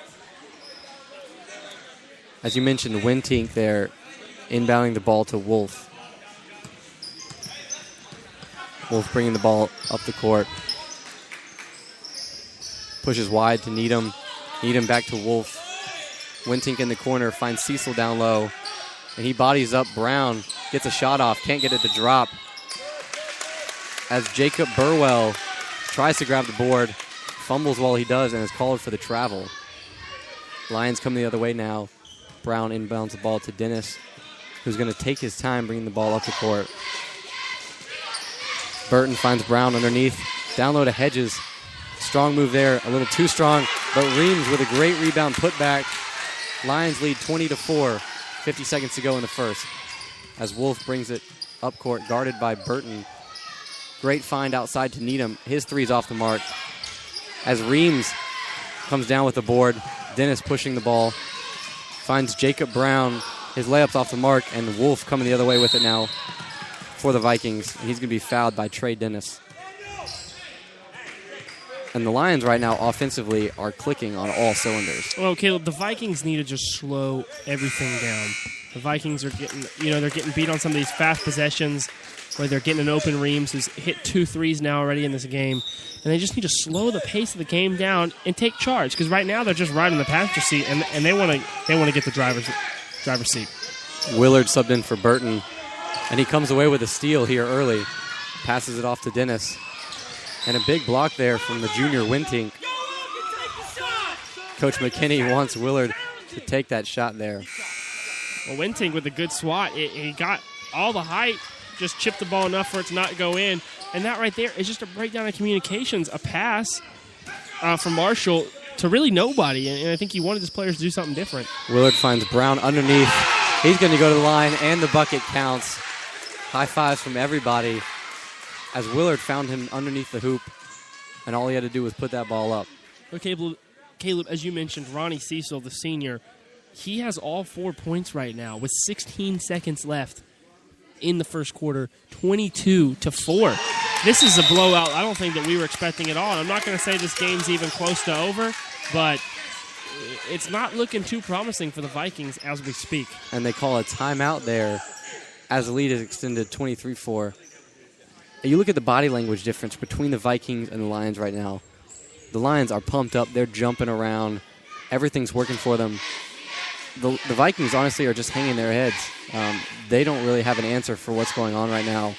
As you mentioned, Wintink there, inbounding the ball to Wolf. Wolf bringing the ball up the court. Pushes wide to Needham. Needham back to Wolf. Wintink in the corner, finds Cecil down low. And he bodies up Brown, gets a shot off, can't get it to drop. As Jacob Burwell tries to grab the board, fumbles while he does, and is called for the travel. Lions come the other way now. Brown inbounds the ball to Dennis, who's going to take his time bringing the ball up the court. Burton finds Brown underneath. Down low to Hedges. Strong move there, a little too strong, but Reams with a great rebound put back. Lions lead 20-4, 50 seconds to go in the first. As Wolf brings it up court, guarded by Burton. Great find outside to Needham. His three's off the mark. As Reams comes down with the board, Dennis pushing the ball. Finds Jacob Brown. His layup's off the mark, and Wolf coming the other way with it now for the Vikings. And he's going to be fouled by Trey Dennis. And the Lions right now offensively are clicking on all cylinders. Well, Caleb, the Vikings need to just slow everything down. The Vikings are getting, they're getting beat on some of these fast possessions where they're getting an open Reams who's hit 2 threes now already in this game. And they just need to slow the pace of the game down and take charge, because right now they're just riding the passenger seat, and they want to get the driver's seat. Willard subbed in for Burton, and he comes away with a steal here early. Passes it off to Dennis. And a big block there from the junior Wintink. Coach McKinney wants Willard to take that shot there. Well, Wintink with a good swat. He got all the height, just chipped the ball enough for it to not go in. And that right there is just a breakdown of communications, a pass from Marshall to really nobody. And I think he wanted his players to do something different. Willard finds Brown underneath. He's going to go to the line, and the bucket counts. High fives from everybody as Willard found him underneath the hoop, and all he had to do was put that ball up. Okay, Caleb, as you mentioned, Ronnie Cecil, the senior, he has all 4 points right now with 16 seconds left in the first quarter, 22-4. This is a blowout I don't think that we were expecting at all. And I'm not going to say this game's even close to over, but it's not looking too promising for the Vikings as we speak. And they call a timeout there as the lead is extended 23-4. You look at the body language difference between the Vikings and the Lions right now. The Lions are pumped up. They're jumping around. Everything's working for them. The Vikings, honestly, are just hanging their heads. They don't really have an answer for what's going on right now.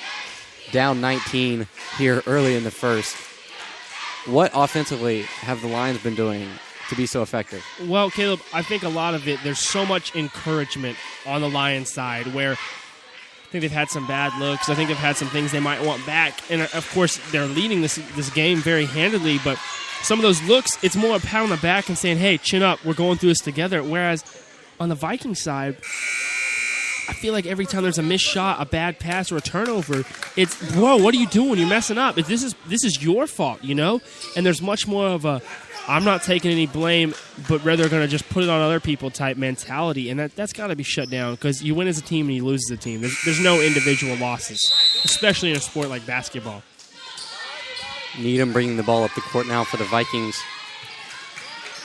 Down 19 here early in the first. What offensively have the Lions been doing to be so effective? Well, Caleb, I think a lot of it, there's so much encouragement on the Lions side where I think they've had some bad looks. I think they've had some things they might want back. And, of course, they're leading this game very handedly. But some of those looks, it's more a pat on the back and saying, hey, chin up, we're going through this together. Whereas on the Vikings side, I feel like every time there's a missed shot, a bad pass, or a turnover, it's, whoa, what are you doing? You're messing up. This is your fault, And there's much more of a, I'm not taking any blame, but rather going to just put it on other people type mentality. And that's got to be shut down, because you win as a team and you lose as a team. There's no individual losses, especially in a sport like basketball. Needham bringing the ball up the court now for the Vikings.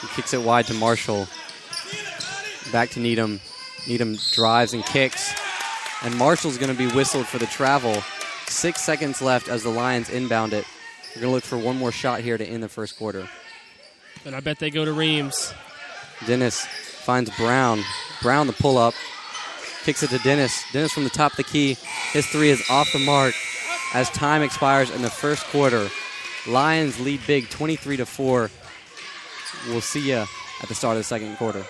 He kicks it wide to Marshall. Back to Needham. Needham drives and kicks. And Marshall's going to be whistled for the travel. 6 seconds left as the Lions inbound it. We're going to look for one more shot here to end the first quarter. And I bet they go to Reams. Dennis finds Brown. Brown the pull-up. Kicks it to Dennis. Dennis from the top of the key. His three is off the mark as time expires in the first quarter. Lions lead big 23-4. We'll see you at the start of the second quarter.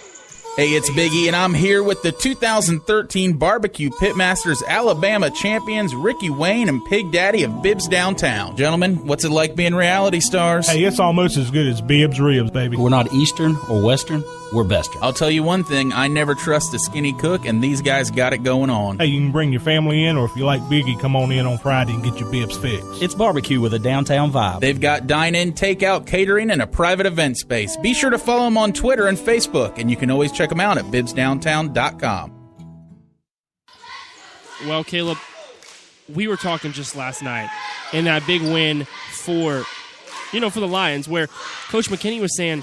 Hey, it's Biggie, and I'm here with the 2013 Barbecue Pitmasters Alabama champions, Ricky Wayne and Pig Daddy of Bibbs Downtown. Gentlemen, what's it like being reality stars? Hey, it's almost as good as Bibbs Ribs, baby. We're not Eastern or Western. We're Western. I'll tell you one thing, I never trust a skinny cook, and these guys got it going on. Hey, you can bring your family in, or if you like Biggie, come on in on Friday and get your Bibbs fixed. It's barbecue with a downtown vibe. They've got dine-in, takeout, catering, and a private event space. Be sure to follow them on Twitter and Facebook, and you can always check them out at BibbsDowntown.com. Well, Caleb, we were talking just last night in that big win for the Lions, where Coach McKinney was saying,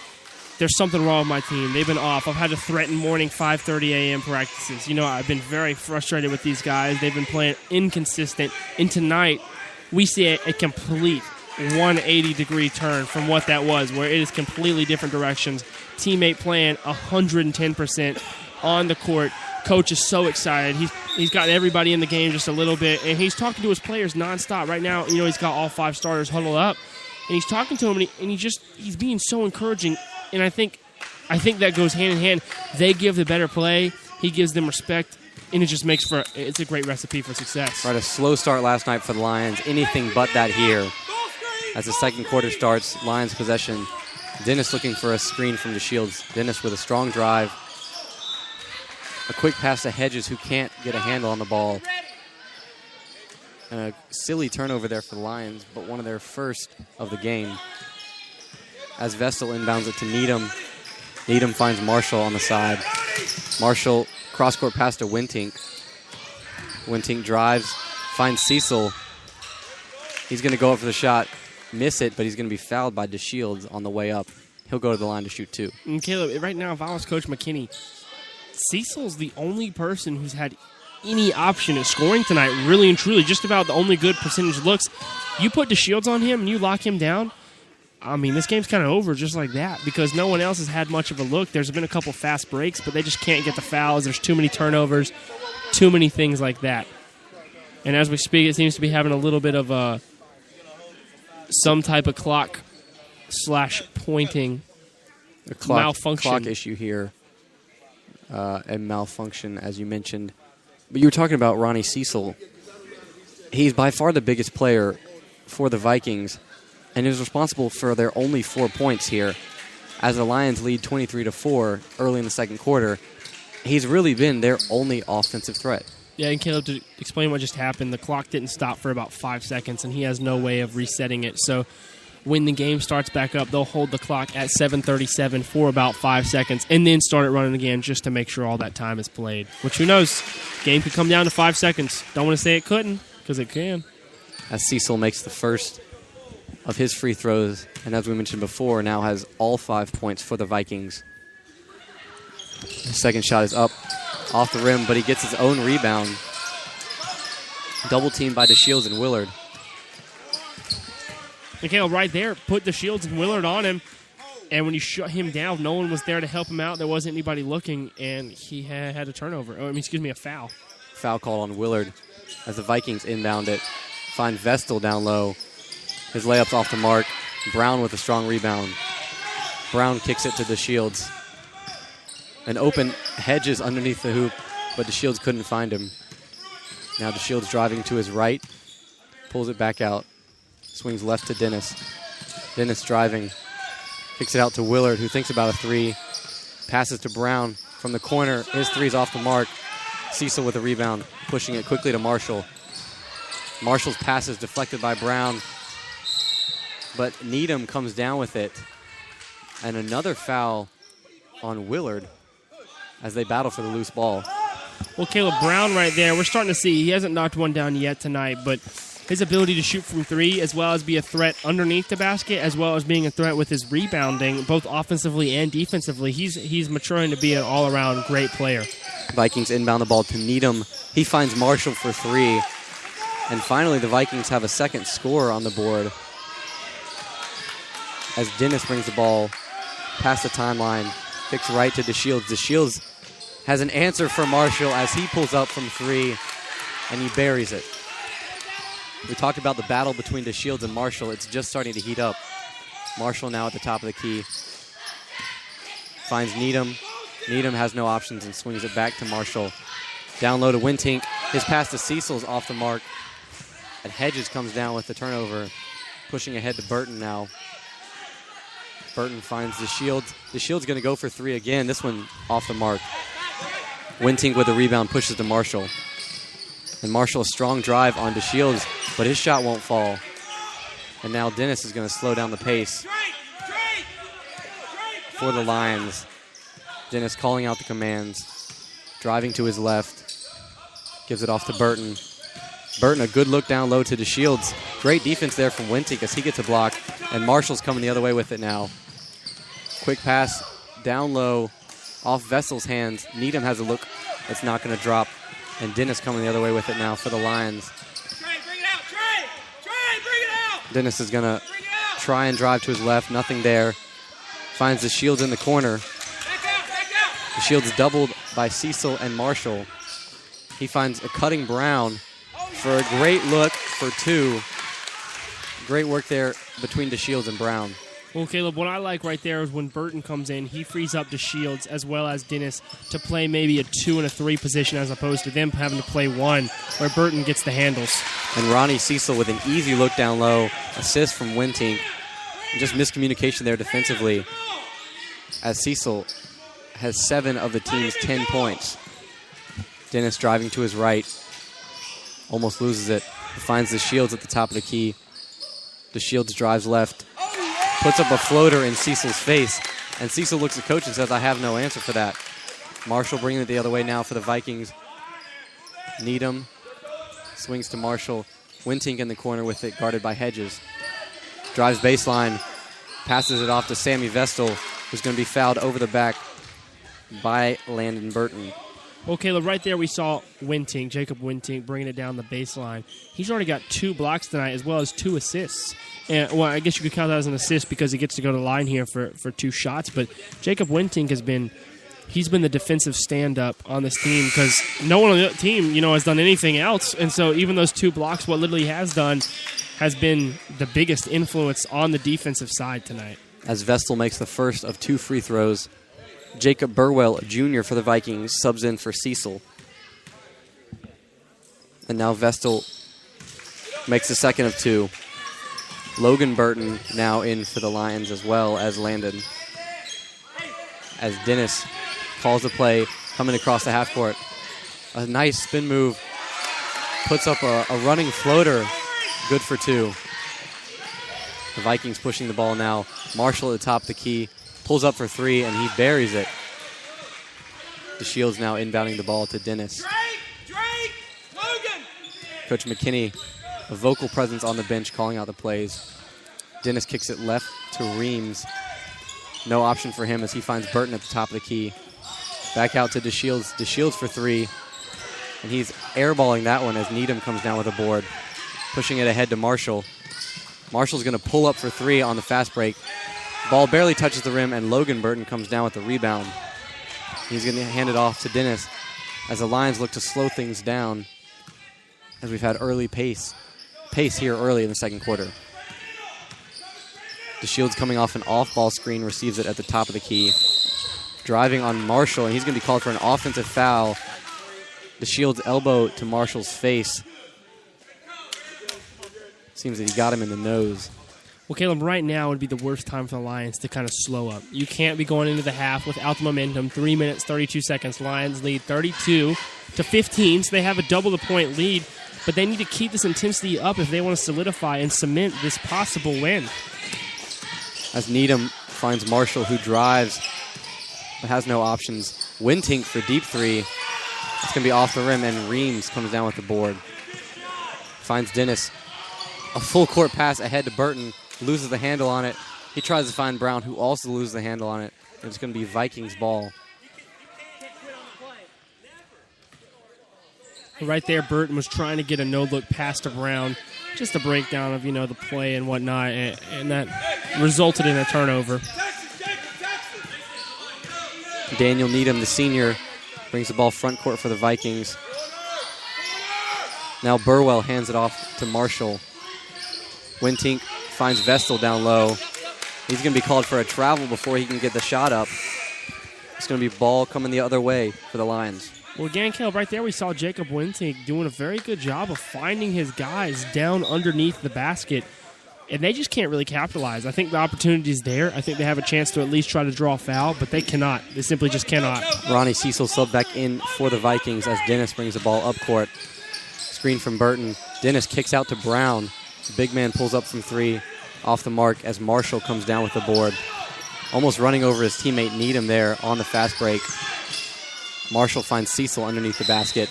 there's something wrong with my team. They've been off. I've had to threaten morning 5:30 a.m. practices. I've been very frustrated with these guys. They've been playing inconsistent. And tonight, we see a complete 180-degree turn from what that was, where it is completely different directions. Teammate playing 110% on the court. Coach is so excited. He's gotten everybody in the game just a little bit, and he's talking to his players nonstop. Right now, he's got all 5 starters huddled up, and he's talking to them, and he's being so encouraging. And I think that goes hand in hand. They give the better play. He gives them respect, and it just makes it's a great recipe for success. Right, a slow start last night for the Lions. Anything but that here. As the second quarter starts, Lions possession. Dennis looking for a screen from the Shields. Dennis with a strong drive. A quick pass to Hedges, who can't get a handle on the ball. And a silly turnover there for the Lions, but one of their first of the game. As Vestal inbounds it to Needham. Needham finds Marshall on the side. Marshall, cross-court pass to Wintink. Wintink drives, finds Cecil. He's going to go up for the shot. miss it, but he's going to be fouled by DeShields on the way up. He'll go to the line to shoot 2. And Caleb, right now, if I was Coach McKinney, Cecil's the only person who's had any option at scoring tonight, really and truly. Just about the only good percentage looks. You put DeShields on him and you lock him down, I mean, this game's kind of over just like that because no one else has had much of a look. There's been a couple fast breaks, but they just can't get the fouls. There's too many turnovers, too many things like that. And as we speak, it seems to be having a little bit of some type of clock/pointing malfunction. Clock issue here, a malfunction, as you mentioned. But you were talking about Ronnie Cecil. He's by far the biggest player for the Vikings, and is responsible for their only 4 points here. As the Lions lead 23-4 early in the second quarter, he's really been their only offensive threat. Yeah, and Caleb, to explain what just happened, the clock didn't stop for about 5 seconds, and he has no way of resetting it. So when the game starts back up, they'll hold the clock at 7:37 for about 5 seconds, and then start it running again just to make sure all that time is played. Which, who knows? Game could come down to 5 seconds. Don't want to say it couldn't, because it can. As Cecil makes the first of his free throws, and as we mentioned before, now has all 5 points for the Vikings. The second shot is up off the rim, but he gets his own rebound. Double teamed by DeShields and Willard. Mikhail right there put DeShields and Willard on him, and when you shut him down, no one was there to help him out. There wasn't anybody looking, and he had a turnover. A foul. Foul call on Willard as the Vikings inbound it. Find Vestal down low. His layup's off the mark. Brown with a strong rebound. Brown kicks it to DeShields. An open Hedges underneath the hoop, but DeShields couldn't find him. Now DeShields driving to his right. Pulls it back out. Swings left to Dennis. Dennis driving. Kicks it out to Willard, who thinks about a three. Passes to Brown from the corner. His three's off the mark. Cecil with a rebound, pushing it quickly to Marshall. Marshall's pass is deflected by Brown, but Needham comes down with it. And another foul on Willard as they battle for the loose ball. Well, Caleb Brown right there, we're starting to see, he hasn't knocked one down yet tonight, but his ability to shoot from three as well as be a threat underneath the basket as well as being a threat with his rebounding, both offensively and defensively, he's maturing to be an all-around great player. Vikings inbound the ball to Needham. He finds Marshall for three. And finally, the Vikings have a second score on the board as Dennis brings the ball past the timeline, kicks right to DeShields. DeShields has an answer for Marshall as he pulls up from three, and he buries it. We talked about the battle between DeShields and Marshall. It's just starting to heat up. Marshall now at the top of the key. Finds Needham. Needham has no options and swings it back to Marshall. Down low to Wintink. His pass to Cecil's off the mark. And Hedges comes down with the turnover, pushing ahead to Burton now. Burton finds DeShields. DeShields going to go for three again. This one off the mark. Wintink with the rebound pushes to Marshall. And Marshall a strong drive on DeShields, but his shot won't fall. And now Dennis is going to slow down the pace for the Lions. Dennis calling out the commands. Driving to his left. Gives it off to Burton. Burton, a good look down low to DeShields. Great defense there from Wintink as he gets a block. And Marshall's coming the other way with it now. Quick pass down low off Vessel's hands. Needham has a look that's not going to drop. And Dennis coming the other way with it now for the Lions. Trey, bring it out! Trey, bring it out! Dennis is going to try and drive to his left. Nothing there. Finds DeShields in the corner. Back out! DeShields doubled by Cecil and Marshall. He finds a cutting Brown for a great look for two. Great work there between DeShields and Brown. Well, Caleb, what I like right there is when Burton comes in, he frees up DeShields as well as Dennis to play maybe a 2 and a 3 position as opposed to them having to play one where Burton gets the handles. And Ronnie Cecil with an easy look down low. Assist from Wintink. Just miscommunication there defensively as Cecil has 7 of the team's 10 points. Dennis driving to his right. Almost loses it. He finds DeShields at the top of the key. DeShields drives left. Puts up a floater in Cecil's face. And Cecil looks at coach and says, I have no answer for that. Marshall bringing it the other way now for the Vikings. Needham swings to Marshall. Wintink in the corner with it, guarded by Hedges. drives baseline, passes it off to Sammy Vestal, who's going to be fouled over the back by Landon Burton. Well, Caleb, right there we saw Jacob Wintink, bringing it down the baseline. He's already got 2 blocks tonight as well as 2 assists. And, well, I guess you could count that as an assist because he gets to go to the line here for 2 shots. But Jacob Wintink he's been the defensive stand-up on this team because no one on the team, has done anything else. And so even those 2 blocks, what Literally has done has been the biggest influence on the defensive side tonight. As Vestal makes the first of 2 free throws, Jacob Burwell, Jr. for the Vikings, subs in for Cecil. And now Vestal makes the second of 2. Logan Burton now in for the Lions as well as Landon. As Dennis calls the play, coming across the half court. A nice spin move. Puts up a running floater. Good for 2. The Vikings pushing the ball now. Marshall at the top of the key. Pulls up for 3, and he buries it. DeShields now inbounding the ball to Dennis. Coach McKinney, a vocal presence on the bench, calling out the plays. Dennis kicks it left to Reams. No option for him as he finds Burton at the top of the key. Back out to DeShields. DeShields for 3. And he's airballing that one as Needham comes down with a board. Pushing it ahead to Marshall. Marshall's going to pull up for 3 on the fast break. Ball barely touches the rim, and Logan Burton comes down with the rebound. He's going to hand it off to Dennis as the Lions look to slow things down as we've had early pace here early in the second quarter. DeShields coming off an off-ball screen, receives it at the top of the key. Driving on Marshall, and he's going to be called for an offensive foul. DeShields' elbow to Marshall's face. Seems that he got him in the nose. Well, Caleb, right now would be the worst time for the Lions to kind of slow up. You can't be going into the half without the momentum. 3 minutes, 32 seconds. Lions lead 32-15, so they have a double-the-point lead. But they need to keep this intensity up if they want to solidify and cement this possible win. As Needham finds Marshall, who drives but has no options. Wintink for deep 3. It's going to be off the rim, and Reams comes down with the board. Finds Dennis. A full-court pass ahead to Burton. Loses the handle on it. He tries to find Brown, who also loses the handle on it. And it's going to be Vikings ball. Right there, Burton was trying to get a no-look pass to Brown. Just a breakdown of, the play and whatnot. And that resulted in a turnover. Daniel Needham, the senior, brings the ball front court for the Vikings. Now Burwell hands it off to Marshall. Wintink finds Vestal down low. He's going to be called for a travel before he can get the shot up. It's going to be ball coming the other way for the Lions. Well, again, Caleb, right there we saw Jacob Wintink doing a very good job of finding his guys down underneath the basket, and they just can't really capitalize. I think the opportunity's there. I think they have a chance to at least try to draw a foul, but they cannot. They simply just cannot. Ronnie Cecil subbed back in for the Vikings as Dennis brings the ball up court. Screen from Burton. Dennis kicks out to Brown. The big man pulls up from 3 off the mark as Marshall comes down with the board. Almost running over his teammate Needham there on the fast break. Marshall finds Cecil underneath the basket.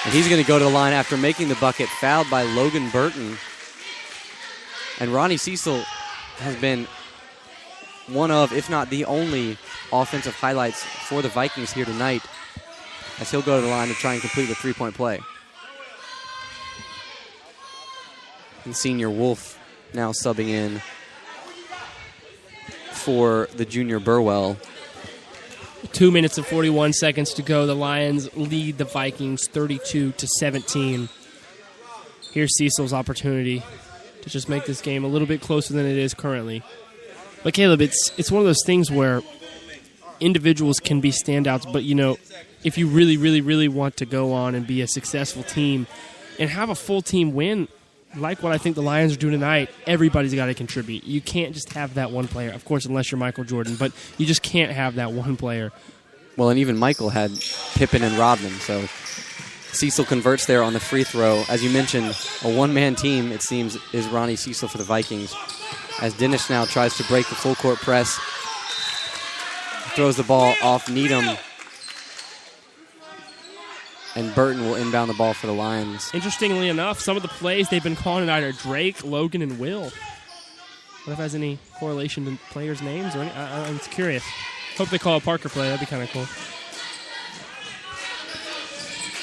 And he's going to go to the line after making the bucket, fouled by Logan Burton. And Ronnie Cecil has been one of, if not the only, offensive highlights for the Vikings here tonight, as he'll go to the line to try and complete the three-point play. And senior Wolf now subbing in for the junior Burwell. 2 minutes and 41 seconds to go. The Lions lead the Vikings 32-17. Here's Cecil's opportunity to just make this game a little bit closer than it is currently. But Caleb, it's one of those things where individuals can be standouts, but if you really, really, really want to go on and be a successful team and have a full team win, like what I think the Lions are doing tonight, everybody's got to contribute. You can't just have that one player, of course, unless you're Michael Jordan, but you just can't have that one player. Well, and even Michael had Pippen and Rodman, so Cecil converts there on the free throw. As you mentioned, a one-man team, it seems, is Ronnie Cecil for the Vikings. As Dennis now tries to break the full-court press, throws the ball off Needham, and Burton will inbound the ball for the Lions. Interestingly enough, some of the plays they've been calling tonight are Drake, Logan, and Will. What if it has any correlation to players' names or any? I'm just curious. Hope they call a Parker play. That'd be kind of cool.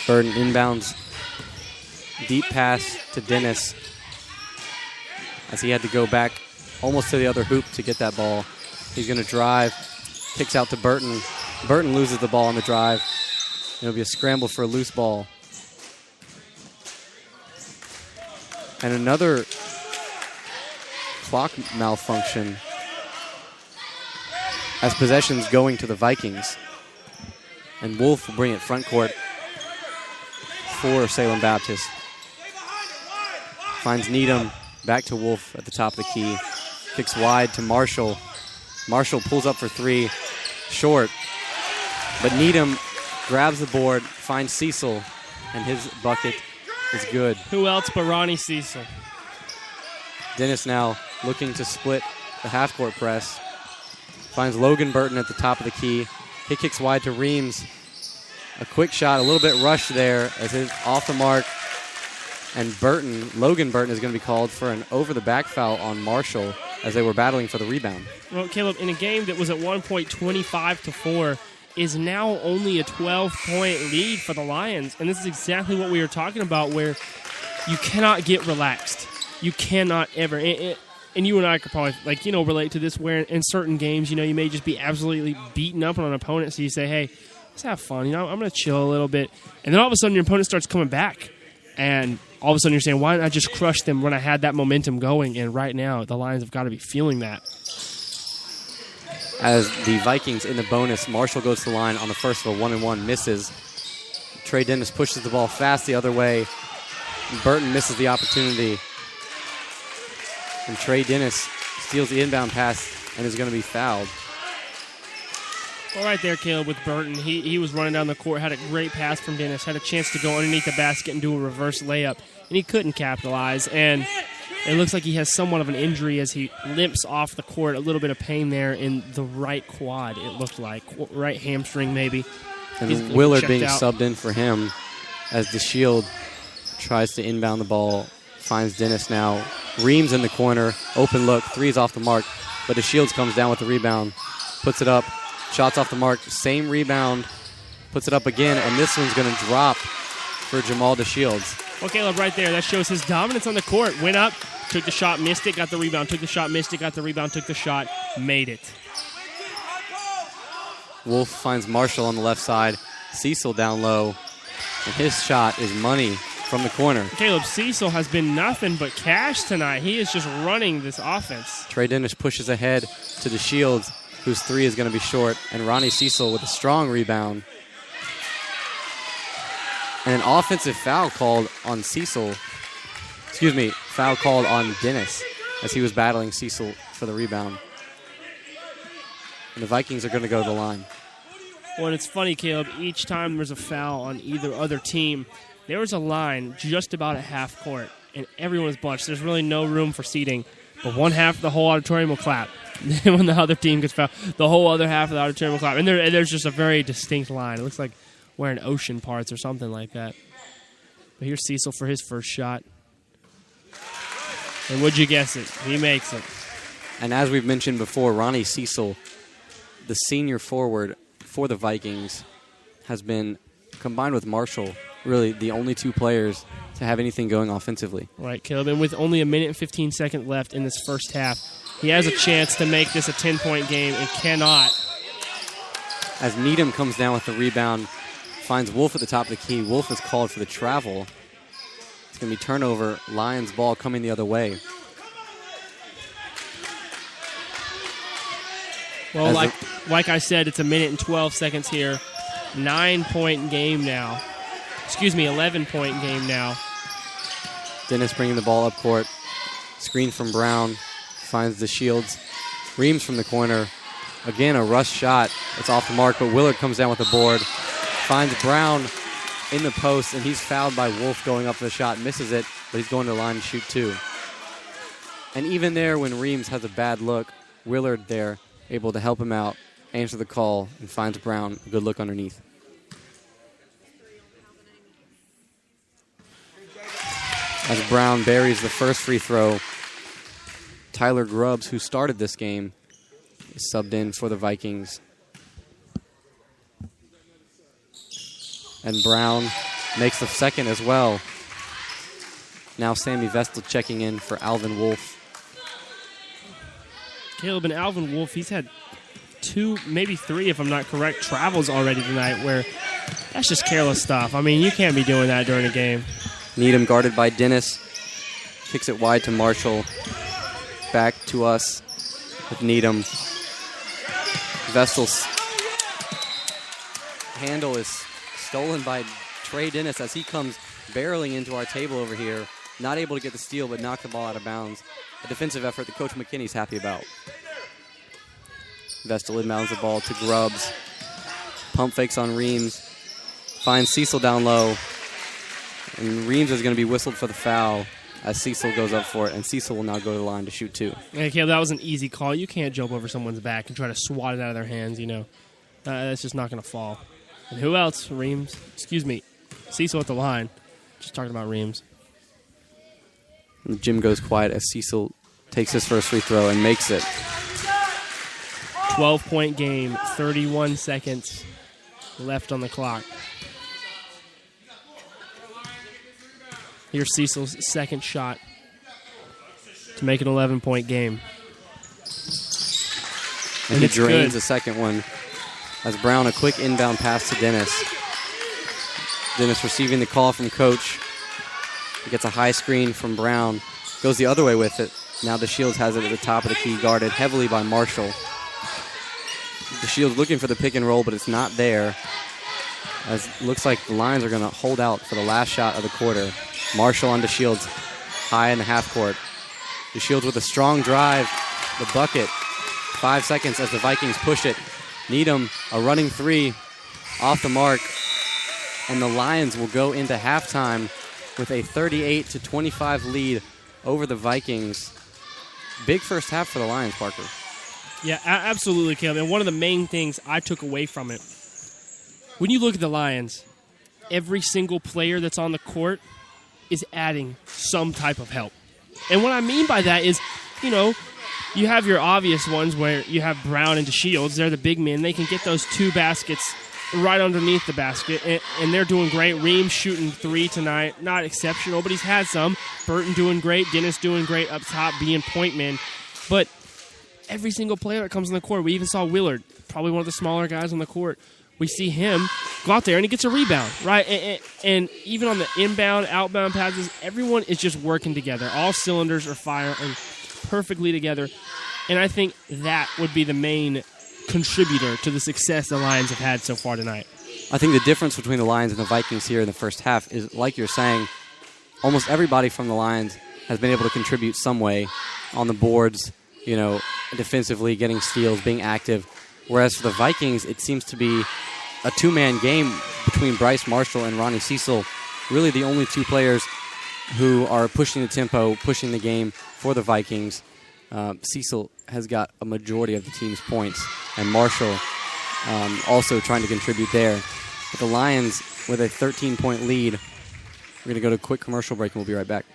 Burton inbounds. Deep pass to Dennis as he had to go back almost to the other hoop to get that ball. He's going to drive, kicks out to Burton. Burton loses the ball on the drive. It'll be a scramble for a loose ball. And another clock malfunction as possession's going to the Vikings. And Wolf will bring it front court for Salem Baptist. Finds Needham, back to Wolf at the top of the key. Kicks wide to Marshall. Marshall pulls up for three, short. But Needham grabs the board, finds Cecil, and his bucket is good. Who else but Ronnie Cecil? Dennis now looking to split the half-court press. Finds Logan Burton at the top of the key. He kicks wide to Reams. A quick shot, a little bit rushed there as it's off the mark. And Logan Burton is going to be called for an over-the-back foul on Marshall as they were battling for the rebound. Well, Caleb, in a game that was at one point 25-4, is now only a 12-point lead for the Lions. And this is exactly what we were talking about, where you cannot get relaxed. You cannot ever. And you and I could probably, relate to this, where in certain games, you may just be absolutely beaten up on an opponent. So you say, hey, let's have fun. I'm going to chill a little bit. And then all of a sudden your opponent starts coming back. And all of a sudden you're saying, why didn't I just crush them when I had that momentum going? And right now the Lions have got to be feeling that. As the Vikings in the bonus, Marshall goes to the line on the first of a 1-and-1, misses. Trey Dennis pushes the ball fast the other way. Burton misses the opportunity. And Trey Dennis steals the inbound pass and is going to be fouled. Well, right there, Caleb, with Burton, he was running down the court, had a great pass from Dennis, had a chance to go underneath the basket and do a reverse layup, and he couldn't capitalize. And it looks like he has somewhat of an injury as he limps off the court, a little bit of pain there in the right quad, it looked like. Right hamstring, maybe. And Willard being subbed in for him as DeShield tries to inbound the ball, finds Dennis now. Reams in the corner, open look, three's off the mark, but DeShields comes down with the rebound, puts it up. Shots off the mark, same rebound, puts it up again, and this one's going to drop for Jamal DeShields. Well, Caleb, right there, that shows his dominance on the court. Went up, took the shot, missed it, got the rebound, took the shot, missed it, got the rebound, took the shot, made it. Wolf finds Marshall on the left side, Cecil down low, and his shot is money from the corner. Caleb, Cecil has been nothing but cash tonight. He is just running this offense. Trey Dennis pushes ahead to DeShields, whose three is going to be short, and Ronnie Cecil with a strong rebound. And an offensive foul called on foul called on Dennis as he was battling Cecil for the rebound. And the Vikings are going to go to the line. Well, and it's funny, Caleb, each time there's a foul on either other team, there was a line just about at half court, and everyone was bunched. There's really no room for seating, but one half of the whole auditorium will clap. When the other team gets fouled, the whole other half of the auditorium will clap. And there's just a very distinct line. It looks like wearing ocean parts or something like that. But here's Cecil for his first shot. And would you guess it? He makes it. And as we've mentioned before, Ronnie Cecil, the senior forward for the Vikings, has been, combined with Marshall, really the only two players to have anything going offensively. Right, Caleb. And with only a minute and 15 seconds left in this first half, he has a chance to make this a 10-point game and cannot. As Needham comes down with the rebound, finds Wolf at the top of the key. Wolf is called for the travel. It's going to be turnover. Lions ball coming the other way. Well, like I said, it's a minute and 12 seconds here. 9-point game now. 11-point game now. Dennis bringing the ball up court. Screen from Brown. Finds DeShields. Reams from the corner. Again, a rush shot. It's off the mark, but Willard comes down with the board. Finds Brown in the post, and he's fouled by Wolf going up for the shot. Misses it, but he's going to the line to shoot two. And even there, when Reams has a bad look, Willard there able to help him out, answer the call, and finds Brown a good look underneath. As Brown buries the first free throw, Tyler Grubbs, who started this game, is subbed in for the Vikings. And Brown makes the second as well. Now Sammy Vestal checking in for Alvin Wolf. Caleb, and Alvin Wolf, he's had 2, maybe 3, if I'm not correct, travels already tonight, where that's just careless stuff. I mean, you can't be doing that during a game. Needham guarded by Dennis. Kicks it wide to Marshall. Back to us with Needham. Vestal's handle is stolen by Trey Dennis as he comes barreling into our table over here. Not able to get the steal, but knocked the ball out of bounds. A defensive effort that Coach McKinney's happy about. Vestal inbounds the ball to Grubbs. Pump fakes on Reams. Finds Cecil down low. And Reams is going to be whistled for the foul as Cecil goes up for it. And Cecil will now go to the line to shoot 2. Okay, Caleb, that was an easy call. You can't jump over someone's back and try to swat it out of their hands, you know. That's just not going to fall. And who else? Reams. Excuse me. Cecil at the line. Just talking about Reams. And the gym goes quiet as Cecil takes his first free throw and makes it. 12-point game, 31 seconds left on the clock. Here's Cecil's second shot to make an 11-point game. And he drains the second one as Brown, a quick inbound pass to Dennis. Dennis receiving the call from Coach. He gets a high screen from Brown. Goes the other way with it. Now DeShields has it at the top of the key, guarded heavily by Marshall. DeShields looking for the pick and roll, but it's not there. As it looks like the Lions are going to hold out for the last shot of the quarter. Marshall on DeShields, high in the half court. DeShields with a strong drive, the bucket. 5 seconds as the Vikings push it. Needham, a running 3, off the mark. And the Lions will go into halftime with a 38-25 lead over the Vikings. Big first half for the Lions, Parker. Yeah, absolutely, Caleb. And one of the main things I took away from it, when you look at the Lions, every single player that's on the court is adding some type of help. And what I mean by that is, you know, you have your obvious ones where you have Brown and DeShields. They're the big men. They can get those 2 baskets right underneath the basket, and they're doing great. Reams shooting 3 tonight. Not exceptional, but he's had some. Burton doing great. Dennis doing great up top, being point man. But every single player that comes on the court, we even saw Willard, probably one of the smaller guys on the court. We see him go out there, and he gets a rebound, right? And even on the inbound, outbound passes, everyone is just working together. All cylinders are firing perfectly together. And I think that would be the main contributor to the success the Lions have had so far tonight. I think the difference between the Lions and the Vikings here in the first half is, like you're saying, almost everybody from the Lions has been able to contribute some way on the boards, you know, defensively, getting steals, being active. Whereas for the Vikings, it seems to be a 2-man game between Bryce Marshall and Ronnie Cecil. Really the only 2 players who are pushing the tempo, pushing the game for the Vikings. Cecil has got a majority of the team's points, and Marshall also trying to contribute there. But the Lions, with a 13-point lead, we're going to go to a quick commercial break, and we'll be right back.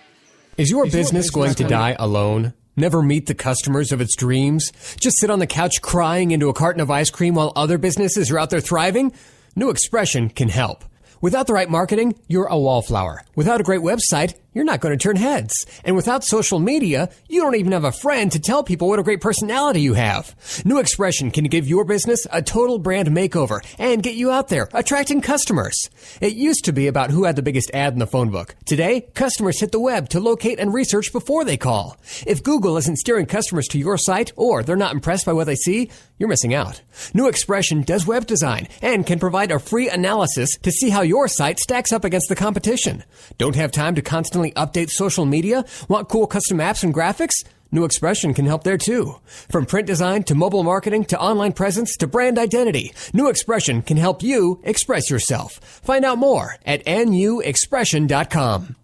Is your business going to die alone? Never meet the customers of its dreams? Just sit on the couch crying into a carton of ice cream while other businesses are out there thriving? New Expression can help. Without the right marketing, you're a wallflower. Without a great website, you're not going to turn heads. And without social media, you don't even have a friend to tell people what a great personality you have. New Expression can give your business a total brand makeover and get you out there, attracting customers. It used to be about who had the biggest ad in the phone book. Today, customers hit the web to locate and research before they call. If Google isn't steering customers to your site or they're not impressed by what they see, you're missing out. New Expression does web design and can provide a free analysis to see how your site stacks up against the competition. Don't have time to constantly update social media? Want cool custom apps and graphics? New Expression can help there too. From print design to mobile marketing to online presence to brand identity, New Expression can help you express yourself. Find out more at nuexpression.com.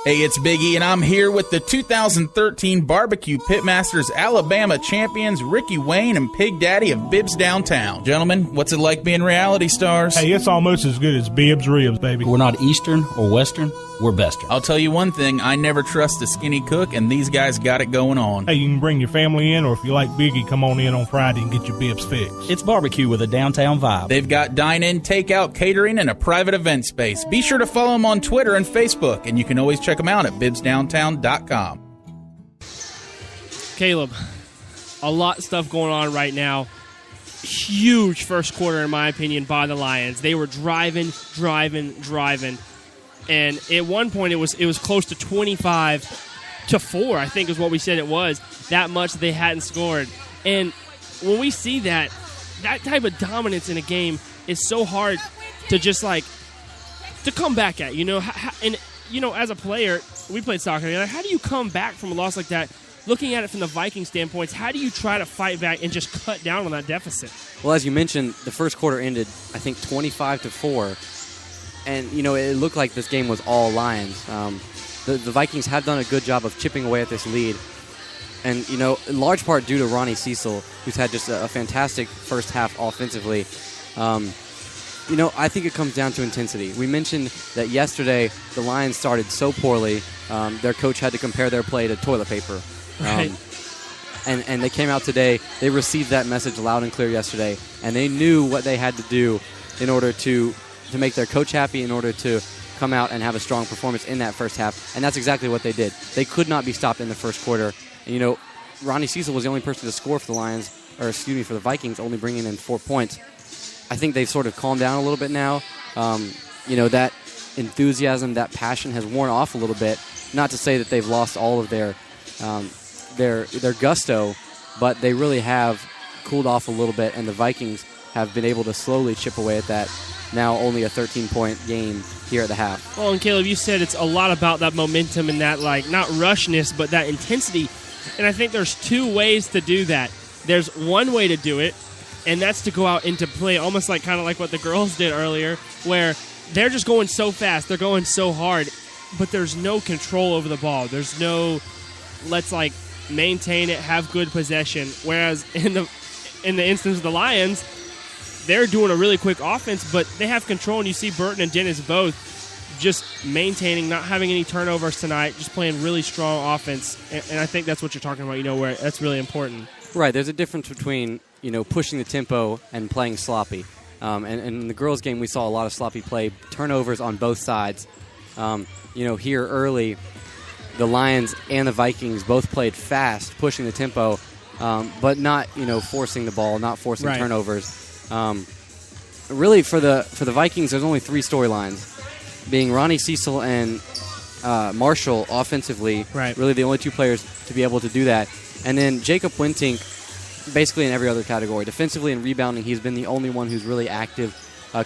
Hey, it's Biggie, and I'm here with the 2013 Barbecue Pitmasters Alabama champions, Ricky Wayne and Pig Daddy of Bibbs Downtown. Gentlemen, what's it like being reality stars? Hey, it's almost as good as Bibbs Ribs, baby. We're not Eastern or Western, we're Bestern. I'll tell you one thing, I never trust a skinny cook, and these guys got it going on. Hey, you can bring your family in, or if you like Biggie, come on in on Friday and get your bibs fixed. It's barbecue with a downtown vibe. They've got dine-in, takeout, catering, and a private event space. Be sure to follow them on Twitter and Facebook, and you can always check them out at bibsdowntown.com. Caleb, a lot of stuff going on right now. Huge first quarter, in my opinion, by the Lions. They were driving. And at one point, it was close to 25-4, I think is what we said it was. That much they hadn't scored. And when we see that type of dominance in a game is so hard to just, like, to come back at, you know. And, you know, as a player, we played soccer together. How do you come back from a loss like that? Looking at it from the Viking standpoint, how do you try to fight back and just cut down on that deficit? Well, as you mentioned, the first quarter ended, I think, 25-4. And, you know, it looked like this game was all Lions. The Vikings have done a good job of chipping away at this lead. And, you know, in large part due to Ronnie Cecil, who's had just a fantastic first half offensively. You know, I think it comes down to intensity. We mentioned that yesterday the Lions started so poorly, their coach had to compare their play to toilet paper. Right. And they came out today, they received that message loud and clear yesterday, and they knew what they had to do in order to make their coach happy, in order to come out and have a strong performance in that first half, and that's exactly what they did. They could not be stopped in the first quarter. And, you know, Ronnie Cecil was the only person to score for the Lions, or excuse me, for the Vikings, only bringing in 4 points. I think they've sort of calmed down a little bit now. You know, that enthusiasm, that passion has worn off a little bit. Not to say that they've lost all of their gusto, but they really have cooled off a little bit, and the Vikings have been able to slowly chip away at that. Now only a 13-point game here at the half. Well, and Caleb, you said it's a lot about that momentum and that, like, not rushness, but that intensity. And I think there's two ways to do that. There's one way to do it, and that's to go out into play, almost like kind of like what the girls did earlier, where they're just going so fast, they're going so hard, but there's no control over the ball. There's no, let's, like, maintain it, have good possession. Whereas in the instance of the Lions, they're doing a really quick offense, but they have control, and you see Burton and Dennis both just maintaining, not having any turnovers tonight, just playing really strong offense, and I think that's what you're talking about, you know, where that's really important. Right, there's a difference between, you know, pushing the tempo and playing sloppy. And in the girls' game, we saw a lot of sloppy play, turnovers on both sides. You know, here early, the Lions and the Vikings both played fast, pushing the tempo, but not, you know, forcing the ball, not forcing turnovers. Really, for the Vikings, there's only three storylines, being Ronnie Cecil and Marshall offensively, really the only two players to be able to do that. And then Jacob Wintink, basically in every other category. Defensively and rebounding, he's been the only one who's really active,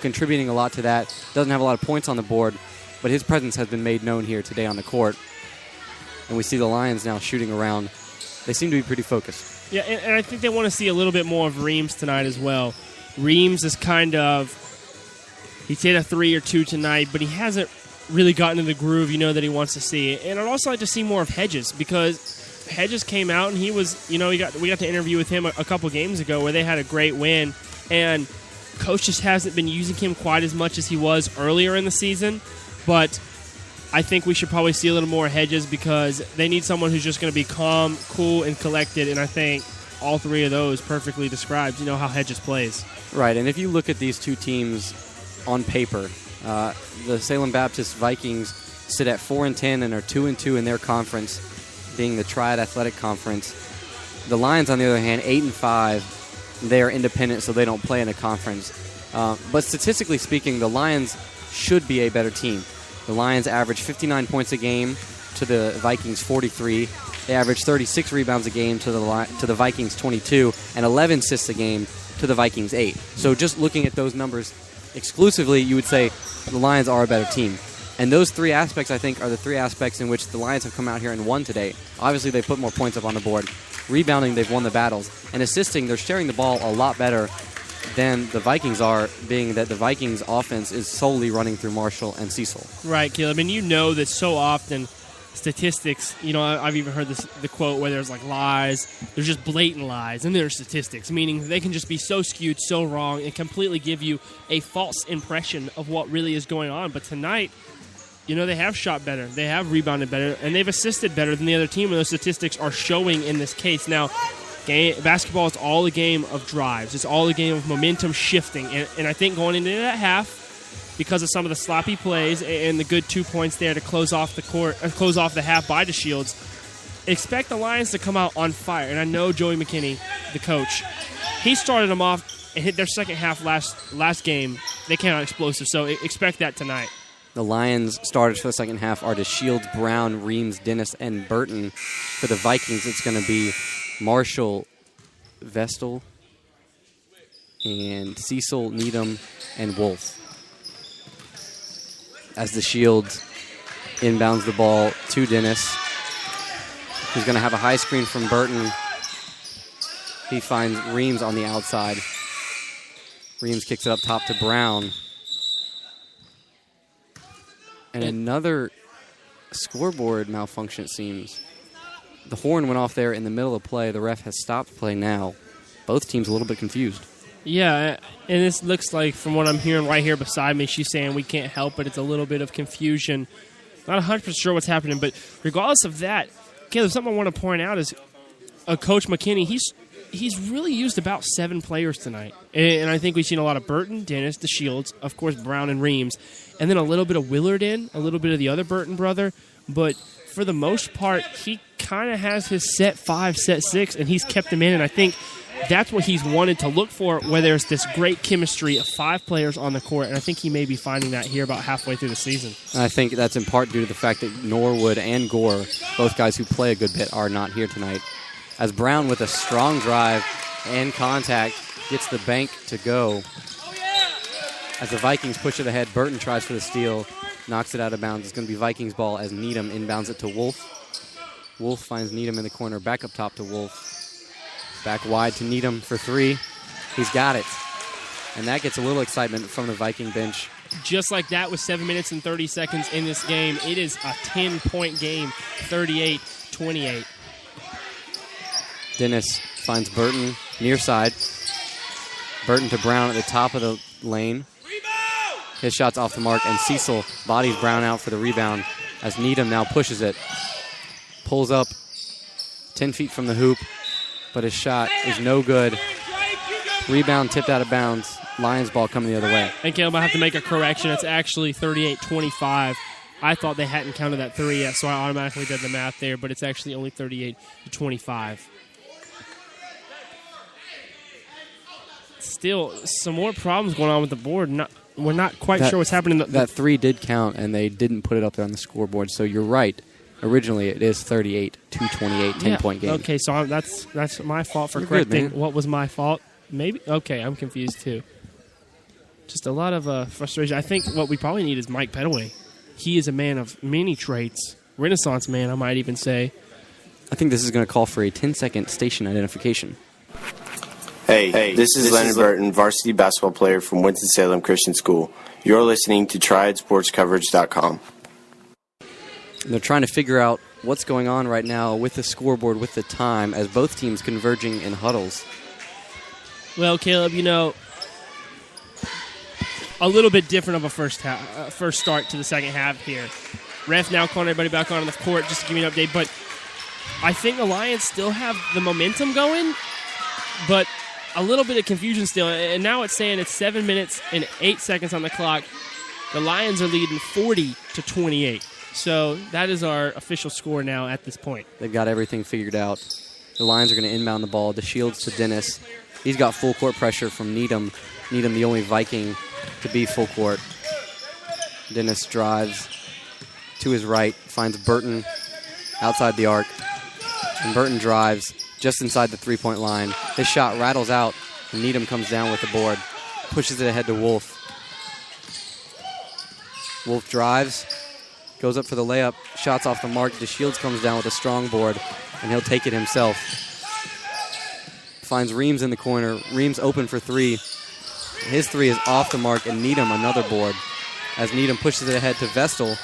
contributing a lot to that. Doesn't have a lot of points on the board, but his presence has been made known here today on the court. And we see the Lions now shooting around. They seem to be pretty focused. Yeah, and I think they want to see a little bit more of Reams tonight as well. Reams is kind of, he's hit a 3 or 2 tonight, but he hasn't really gotten in the groove, you know, that he wants to see. And I'd also like to see more of Hedges, because Hedges came out and he was, you know, we got to interview with him a couple games ago where they had a great win, and coach just hasn't been using him quite as much as he was earlier in the season. But I think we should probably see a little more Hedges, because they need someone who's just going to be calm, cool, and collected, and I think all three of those perfectly describes, you know, how Hedges plays. Right, and if you look at these two teams on paper, the Salem Baptist Vikings sit at 4-10 and are 2-2 in their conference, being the Triad Athletic Conference. The Lions, on the other hand, 8-5. They are independent, so they don't play in a conference. But statistically speaking, the Lions should be a better team. The Lions average 59 points a game to the Vikings 43. They average 36 rebounds a game to the Vikings 22, and 11 assists a game to the Vikings 8. So just looking at those numbers exclusively, you would say the Lions are a better team. And those three aspects, I think, are the three aspects in which the Lions have come out here and won today. Obviously, they put more points up on the board. Rebounding, they've won the battles. And assisting, they're sharing the ball a lot better than the Vikings are, being that the Vikings' offense is solely running through Marshall and Cecil. Right, Caleb. And you know that so often statistics, you know, I've even heard the quote where there's like lies, there's just blatant lies, and there's statistics, meaning they can just be so skewed, so wrong, and completely give you a false impression of what really is going on. But tonight, they have shot better, they have rebounded better, and they've assisted better than the other team, and those statistics are showing in this case. Now, basketball is all a game of drives. It's all a game of momentum shifting, and I think going into that half, because of some of the sloppy plays and the good 2 points there to close off the half by DeShields, expect the Lions to come out on fire. And I know Joey McKinney, the coach, he started them off and hit their second half last game. They came out explosive, so expect that tonight. The Lions starters for the second half are DeShields, Brown, Reams, Dennis, and Burton. For the Vikings, it's going to be Marshall, Vestal, and Cecil, Needham, and Wolf. As DeShields inbounds the ball to Dennis, who's going to have a high screen from Burton. He finds Reams on the outside. Reams kicks it up top to Brown. And another scoreboard malfunction, it seems. The horn went off there in the middle of play. The ref has stopped play now. Both teams a little bit confused. Yeah, and this looks like, from what I'm hearing right here beside me, she's saying we can't help it. It's a little bit of confusion. Not 100% sure what's happening, but regardless of that, Caleb, something I want to point out is Coach McKinney, he's really used about 7 players tonight. And I think we've seen a lot of Burton, Dennis, DeShields, of course, Brown and Reams, and then a little bit of Willard a little bit of the other Burton brother. But for the most part, he kind of has his set 5, set 6, and he's kept them in. And I think that's what he's wanted to look for, where there's this great chemistry of 5 players on the court. And I think he may be finding that here about halfway through the season. I think that's in part due to the fact that Norwood and Gore, both guys who play a good bit, are not here tonight. As Brown, with a strong drive and contact, gets the bank to go. As the Vikings push it ahead, Burton tries for the steal, knocks it out of bounds. It's going to be Vikings ball as Needham inbounds it to Wolf. Wolf finds Needham in the corner, back up top to Wolf. Back wide to Needham for 3. He's got it. And that gets a little excitement from the Viking bench. Just like that, with 7 minutes and 30 seconds in this game, it is a 10-point game, 38-28. Dennis finds Burton near side. Burton to Brown at the top of the lane. His shot's off the mark, and Cecil bodies Brown out for the rebound as Needham now pushes it. Pulls up 10 feet from the hoop, but his shot is no good. Rebound tipped out of bounds. Lions ball coming the other way. And Caleb, I have to make a correction. It's actually 38-25. I thought they hadn't counted that 3 yet, so I automatically did the math there, but it's actually only 38-25. Still, some more problems going on with the board. We're not quite sure what's happening. That 3 did count, and they didn't put it up there on the scoreboard, so you're right. Originally, it is 38-28, 10-point game. Okay, so that's my fault for correcting. What was my fault? Maybe? Okay, I'm confused too. Just a lot of frustration. I think what we probably need is Mike Pettaway. He is a man of many traits. Renaissance man, I might even say. I think this is going to call for a 10-second station identification. Hey, this is Leonard Burton, varsity basketball player from Winston-Salem Christian School. You're listening to TriadSportsCoverage.com. They're trying to figure out what's going on right now with the scoreboard, with the time, as both teams converging in huddles. Well, Caleb, a little bit different of a first start to the second half here. Ref now calling everybody back on the court just to give me an update. But I think the Lions still have the momentum going, but a little bit of confusion still. And now it's saying it's 7 minutes and 8 seconds on the clock. The Lions are leading 40-28. So that is our official score now at this point. They've got everything figured out. The Lions are going to inbound the ball. DeShields to Dennis. He's got full court pressure from Needham. Needham, the only Viking to be full court. Dennis drives to his right, finds Burton outside the arc. And Burton drives just inside the three-point line. His shot rattles out, and Needham comes down with the board. Pushes it ahead to Wolf. Wolf drives. Goes up for the layup. Shots off the mark. DeShields comes down with a strong board, and he'll take it himself. Finds Reams in the corner. Reams open for 3. His 3 is off the mark, and Needham another board. As Needham pushes it ahead to Vestal,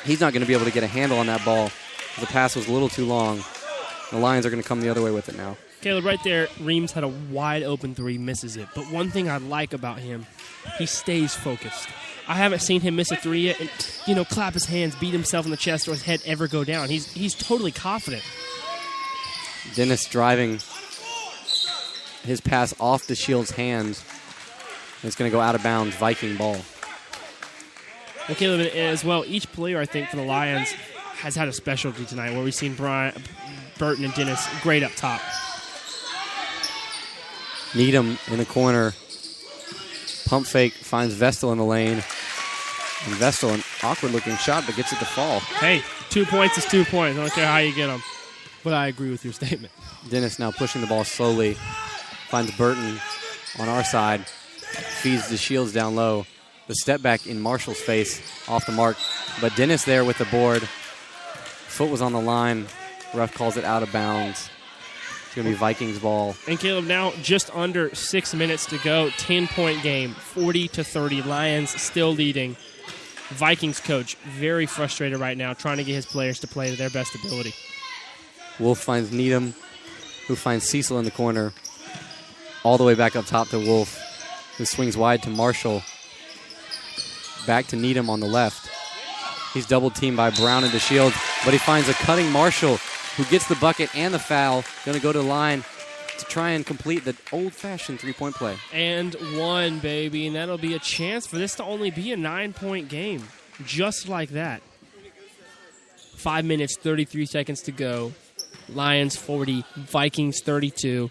he's not going to be able to get a handle on that ball. The pass was a little too long. The Lions are going to come the other way with it now. Caleb, right there, Reams had a wide open 3, misses it. But one thing I like about him, he stays focused. I haven't seen him miss a three yet and, clap his hands, beat himself in the chest, or his head ever go down. He's totally confident. Dennis driving his pass off the Shield's hands. It's going to go out of bounds, Viking ball. And Caleb, as well, each player, I think, for the Lions has had a specialty tonight where we've seen Burton and Dennis great up top. Needham in the corner. Pump fake finds Vestal in the lane. And Vestal, an awkward-looking shot, but gets it to fall. Hey, 2 points is 2 points. I don't care how you get them. But I agree with your statement. Dennis now pushing the ball slowly. Finds Burton on our side. Feeds the Shields down low. The step back in Marshall's face off the mark. But Dennis there with the board. Foot was on the line. Ref calls it out of bounds. It's going to be Vikings ball. And Caleb, now just under 6 minutes to go. 10-point game, 40-30. Lions still leading. Vikings coach very frustrated right now, trying to get his players to play to their best ability. Wolf finds Needham, who finds Cecil in the corner. All the way back up top to Wolf, who swings wide to Marshall. Back to Needham on the left. He's double-teamed by Brown and DeShields, but he finds a cutting Marshall, who gets the bucket and the foul. Going to go to the line to try and complete the old-fashioned three-point play. And one, baby, and that'll be a chance for this to only be a 9-point game. Just like that. 5 minutes, 33 seconds to go. Lions 40, Vikings 32.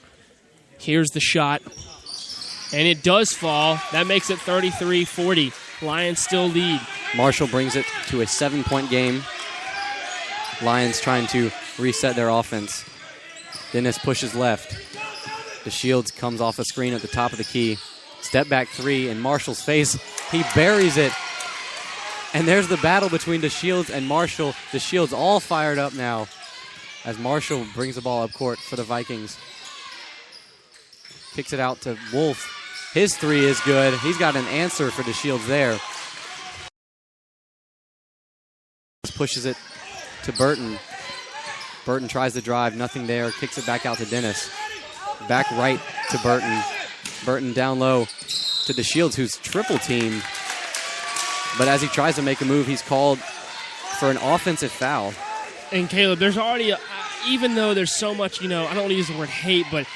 Here's the shot. And it does fall. That makes it 33-40. Lions still lead. Marshall brings it to a 7-point game. Lions trying to reset their offense. Dennis pushes left. DeShields comes off a screen at the top of the key. Step back three in Marshall's face. He buries it. And there's the battle between DeShields and Marshall. DeShields all fired up now as Marshall brings the ball up court for the Vikings. Kicks it out to Wolf. His three is good. He's got an answer for DeShields there. Pushes it to Burton. Burton tries to drive. Nothing there. Kicks it back out to Dennis. Back right to Burton. Burton down low to DeShields, who's triple teamed. But as he tries to make a move, he's called for an offensive foul. And Caleb, there's already, even though there's so much, I don't want to use the word hate, but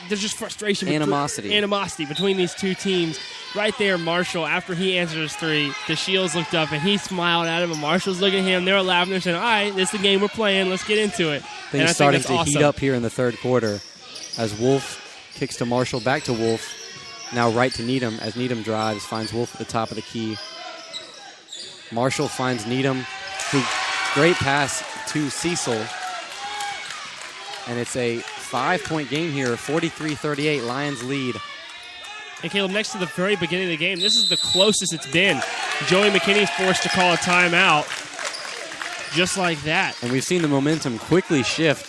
there's just frustration. Animosity between these two teams. Right there, Marshall, after he answered his three, DeShields looked up and he smiled at him, and Marshall's looking at him. They were laughing. They're saying, all right, this is the game we're playing. Let's get into it. Things starting to heat up here in the third quarter as Wolf kicks to Marshall, back to Wolf. Now right to Needham as Needham drives, finds Wolf at the top of the key. Marshall finds Needham, who great pass to Cecil. And it's a 5-point game here, 43-38, Lions lead. And Caleb, next to the very beginning of the game, this is the closest it's been. Joey McKinney's forced to call a timeout just like that. And we've seen the momentum quickly shift.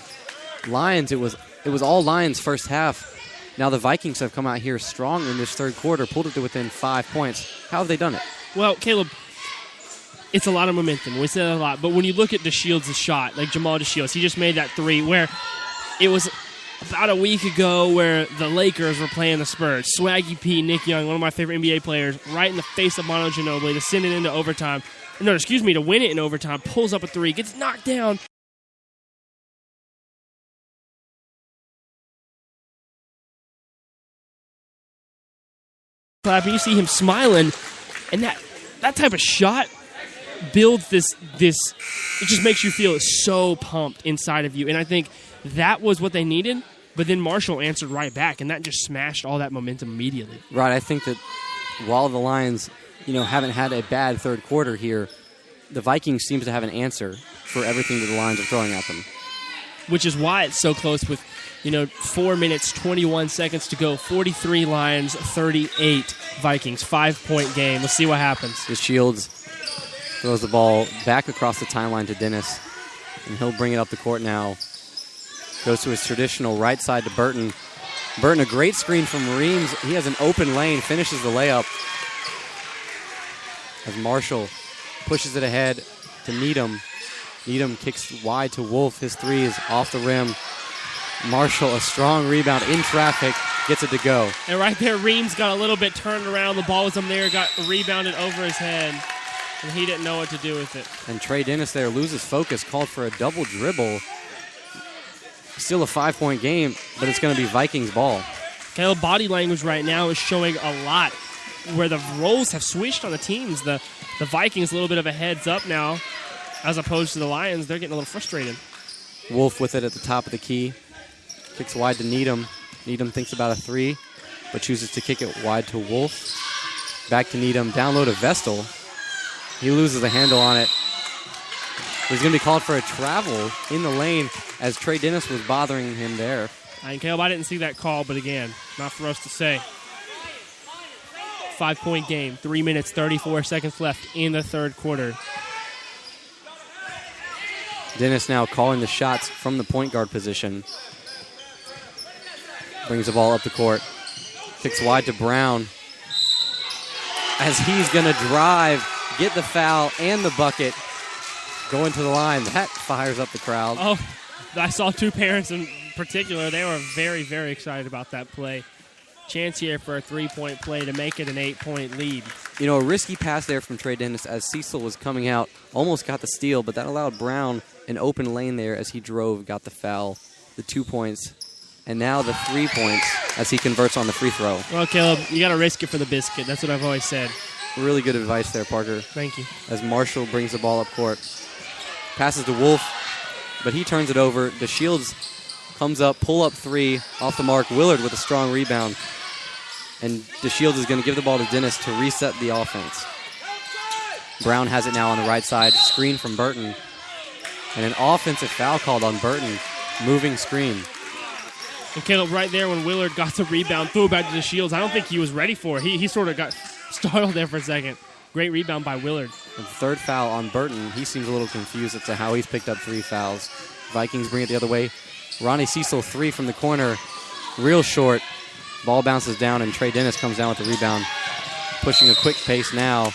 Lions, it was all Lions first half. Now the Vikings have come out here strong in this third quarter, pulled it to within 5 points. How have they done it? Well, Caleb, it's a lot of momentum. We said that a lot. But when you look at DeShields' shot, like Jamal DeShields, he just made that three where it was about a week ago where the Lakers were playing the Spurs. Swaggy P, Nick Young, one of my favorite NBA players, right in the face of Mono Ginobili to send it into overtime. No, excuse me, to win it in overtime. Pulls up a three, gets knocked down. And you see him smiling, and that type of shot builds this. It just makes you feel so pumped inside of you, and I think that was what they needed. But then Marshall answered right back, and that just smashed all that momentum immediately. Right, I think that while the Lions, haven't had a bad third quarter here, the Vikings seems to have an answer for everything that the Lions are throwing at them. Which is why it's so close with 4 minutes, 21 seconds to go. 43 Lions, 38 Vikings. 5-point game. Let's see what happens. DeShields throws the ball back across the timeline to Dennis, and he'll bring it up the court now. Goes to his traditional right side to Burton. Burton, a great screen from Reams. He has an open lane, finishes the layup. As Marshall pushes it ahead to Needham. Needham kicks wide to Wolf. His three is off the rim. Marshall, a strong rebound in traffic. gets it to go. And right there, Reams got a little bit turned around. The ball was up there, got rebounded over his head, and he didn't know what to do with it. And Trey Dennis there loses focus, called for a double dribble. Still a 5-point game, but it's going to be Vikings ball. Caleb, body language right now is showing a lot where the roles have switched on the teams. The Vikings a little bit of a heads up now as opposed to the Lions. They're getting a little frustrated. Wolf with it at the top of the key. Kicks wide to Needham. Needham thinks about a three, but chooses to kick it wide to Wolf. Back to Needham. Down low to Vestal. He loses the handle on it. He's going to be called for a travel in the lane as Trey Dennis was bothering him there. And Caleb, I didn't see that call, but again, not for us to say. 5-point game, 3 minutes, 34 seconds left in the third quarter. Dennis now calling the shots from the point guard position. Brings the ball up the court. Kicks wide to Brown. As he's going to drive, get the foul and the bucket. Going to the line. That fires up the crowd. Oh, I saw two parents in particular. They were very, very excited about that play. Chance here for a 3-point play to make it an 8-point lead. You know, a risky pass there from Trey Dennis as Cecil was coming out. Almost got the steal, but that allowed Brown an open lane there as he drove, got the foul, the 2 points, and now the 3 points as he converts on the free throw. Well, Caleb, you got to risk it for the biscuit. That's what I've always said. Really good advice there, Parker. Thank you. As Marshall brings the ball up court. Passes to Wolf, but he turns it over. DeShields comes up, pull up three, off the mark. Willard with a strong rebound. And DeShields is going to give the ball to Dennis to reset the offense. Brown has it now on the right side. Screen from Burton. And an offensive foul called on Burton. Moving screen. And Caleb, right there when Willard got the rebound, threw it back to DeShields. I don't think he was ready for it. He sort of got startled there for a second. Great rebound by Willard. And third foul on Burton. He seems a little confused as to how he's picked up 3 fouls. Vikings bring it the other way. Ronnie Cecil, 3 from the corner. Real short. Ball bounces down, and Trey Dennis comes down with the rebound. Pushing a quick pace now.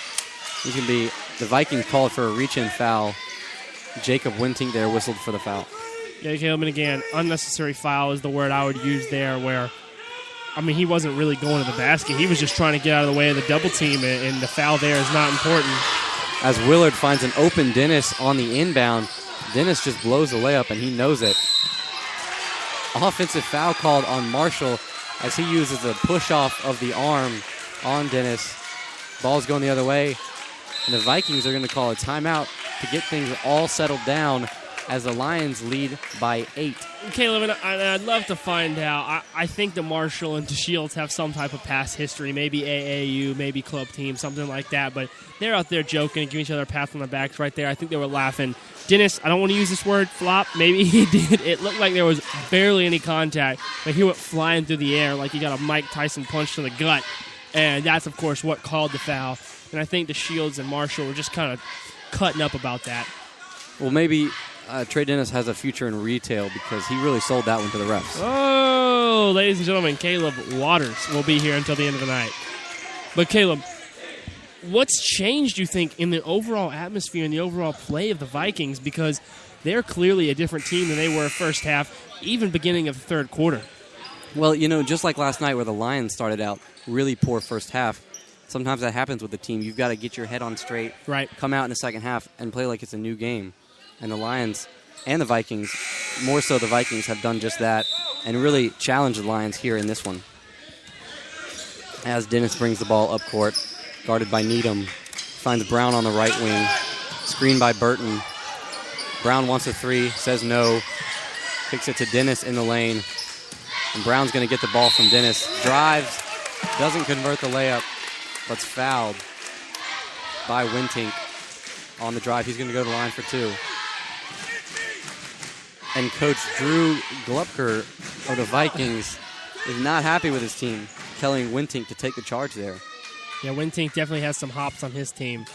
He can be, the Vikings called for a reach-in foul. Jacob Wintink there whistled for the foul. Yeah, Caleb, and again, unnecessary foul is the word I would use there where, I mean, he wasn't really going to the basket. He was just trying to get out of the way of the double team, and the foul there is not important. As Willard finds an open Dennis on the inbound, Dennis just blows the layup, and he knows it. Offensive foul called on Marshall as he uses a push-off of the arm on Dennis. Ball's going the other way, and the Vikings are going to call a timeout to get things all settled down as the Lions lead by 8. Caleb, and I'd love to find out. I think that Marshall and DeShields have some type of past history, maybe AAU, maybe club team, something like that. But they're out there joking and giving each other a pat on the backs right there. I think they were laughing. Dennis, I don't want to use this word, flop. Maybe he did. It looked like there was barely any contact, but he went flying through the air like he got a Mike Tyson punch to the gut. And that's, of course, what called the foul. And I think DeShields and Marshall were just kind of cutting up about that. Well, maybe Trey Dennis has a future in retail because he really sold that one to the refs. Oh, ladies and gentlemen, Caleb Waters will be here until the end of the night. But Caleb, what's changed, you think, in the overall atmosphere and the overall play of the Vikings? Because they're clearly a different team than they were first half, even beginning of the third quarter. Well, you know, just like last night where the Lions started out really poor first half, sometimes that happens with the team. You've got to get your head on straight, right? Come out in the second half and play like it's a new game. And the Lions and the Vikings, more so the Vikings, have done just that and really challenged the Lions here in this one. As Dennis brings the ball up court, guarded by Needham, finds Brown on the right wing, screened by Burton. Brown wants a three, says no, kicks it to Dennis in the lane. And Brown's going to get the ball from Dennis, drives, doesn't convert the layup, but's fouled by Wintink on the drive. He's going to go to the line for 2. And Coach Drew Glupker of the Vikings is not happy with his team, telling Wintink to take the charge there. Yeah, Wintink definitely has some hops on his team.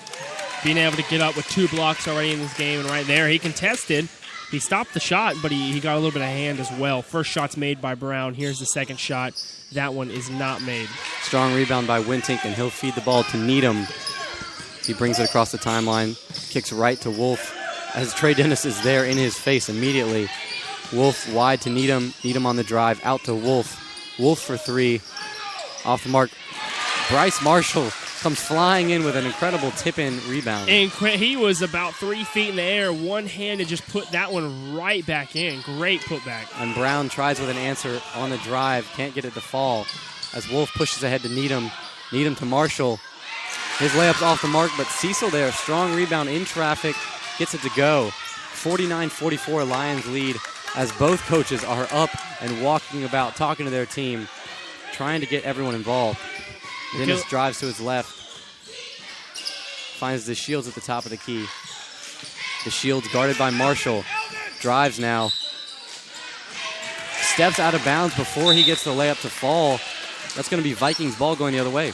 Being able to get up with 2 blocks already in this game, and right there he contested. He stopped the shot, but he got a little bit of hand as well. First shot's made by Brown. Here's the second shot. That one is not made. Strong rebound by Wintink, and he'll feed the ball to Needham. He brings it across the timeline, kicks right to Wolf, as Trey Dennis is there in his face immediately. Wolf wide to Needham. Needham on the drive, out to Wolf. Wolf for three. Off the mark. Bryce Marshall comes flying in with an incredible tip-in rebound. And he was about 3 feet in the air, one hand, and just put that one right back in. Great putback. And Brown tries with an answer on the drive. Can't get it to fall as Wolf pushes ahead to Needham. Needham to Marshall. His layup's off the mark, but Cecil there, strong rebound in traffic, gets it to go. 49-44 Lions lead as both coaches are up and walking about, talking to their team, trying to get everyone involved. Dennis drives to his left, finds the Shields at the top of the key. The Shields guarded by Marshall, drives now, steps out of bounds before he gets the layup to fall. That's going to be Vikings ball going the other way.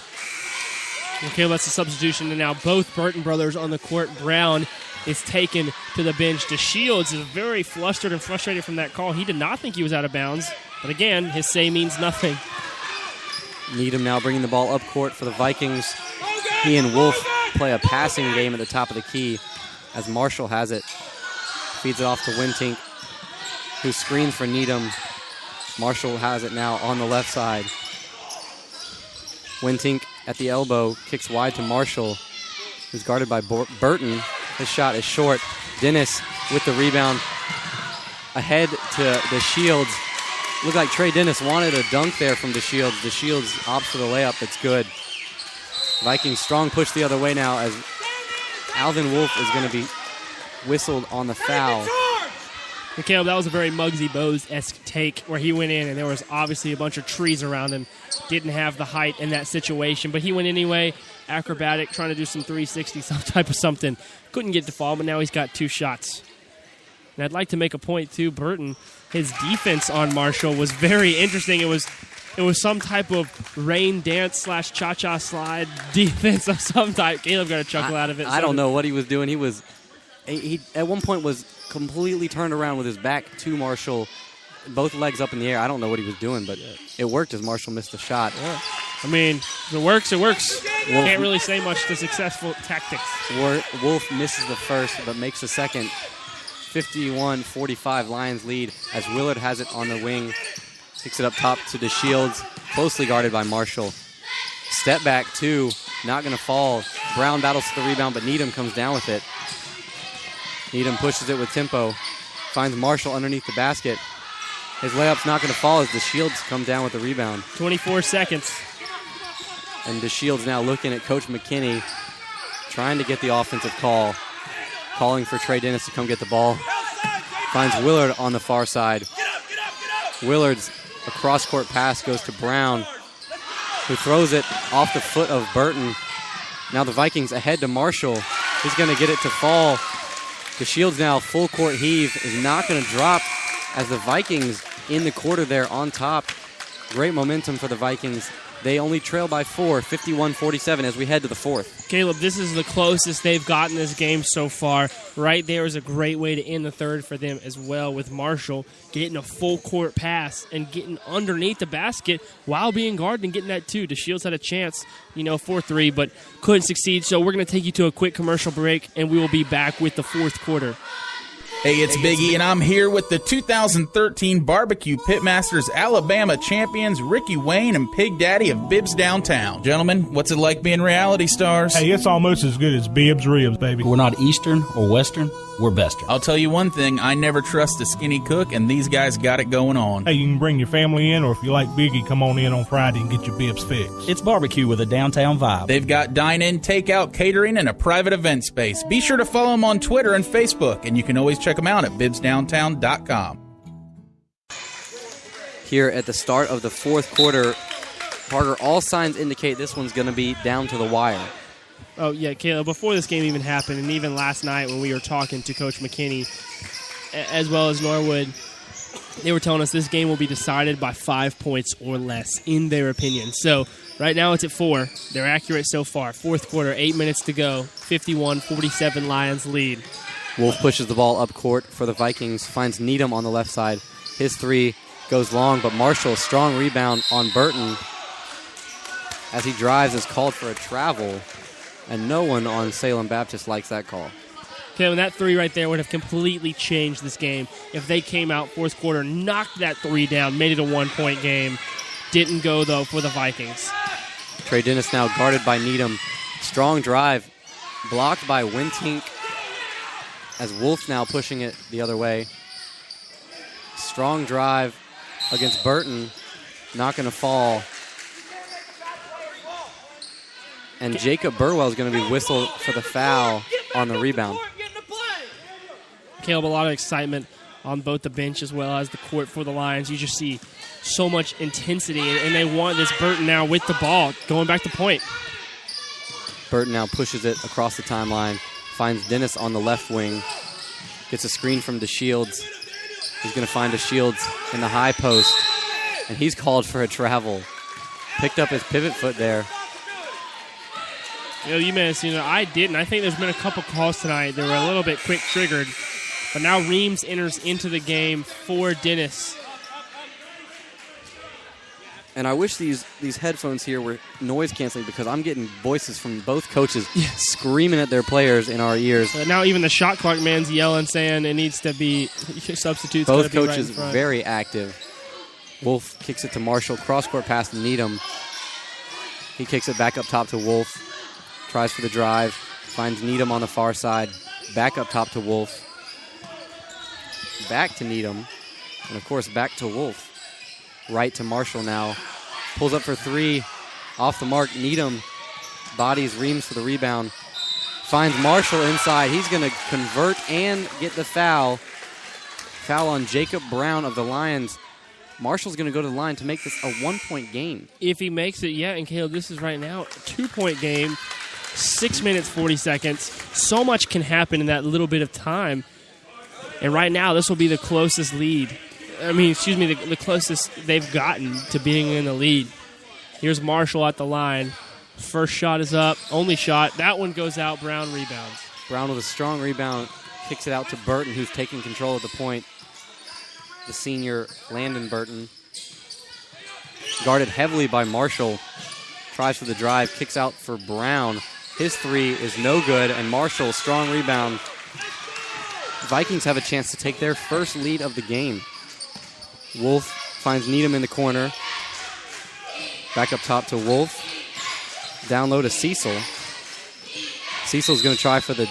Okay, that's a substitution, and now both Burton brothers on the court. Brown is taken to the bench. DeShields is very flustered and frustrated from that call. He did not think he was out of bounds, but again, his say means nothing. Needham now bringing the ball up court for the Vikings. He and Wolf play a passing game at the top of the key as Marshall has it. Feeds it off to Wintink, who screens for Needham. Marshall has it now on the left side. Wintink at the elbow, kicks wide to Marshall, who's guarded by Burton. His shot is short. Dennis with the rebound. Ahead to DeShields. Looked like Trey Dennis wanted a dunk there from DeShields. DeShields opts for the layup. That's good. Vikings strong push the other way now as Alvin Wolf is going to be whistled on the foul. And Caleb, that was a very Muggsy Bogues-esque take where he went in and there was obviously a bunch of trees around him. Didn't have the height in that situation, but he went anyway. Acrobatic, trying to do some 360, some type of something. Couldn't get to fall, but now he's got 2 shots. And I'd like to make a point, too. Burton, his defense on Marshall was very interesting. It was some type of rain dance / cha-cha slide defense of some type. Caleb got a chuckle out of it. I don't know what he was doing. He at one point was completely turned around with his back to Marshall, both legs up in the air. I don't know what he was doing, but it worked as Marshall missed the shot. Yeah. I mean, if it works, it works. Can't really say much to successful tactics. Wolf misses the first, but makes the second. 51-45 Lions lead as Willard has it on the wing. Kicks it up top to DeShields, closely guarded by Marshall. Step back, 2, not going to fall. Brown battles for the rebound, but Needham comes down with it. Needham pushes it with tempo, finds Marshall underneath the basket. His layup's not going to fall as DeShields come down with the rebound. 24 seconds. And DeShields now looking at Coach McKinney, trying to get the offensive call. Calling for Trey Dennis to come get the ball. Finds Willard on the far side. Willard's a cross-court pass goes to Brown, who throws it off the foot of Burton. Now the Vikings ahead to Marshall. He's going to get it to fall. DeShields now full court heave is not going to drop as the Vikings in the quarter there on top. Great momentum for the Vikings. They only trail by 4, 51-47 as we head to the fourth. Caleb, this is the closest they've gotten this game so far. Right there is a great way to end the third for them as well, with Marshall getting a full court pass and getting underneath the basket while being guarded and getting that too. DeShields had a chance, for 3, but couldn't succeed. So we're going to take you to a quick commercial break, and we will be back with the fourth quarter. Hey, it's Biggie, and I'm here with the 2013 Barbecue Pitmasters Alabama champions Ricky Wayne and Pig Daddy of Bibbs Downtown. Gentlemen, what's it like being reality stars? Hey, it's almost as good as Bibbs Ribs, baby. We're not Eastern or Western. We're Western. I'll tell you one thing, I never trust a skinny cook, and these guys got it going on. Hey, you can bring your family in, or if you like Biggie, come on in on Friday and get your bibs fixed. It's barbecue with a downtown vibe. They've got dine-in, takeout, catering, and a private event space. Be sure to follow them on Twitter and Facebook, and you can always check them out at bibsdowntown.com. Here at the start of the fourth quarter, Parker, all signs indicate this one's going to be down to the wire. Oh, yeah, Caleb, before this game even happened, and even last night when we were talking to Coach McKinney, as well as Norwood, they were telling us this game will be decided by 5 points or less, in their opinion. So right now it's at 4. They're accurate so far. Fourth quarter, 8 minutes to go. 51-47 Lions lead. Wolf pushes the ball up court for the Vikings, finds Needham on the left side. His 3 goes long, but Marshall, strong rebound on Burton. As he drives, is called for a travel. And no one on Salem Baptist likes that call. Okay, and that 3 right there would have completely changed this game if they came out fourth quarter, knocked that 3 down, made it a 1-point game. Didn't go, though, for the Vikings. Trey Dennis now guarded by Needham. Strong drive, blocked by Wintink, as Wolf now pushing it the other way. Strong drive against Burton, not going to fall. And Jacob Burwell is going to be whistled for the foul on the rebound. Caleb, a lot of excitement on both the bench as well as the court for the Lions. You just see so much intensity, and they want this Burton now with the ball, going back to point. Burton now pushes it across the timeline, finds Dennis on the left wing, gets a screen from DeShields. He's going to find DeShields in the high post, and he's called for a travel. Picked up his pivot foot there. You know, you may have seen it. I didn't. I think there's been a couple calls tonight that were a little bit quick-triggered. But now Reams enters into the game for Dennis. And I wish these headphones here were noise-canceling because I'm getting voices from both coaches screaming at their players in our ears. Now even the shot clock man's yelling, saying it needs to be substitutes. Both be coaches right very active. Wolf kicks it to Marshall. Cross-court pass to Needham. He kicks it back up top to Wolf. Tries for the drive. Finds Needham on the far side. Back up top to Wolf. Back to Needham. And, of course, back to Wolf. Right to Marshall now. Pulls up for three. Off the mark. Needham bodies Reams for the rebound. Finds Marshall inside. He's going to convert and get the foul. Foul on Jacob Brown of the Lions. Marshall's going to go to the line to make this a 1-point game. If he makes it, yeah, and Caleb, this is right now a 2-point game. 6 minutes, 40 seconds. So much can happen in that little bit of time. And right now, this will be the closest lead. The closest they've gotten to being in the lead. Here's Marshall at the line. First shot is up. Only shot. That one goes out. Brown rebounds. Brown with a strong rebound. Kicks it out to Burton, who's taking control of the point. The senior Landon Burton. Guarded heavily by Marshall. Tries for the drive. Kicks out for Brown. His three is no good. And Marshall, strong rebound. Vikings have a chance to take their first lead of the game. Wolf finds Needham in the corner. Back up top to Wolf. Down low to Cecil. Cecil's going to try for the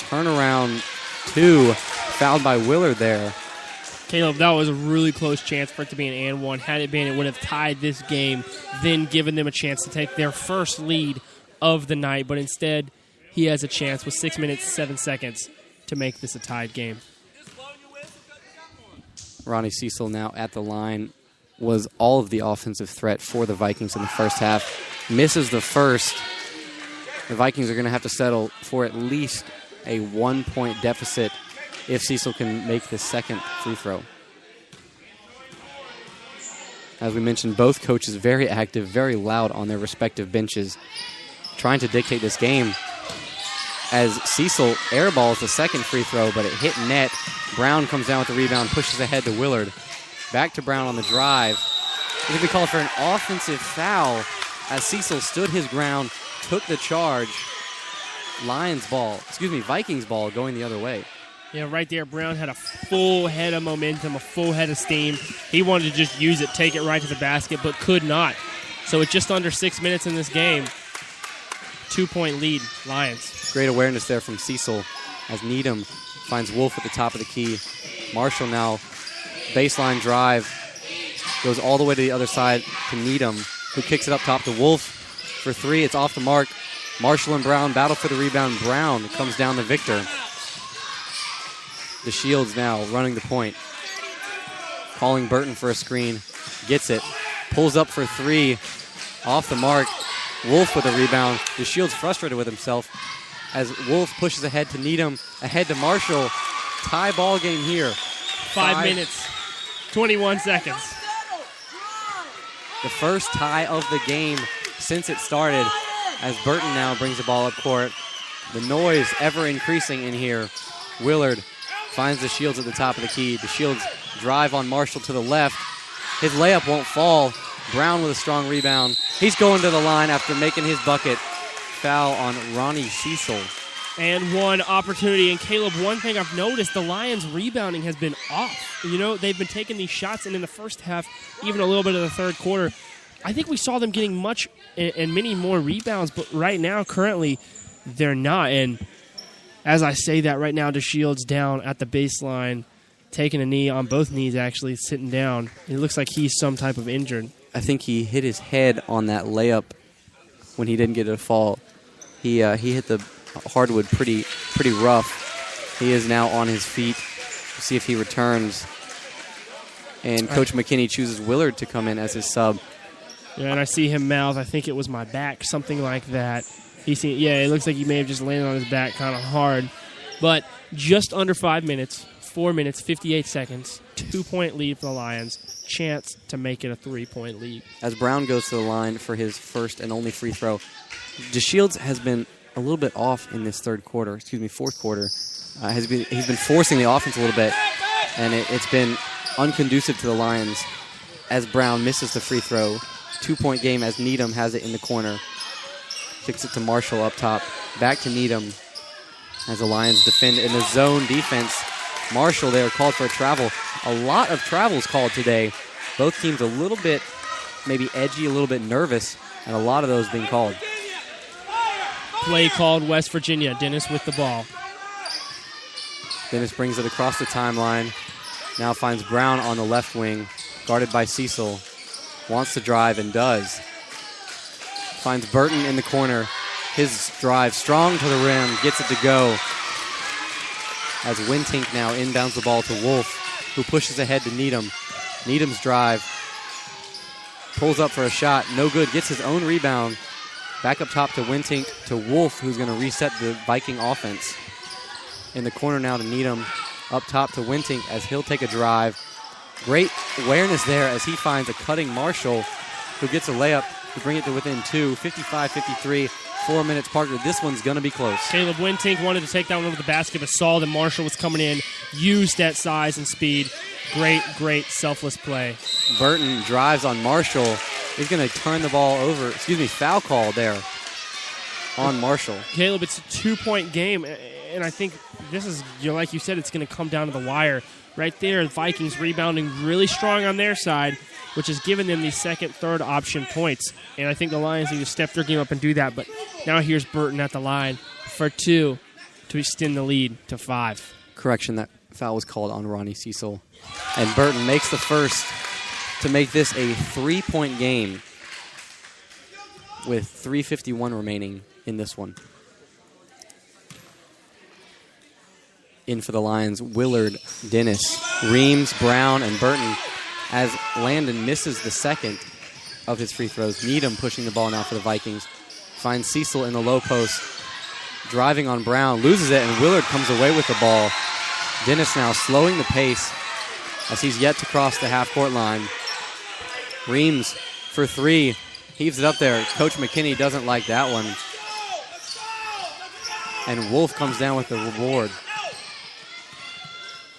turnaround two. Fouled by Willard there. Caleb, that was a really close chance for it to be an and one. Had it been, it would have tied this game, then given them a chance to take their first lead of the night. But instead, he has a chance with 6 minutes, 7 seconds to make this a tied game. Ronnie Cecil now at the line was all of the offensive threat for the Vikings in the first half. Misses the first. The Vikings are going to have to settle for at least a 1-point deficit if Cecil can make the second free throw. As we mentioned, both coaches very active, very loud on their respective benches, trying to dictate this game. As Cecil airballs the second free throw, but it hit net. Brown comes down with the rebound, pushes ahead to Willard. Back to Brown on the drive. It's going to be called for an offensive foul as Cecil stood his ground, took the charge. Vikings ball going the other way. Yeah, right there, Brown had a full head of momentum, a full head of steam. He wanted to just use it, take it right to the basket, but could not. So it's just under 6 minutes in this game. 2-point lead, Lions. Great awareness there from Cecil as Needham finds Wolf at the top of the key. Marshall now, baseline drive, goes all the way to the other side to Needham, who kicks it up top to Wolf for three. It's off the mark. Marshall and Brown battle for the rebound. Brown comes down the victor. DeShields now running the point. Calling Burton for a screen. Gets it. Pulls up for three. Off the mark. Wolf with a rebound. DeShields frustrated with himself as Wolf pushes ahead to Needham. Ahead to Marshall. Tie ball game here. 5 minutes. 21 seconds. The first tie of the game since it started as Burton now brings the ball up court. The noise ever increasing in here. Willard finds DeShields at the top of the key. DeShields drive on Marshall to the left. His layup won't fall. Brown with a strong rebound. He's going to the line after making his bucket. Foul on Ronnie Cecil. And one opportunity. And Caleb, one thing I've noticed, the Lions' rebounding has been off. You know, they've been taking these shots, and in the first half, even a little bit of the third quarter, I think we saw them getting much and many more rebounds, but right now, currently, they're not. And as I say that right now, DeShields down at the baseline, taking a knee on both knees, actually, sitting down. It looks like he's some type of injured. I think he hit his head on that layup when he didn't get it to fall. He hit the hardwood pretty rough. He is now on his feet. We'll see if he returns. And Coach McKinney chooses Willard to come in as his sub. Yeah, and I see him mouth, I think it was my back, something like that. It looks like he may have just landed on his back kind of hard. But just under 5 minutes, 4 minutes, 58 seconds, 2-point lead for the Lions. Chance to make it a 3-point lead. As Brown goes to the line for his first and only free throw, DeShields has been a little bit off in this fourth quarter. He's been forcing the offense a little bit, and it's been unconducive to the Lions as Brown misses the free throw. 2-point game as Needham has it in the corner. Kicks it to Marshall up top. Back to Needham as the Lions defend in the zone defense. Marshall there called for a travel. A lot of travels called today. Both teams a little bit maybe edgy, a little bit nervous, and a lot of those being called. Play called West Virginia. Dennis with the ball. Dennis brings it across the timeline. Now finds Brown on the left wing, guarded by Cecil. Wants to drive and does. Finds Burton in the corner. His drive strong to the rim, gets it to go. As Wintink now inbounds the ball to Wolf, who pushes ahead to Needham. Needham's drive. Pulls up for a shot, no good, gets his own rebound. Back up top to Wintink, to Wolf, who's going to reset the Viking offense. In the corner now to Needham. Up top to Wintink as he'll take a drive. Great awareness there as he finds a cutting Marshall, who gets a layup to bring it to within 2. 55-53, 4 minutes. Parker, this one's going to be close. Caleb Wintink wanted to take that one over the basket, but saw that Marshall was coming in, used that size and speed. Great selfless play. Burton drives on Marshall. He's going to turn the ball over. Foul call there on Marshall. Caleb, it's a 2-point game, and I think this is, like you said, it's going to come down to the wire. Right there, the Vikings rebounding really strong on their side, which has given them these second, third option points. And I think the Lions need to step their game up and do that. But now here's Burton at the line for 2 to extend the lead to 5. Correction, that foul was called on Ronnie Cecil. And Burton makes the first to make this a 3-point game with 3:51 remaining in this one. In for the Lions, Willard, Dennis, Reams, Brown, and Burton as Landon misses the second of his free throws. Needham pushing the ball now for the Vikings. Finds Cecil in the low post. Driving on Brown, loses it, and Willard comes away with the ball. Dennis now slowing the pace as he's yet to cross the half-court line. Reams for 3. Heaves it up there. Coach McKinney doesn't like that one. And Wolf comes down with the reward.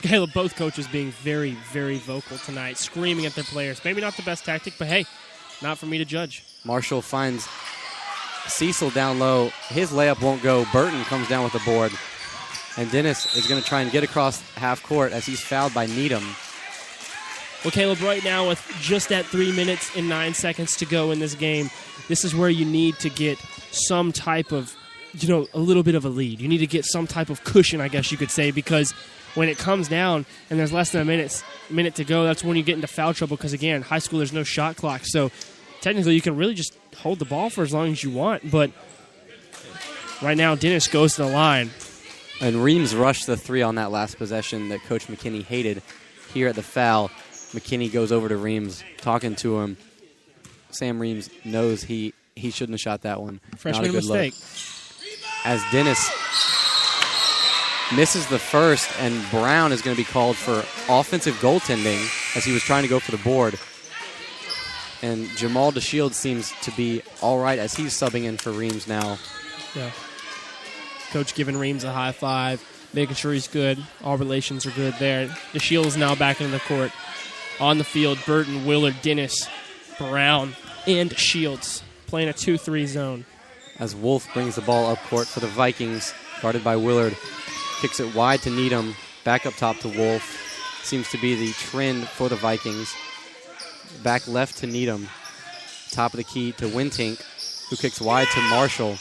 Caleb, both coaches being very, very vocal tonight, screaming at their players. Maybe not the best tactic, but hey, not for me to judge. Marshall finds Cecil down low. His layup won't go. Burton comes down with the board. And Dennis is going to try and get across half court as he's fouled by Needham. Well, Caleb, right now with just at 3 minutes and 9 seconds to go in this game, this is where you need to get some type of, a little bit of a lead. You need to get some type of cushion, I guess you could say, because when it comes down and there's less than a minute to go, that's when you get into foul trouble because, again, high school, there's no shot clock. So technically you can really just hold the ball for as long as you want. But right now Dennis goes to the line. And Reams rushed the 3 on that last possession that Coach McKinney hated here at the foul. McKinney goes over to Reams, talking to him. Sam Reams knows he shouldn't have shot that one. Freshman mistake. As Dennis misses the first, and Brown is going to be called for offensive goaltending as he was trying to go for the board. And Jamal DeShields seems to be all right as he's subbing in for Reams now. Yeah. Coach giving Reams a high five, making sure he's good. All relations are good there. DeShields now back into the court. On the field, Burton, Willard, Dennis, Brown, and Shields playing a 2-3 zone. As Wolf brings the ball up court for the Vikings, guarded by Willard. Kicks it wide to Needham. Back up top to Wolf. Seems to be the trend for the Vikings. Back left to Needham. Top of the key to Wintink, who kicks wide to Marshall.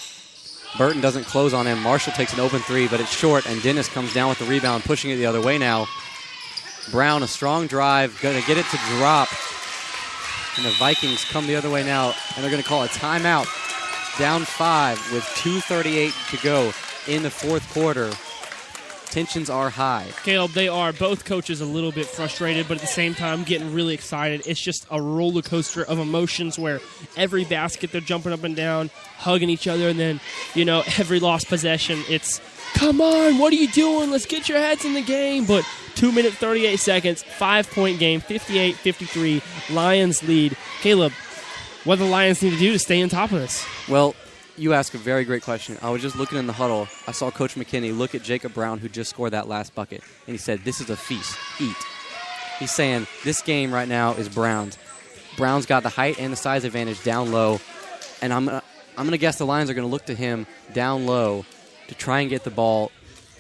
Burton doesn't close on him. Marshall takes an open three, but it's short, and Dennis comes down with the rebound, pushing it the other way now. Brown, a strong drive, going to get it to drop. And the Vikings come the other way now, and they're going to call a timeout. Down 5 with 2:38 to go in the fourth quarter. Tensions are high. Caleb, they are. Both coaches a little bit frustrated, but at the same time getting really excited. It's just a roller coaster of emotions where every basket they're jumping up and down, hugging each other, and then, every lost possession, it's, come on, what are you doing? Let's get your heads in the game. But 2 minutes, 38 seconds, 5-point game, 58-53, Lions lead. Caleb, what do the Lions need to do to stay on top of this? Well, you ask a very great question. I was just looking in the huddle. I saw Coach McKinney look at Jacob Brown, who just scored that last bucket, and he said, this is a feast. Eat. He's saying this game right now is Brown's. Brown's got the height and the size advantage down low, and I'm gonna guess the Lions are going to look to him down low to try and get the ball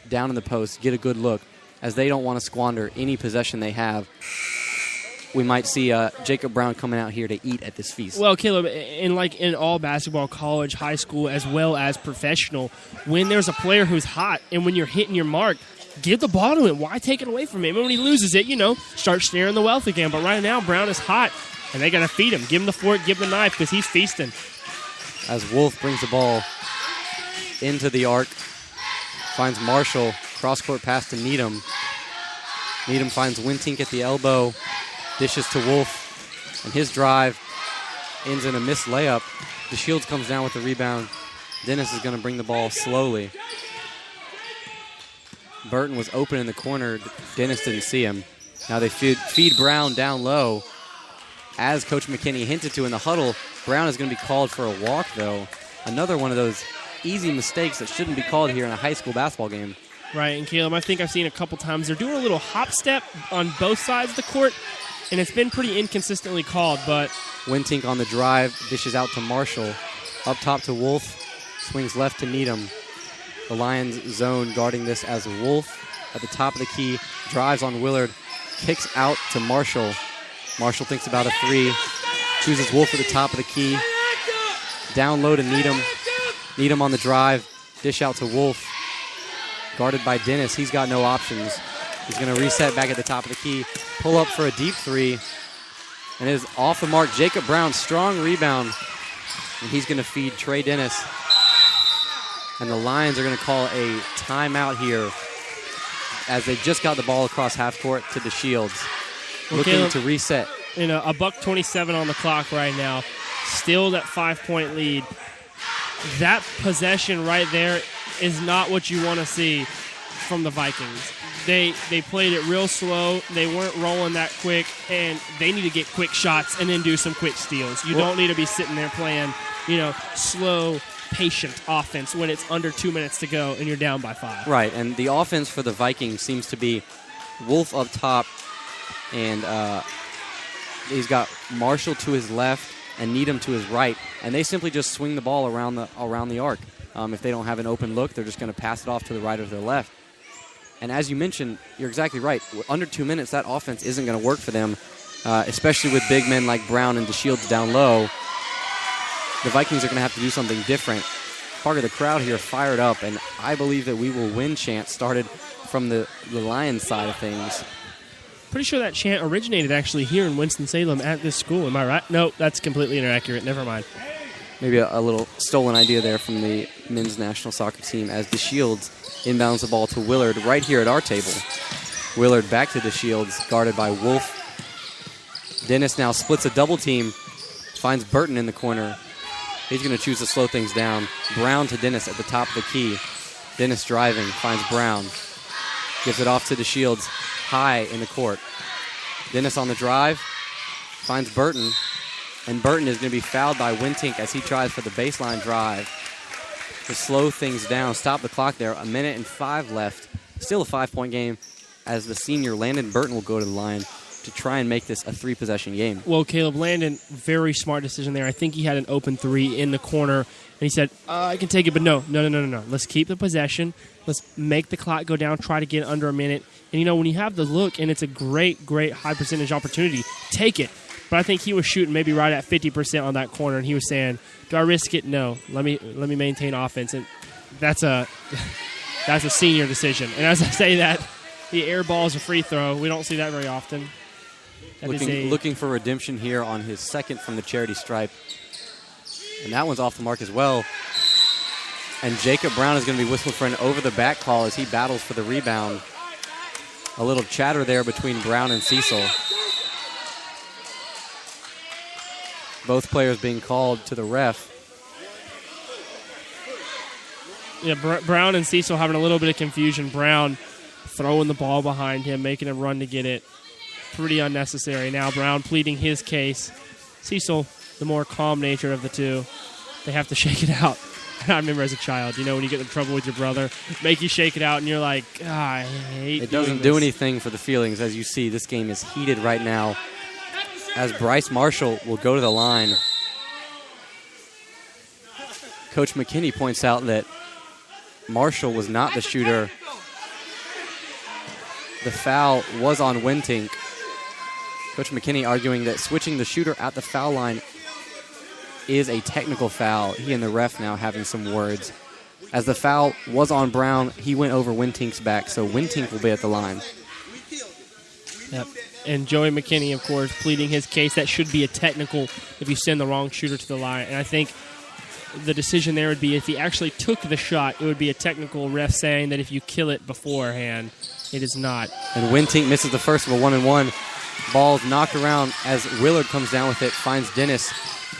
down in the post, get a good look, as they don't want to squander any possession they have. We might see Jacob Brown coming out here to eat at this feast. Well, Caleb, in all basketball, college, high school, as well as professional, when there's a player who's hot and when you're hitting your mark, give the ball to him. Why take it away from him? And when he loses it, start sharing the wealth again. But right now, Brown is hot, and they got to feed him. Give him the fork, give him the knife, because he's feasting. As Wolf brings the ball into the arc, finds Marshall, cross-court pass to Needham. Needham finds Wintink at the elbow. Dishes to Wolf, and his drive ends in a missed layup. DeShields comes down with the rebound. Dennis is going to bring the ball slowly. Burton was open in the corner. Dennis didn't see him. Now they feed Brown down low. As Coach McKinney hinted to in the huddle, Brown is going to be called for a walk, though. Another one of those easy mistakes that shouldn't be called here in a high school basketball game. Right, and Caleb, I think I've seen a couple times. They're doing a little hop step on both sides of the court, and it's been pretty inconsistently called, but... Wintink on the drive, dishes out to Marshall. Up top to Wolf, swings left to Needham. The Lions zone guarding this as Wolf at the top of the key, drives on Willard, kicks out to Marshall. Marshall thinks about a three, chooses Wolf at the top of the key. Down low to Needham. Needham on the drive, dish out to Wolf. Guarded by Dennis, he's got no options. He's going to reset back at the top of the key, pull up for a deep three, and it is off the mark. Jacob Brown, strong rebound, and he's going to feed Trey Dennis. And the Lions are going to call a timeout here as they just got the ball across half court to DeShields, looking to reset. A buck 27 on the clock right now, still that 5-point lead. That possession right there is not what you want to see from the Vikings. They played it real slow. They weren't rolling that quick, and they need to get quick shots and then do some quick steals. You don't need to be sitting there playing, slow, patient offense when it's under 2 minutes to go and you're down by 5. Right, and the offense for the Vikings seems to be Wolf up top, and he's got Marshall to his left and Needham to his right, and they simply just swing the ball around the arc. If they don't have an open look, they're just going to pass it off to the right or to the left. And as you mentioned, you're exactly right. Under 2 minutes, that offense isn't going to work for them, especially with big men like Brown and DeShields down low. The Vikings are going to have to do something different. Part of the crowd here fired up, and I believe that we will win chant started from the Lions side of things. Pretty sure that chant originated actually here in Winston-Salem at this school. Am I right? No, that's completely inaccurate. Never mind. Maybe a little stolen idea there from the men's national soccer team as DeShields inbounds the ball to Willard right here at our table. Willard back to DeShields, guarded by Wolf. Dennis now splits a double team, finds Burton in the corner. He's going to choose to slow things down. Brown to Dennis at the top of the key. Dennis driving, finds Brown. Gives it off to DeShields, high in the court. Dennis on the drive, finds Burton. And Burton is going to be fouled by Wintink as he tries for the baseline drive to slow things down, stop the clock there. 1:05 left. Still a 5-point game as the senior Landon Burton will go to the line to try and make this a 3-possession game. Well, Caleb, Landon, very smart decision there. I think he had an open three in the corner, and he said, I can take it, but no. Let's keep the possession. Let's make the clock go down, try to get under a minute. And, when you have the look, and it's a great, great high-percentage opportunity, take it. but I think he was shooting maybe right at 50% on that corner, and he was saying, "Do I risk it? No. Let me maintain offense." And that's a senior decision. And as I say that, he airballs a free throw. We don't see that very often. Looking for redemption here on his second from the charity stripe. And that one's off the mark as well. And Jacob Brown is going to be whistled for an over-the-back call as he battles for the rebound. A little chatter there between Brown and Cecil. Both players being called to the ref. Yeah, Brown and Cecil having a little bit of confusion. Brown throwing the ball behind him, making a run to get it. Pretty unnecessary. Now Brown pleading his case. Cecil, the more calm nature of the two, they have to shake it out. And I remember as a child, when you get in trouble with your brother, make you shake it out, and you're like, I hate it. Doesn't do anything for the feelings. As you see, this game is heated right now as Bryce Marshall will go to the line. Coach McKinney points out that Marshall was not the shooter. The foul was on Wintink. Coach McKinney arguing that switching the shooter at the foul line is a technical foul. He and the ref now having some words. As the foul was on Brown, he went over Wintink's back, so Wintink will be at the line. Yep. And Joey McKinney, of course, pleading his case. That should be a technical if you send the wrong shooter to the line. And I think the decision there would be if he actually took the shot, it would be a technical, ref saying that if you kill it beforehand, it is not. And Wintink misses the first of a 1-and-1. Ball's knocked around as Willard comes down with it, finds Dennis.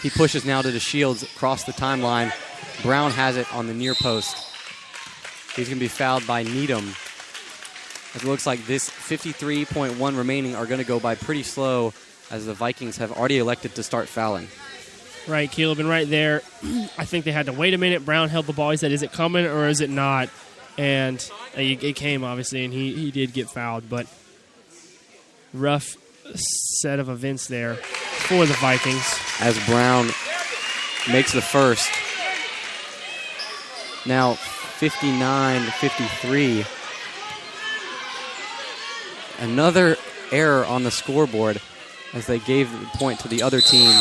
He pushes now to the Shields across the timeline. Brown has it on the near post. He's going to be fouled by Needham. It looks like this 53.1 remaining are going to go by pretty slow as the Vikings have already elected to start fouling. Right, Caleb, and right there, I think they had to wait a minute. Brown held the ball. He said, is it coming or is it not? And it came, obviously, and he did get fouled. But rough set of events there for the Vikings. As Brown makes the first. Now 59-53. Another error on the scoreboard as they gave the point to the other team.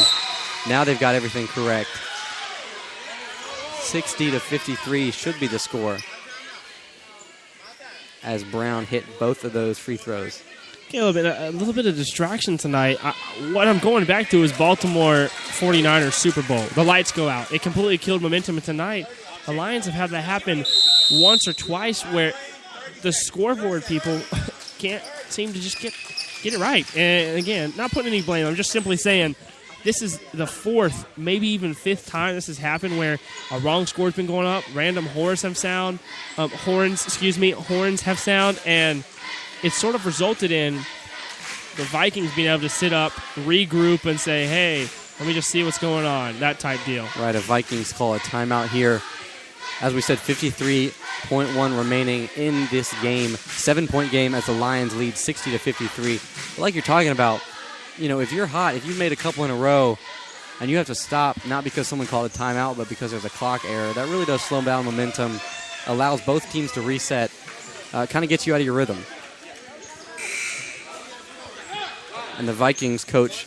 Now they've got everything correct. 60-53 should be the score as Brown hit both of those free throws. Caleb, a little bit of distraction tonight. What I'm going back to is Baltimore 49ers Super Bowl. The lights go out. It completely killed momentum. And tonight, the Lions have had that happen once or twice where the scoreboard people can't seem to just get it right. And again, not putting any blame. I'm just simply saying this is the fourth, maybe even fifth time this has happened where a wrong score's been going up. Random horns have sound, and it's sort of resulted in the Vikings being able to sit up, regroup, and say, hey, let me just see what's going on, that type deal. Right, a Vikings call a timeout here. As we said, 53.1 remaining in this game. 7-point game as the Lions lead 60-53. Like you're talking about, if you're hot, if you've made a couple in a row and you have to stop, not because someone called a timeout, but because there's a clock error, that really does slow down momentum, allows both teams to reset, kind of gets you out of your rhythm. And the Vikings coach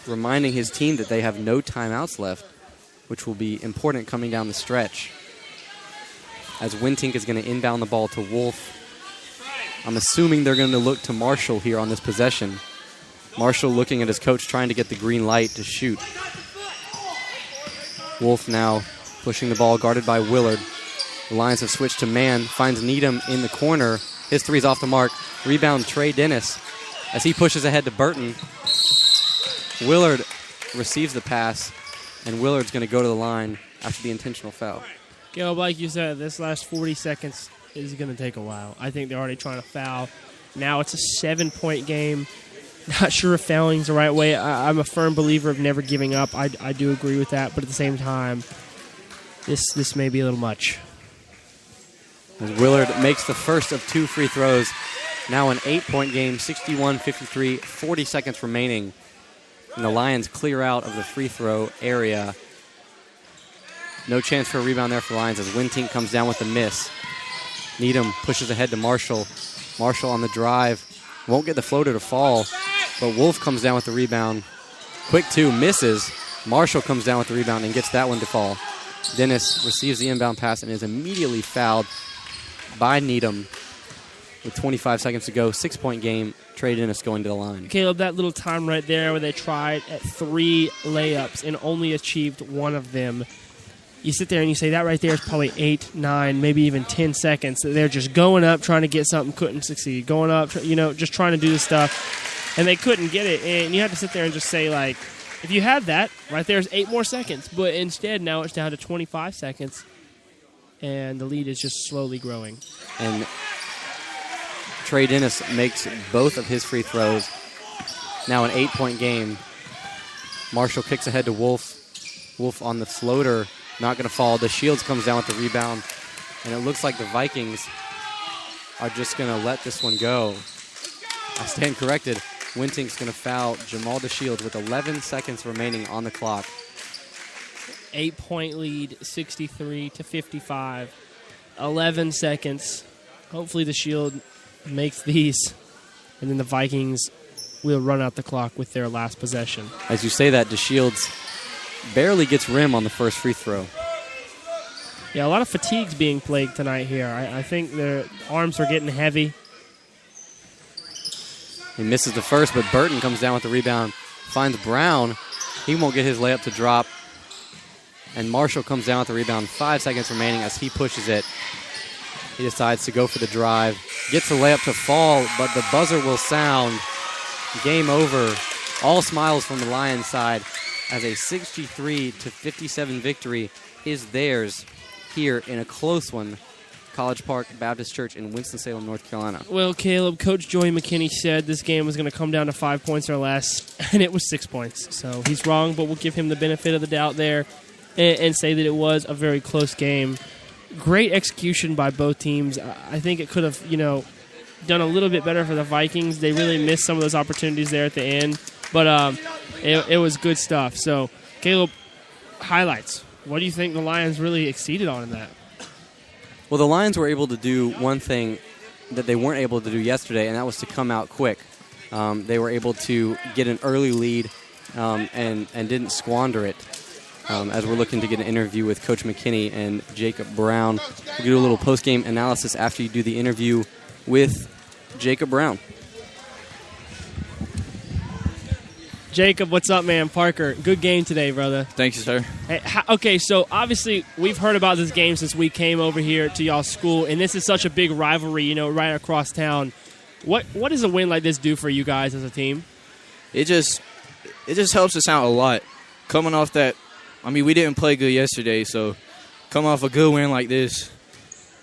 reminding his team that they have no timeouts left, which will be important coming down the stretch. As Wintink is going to inbound the ball to Wolf. I'm assuming they're going to look to Marshall here on this possession. Marshall looking at his coach, trying to get the green light to shoot. Wolf now pushing the ball, guarded by Willard. The Lions have switched to man, finds Needham in the corner. His three's off the mark. Rebound, Trey Dennis. As he pushes ahead to Burton, Willard receives the pass, and Willard's going to go to the line after the intentional foul. Caleb, like you said, this last 40 seconds is going to take a while. I think they're already trying to foul. Now it's a 7-point game. Not sure if fouling's the right way. I'm a firm believer of never giving up. I do agree with that, but at the same time, this may be a little much. As Willard makes the first of two free throws. Now an 8-point game, 61-53, 40 seconds remaining. And the Lions clear out of the free throw area. No chance for a rebound there for the Lions as Wintink comes down with a miss. Needham pushes ahead to Marshall. Marshall on the drive. Won't get the floater to fall, but Wolf comes down with the rebound. Quick two, misses. Marshall comes down with the rebound and gets that one to fall. Dennis receives the inbound pass and is immediately fouled by Needham with 25 seconds to go. 6-point game. Trey Dennis going to the line. Caleb, that little time right there where they tried at 3 layups and only achieved one of them. You sit there and you say that right there is probably 8, 9, maybe even 10 seconds. They're just going up, trying to get something, couldn't succeed. Going up, just trying to do the stuff, and they couldn't get it. And you have to sit there and just say, like, if you had that, right there's 8 more seconds. But instead, now it's down to 25 seconds, and the lead is just slowly growing. And Trey Dennis makes both of his free throws. Now an 8-point game. Marshall kicks ahead to Wolf. Wolf on the floater. Not going to fall. The Shields comes down with the rebound. And it looks like the Vikings are just going to let this one go. I stand corrected. Winting's going to foul Jamal DeShields with 11 seconds remaining on the clock. 8-point lead, 63-55. 11 seconds. Hopefully the Shield makes these. And then the Vikings will run out the clock with their last possession. As you say that, DeShields barely gets rim on the first free throw. Yeah, a lot of fatigue's being plagued tonight here. I think their arms are getting heavy. He misses the first, but Burton comes down with the rebound, finds Brown. He won't get his layup to drop. And Marshall comes down with the rebound, 5 seconds remaining as he pushes it. He decides to go for the drive, gets the layup to fall, but the buzzer will sound. Game over. All smiles from the Lions side as a 63-57 victory is theirs here in a close one. College Park Baptist Church in Winston-Salem, North Carolina. Well, Caleb, Coach Joey McKinney said this game was going to come down to 5 points or less, and it was 6 points. So he's wrong, but we'll give him the benefit of the doubt there and say that it was a very close game. Great execution by both teams. I think it could have, done a little bit better for the Vikings. They really missed some of those opportunities there at the end, but it was good stuff. So, Caleb, highlights. What do you think the Lions really exceeded on in that? Well, the Lions were able to do one thing that they weren't able to do yesterday, and that was to come out quick. They were able to get an early lead and didn't squander it. As we're looking to get an interview with Coach McKinney and Jacob Brown. We'll do a little post-game analysis after you do the interview with Jacob Brown. Jacob, what's up, man? Parker, good game today, brother. Thank you, sir. Hey, okay, so obviously we've heard about this game since we came over here to y'all's school, and this is such a big rivalry, right across town. What does a win like this do for you guys as a team? It just helps us out a lot. Coming off that, we didn't play good yesterday, so coming off a good win like this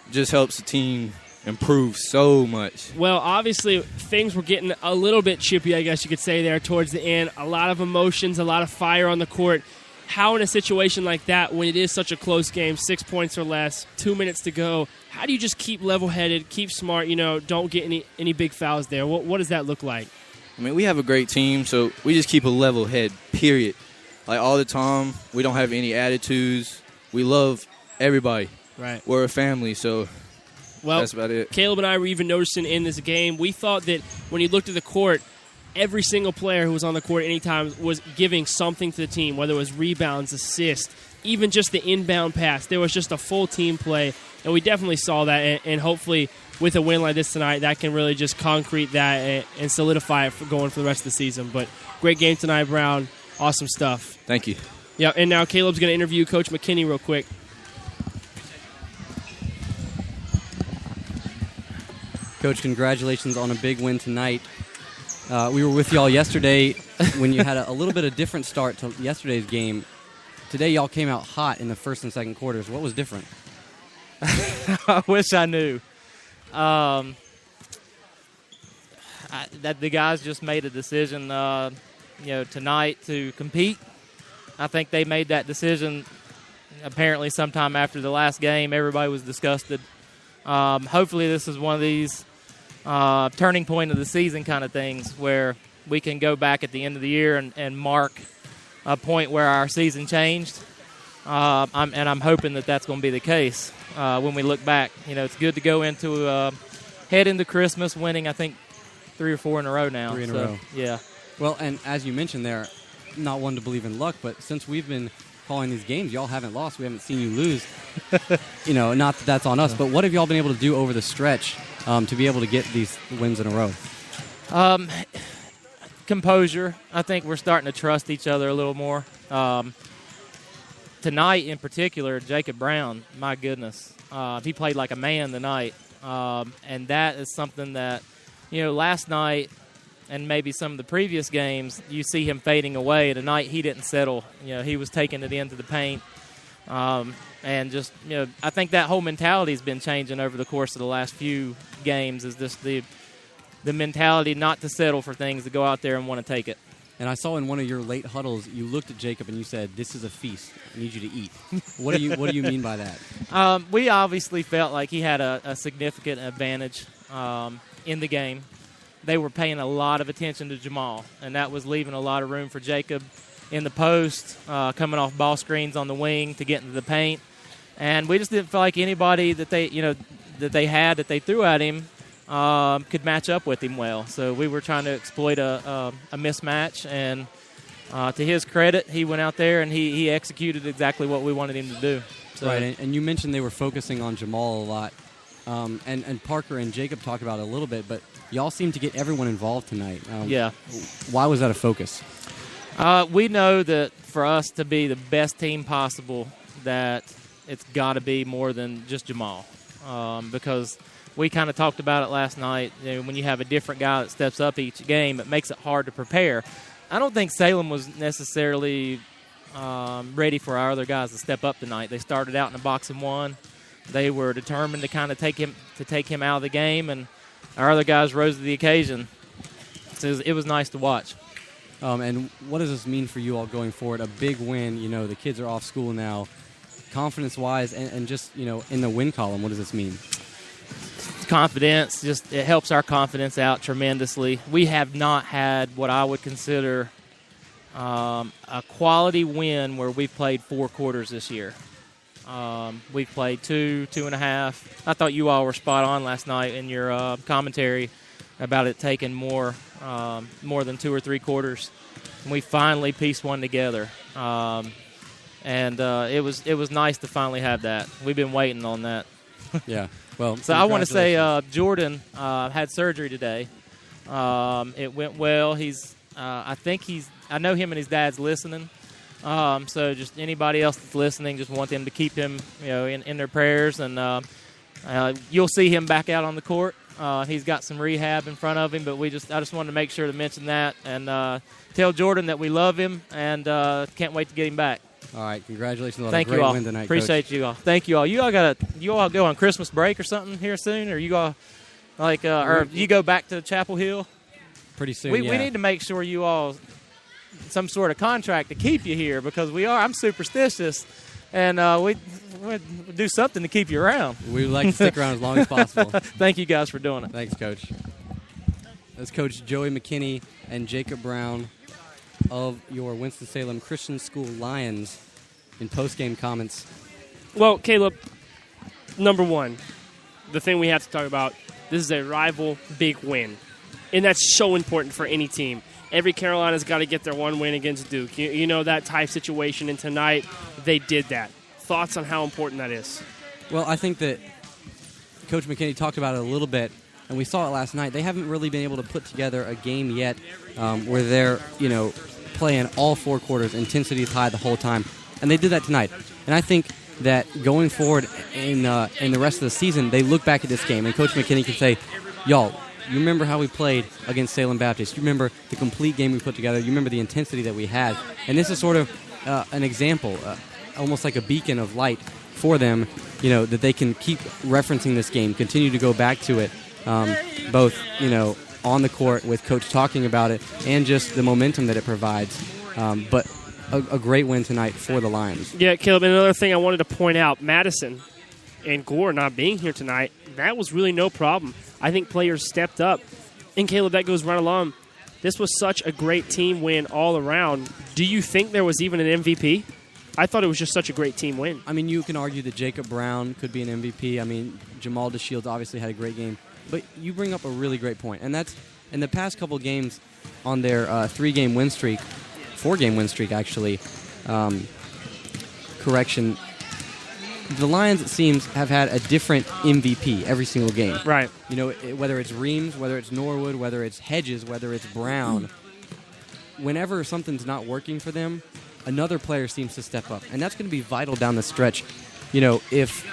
just helps the team improve so much. Well, obviously, things were getting a little bit chippy, I guess you could say, there towards the end. A lot of emotions, a lot of fire on the court. How in a situation like that, when it is such a close game, 6 points or less, 2 minutes to go, how do you just keep level-headed, keep smart, don't get any big fouls there? What does that look like? We have a great team, so we just keep a level head, period. All the time, we don't have any attitudes. We love everybody. Right. We're a family, so that's about it. Caleb and I were even noticing in this game, we thought that when you looked at the court, every single player who was on the court at any time was giving something to the team, whether it was rebounds, assists, even just the inbound pass. There was just a full team play, and we definitely saw that, and hopefully with a win like this tonight, that can really just concrete that and solidify it for going for the rest of the season. But great game tonight, Brown. Awesome stuff. Thank you. Yeah, and now Caleb's going to interview Coach McKinney real quick. Coach, congratulations on a big win tonight. We were with y'all yesterday when you had a little bit of different start to yesterday's game. Today, y'all came out hot in the first and second quarters. What was different? I wish I knew. That the guys just made a decision, tonight to compete. I think they made that decision apparently sometime after the last game. Everybody was disgusted. Hopefully this is one of these turning point of the season kind of things where we can go back at the end of the year and mark a point where our season changed. I'm hoping that that's going to be the case when we look back. It's good to go head into Christmas winning, I think, 3 or 4 in a row now. 3 in a row. Yeah. Well, and as you mentioned there, not one to believe in luck, but since we've been calling these games, y'all haven't lost. We haven't seen you lose. Not that that's on us, but what have y'all been able to do over the stretch to be able to get these wins in a row? Composure. I think we're starting to trust each other a little more. Tonight in particular, Jacob Brown, my goodness, he played like a man tonight. And that is something that, last night and maybe some of the previous games, you see him fading away. Tonight he didn't settle. He was taking it into the paint. And just, I think that whole mentality has been changing over the course of the last few games, is just the mentality not to settle for things, to go out there and want to take it. And I saw in one of your late huddles, you looked at Jacob and you said, "This is a feast. I need you to eat." What do you mean by that? We obviously felt like he had a significant advantage in the game. They were paying a lot of attention to Jamal, and that was leaving a lot of room for Jacob in the post, coming off ball screens on the wing to get into the paint. And we just didn't feel like anybody that they threw at him could match up with him well. So we were trying to exploit a mismatch, and to his credit, he went out there and he executed exactly what we wanted him to do. So, right, and you mentioned they were focusing on Jamal a lot, and Parker and Jacob talked about it a little bit, but y'all seem to get everyone involved tonight. Yeah. Why was that a focus? We know that for us to be the best team possible, that it's got to be more than just Jamal, because we kind of talked about it last night. When you have a different guy that steps up each game, it makes it hard to prepare. I don't think Salem was necessarily ready for our other guys to step up tonight. They started out in a box and one. They were determined to kind of take him out of the game, and our other guys rose to the occasion. So it was nice to watch. And what does this mean for you all going forward? A big win. The kids are off school now. Confidence-wise, and just in the win column, what does this mean? Confidence, it helps our confidence out tremendously. We have not had what I would consider a quality win where we've played 4 quarters this year. We've played 2.5. I thought you all were spot on last night in your commentary about it taking more than 2 or 3 quarters. And we finally pieced one together. And it was nice to finally have that. We've been waiting on that. Yeah. Well, so I want to say Jordan had surgery today. It went well. I know him and his dad's listening. So just anybody else that's listening, just want them to keep him, in their prayers. And you'll see him back out on the court. He's got some rehab in front of him, but I just wanted to make sure to mention that and tell Jordan that we love him and can't wait to get him back. All right, congratulations on Thank a great you all. win tonight, Appreciate Coach. you all. Thank you all. You all go on Christmas break or something here soon, or you all or you go back to Chapel Hill pretty soon. We need to make sure you all some sort of contract to keep you here, because I'm superstitious, and we do something to keep you around. We would like to stick around as long as possible. Thank you guys for doing it. Thanks, Coach. That's Coach Joey McKinney and Jacob Brown of your Winston-Salem Christian School Lions in post-game comments. Well, Caleb, number one, the thing we have to talk about, this is a rival big win, and that's so important for any team. Every Carolina's got to get their one win against Duke. You know that type situation, and tonight they did that. Thoughts on how important that is? Well, I think that Coach McKinney talked about it a little bit, and we saw it last night. They haven't really been able to put together a game yet where they're, playing all 4 quarters, intensity is high the whole time, and they did that tonight. And I think that going forward in the rest of the season, they look back at this game, and Coach McKinney can say, y'all, you remember how we played against Salem Baptist. You remember the complete game we put together. You remember the intensity that we had. And this is sort of an example, almost like a beacon of light for them, that they can keep referencing this game, continue to go back to it, both, on the court with Coach talking about it and just the momentum that it provides. But a great win tonight for the Lions. Yeah, Caleb, another thing I wanted to point out, Madison and Gore not being here tonight, that was really no problem. I think players stepped up. And, Caleb, that goes right along. This was such a great team win all around. Do you think there was even an MVP? I thought it was just such a great team win. I mean, you can argue that Jacob Brown could be an MVP. I mean, Jamal DeShields obviously had a great game. But you bring up a really great point. And that's in the past couple games on their 3-game win streak, 4-game win streak, actually. Correction. The Lions, it seems, have had a different MVP every single game. Right. You know, whether it's Reams, whether it's Norwood, whether it's Hedges, whether it's Brown, whenever something's not working for them, another player seems to step up. And that's going to be vital down the stretch. You know, if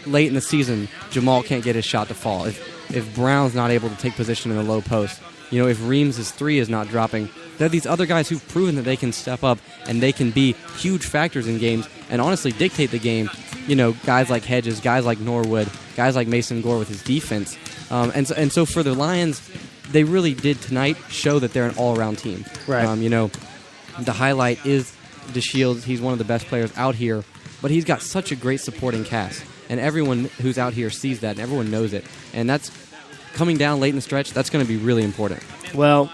late in the season Jamal can't get his shot to fall, if Brown's not able to take position in the low post, you know, if Reams' 3 is not dropping, there are these other guys who've proven that they can step up and they can be huge factors in games and honestly dictate the game. You know, guys like Hedges, guys like Norwood, guys like Mason Gore with his defense. And so for the Lions, they really did tonight show that they're an all-around team. Right. You know, the highlight is DeShields. He's one of the best players out here, but he's got such a great supporting cast. And everyone who's out here sees that, and everyone knows it. And that's coming down late in the stretch. That's going to be really important. Well,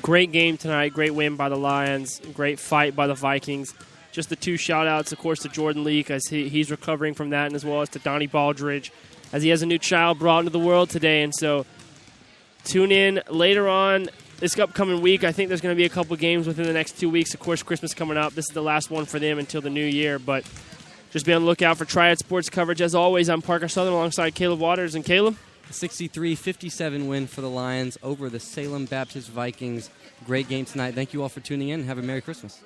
great game tonight. Great win by the Lions. Great fight by the Vikings. Just the 2 shout-outs, of course, to Jordan Leak as he's recovering from that, and as well as to Donnie Baldridge as he has a new child brought into the world today. And so tune in later on this upcoming week. I think there's going to be a couple games within the next 2 weeks. Of course, Christmas coming up. This is the last one for them until the new year. But just be on the lookout for Triad Sports coverage. As always, I'm Parker Southern alongside Caleb Waters. And Caleb? 63-57 win for the Lions over the Salem Baptist Vikings. Great game tonight. Thank you all for tuning in and have a Merry Christmas.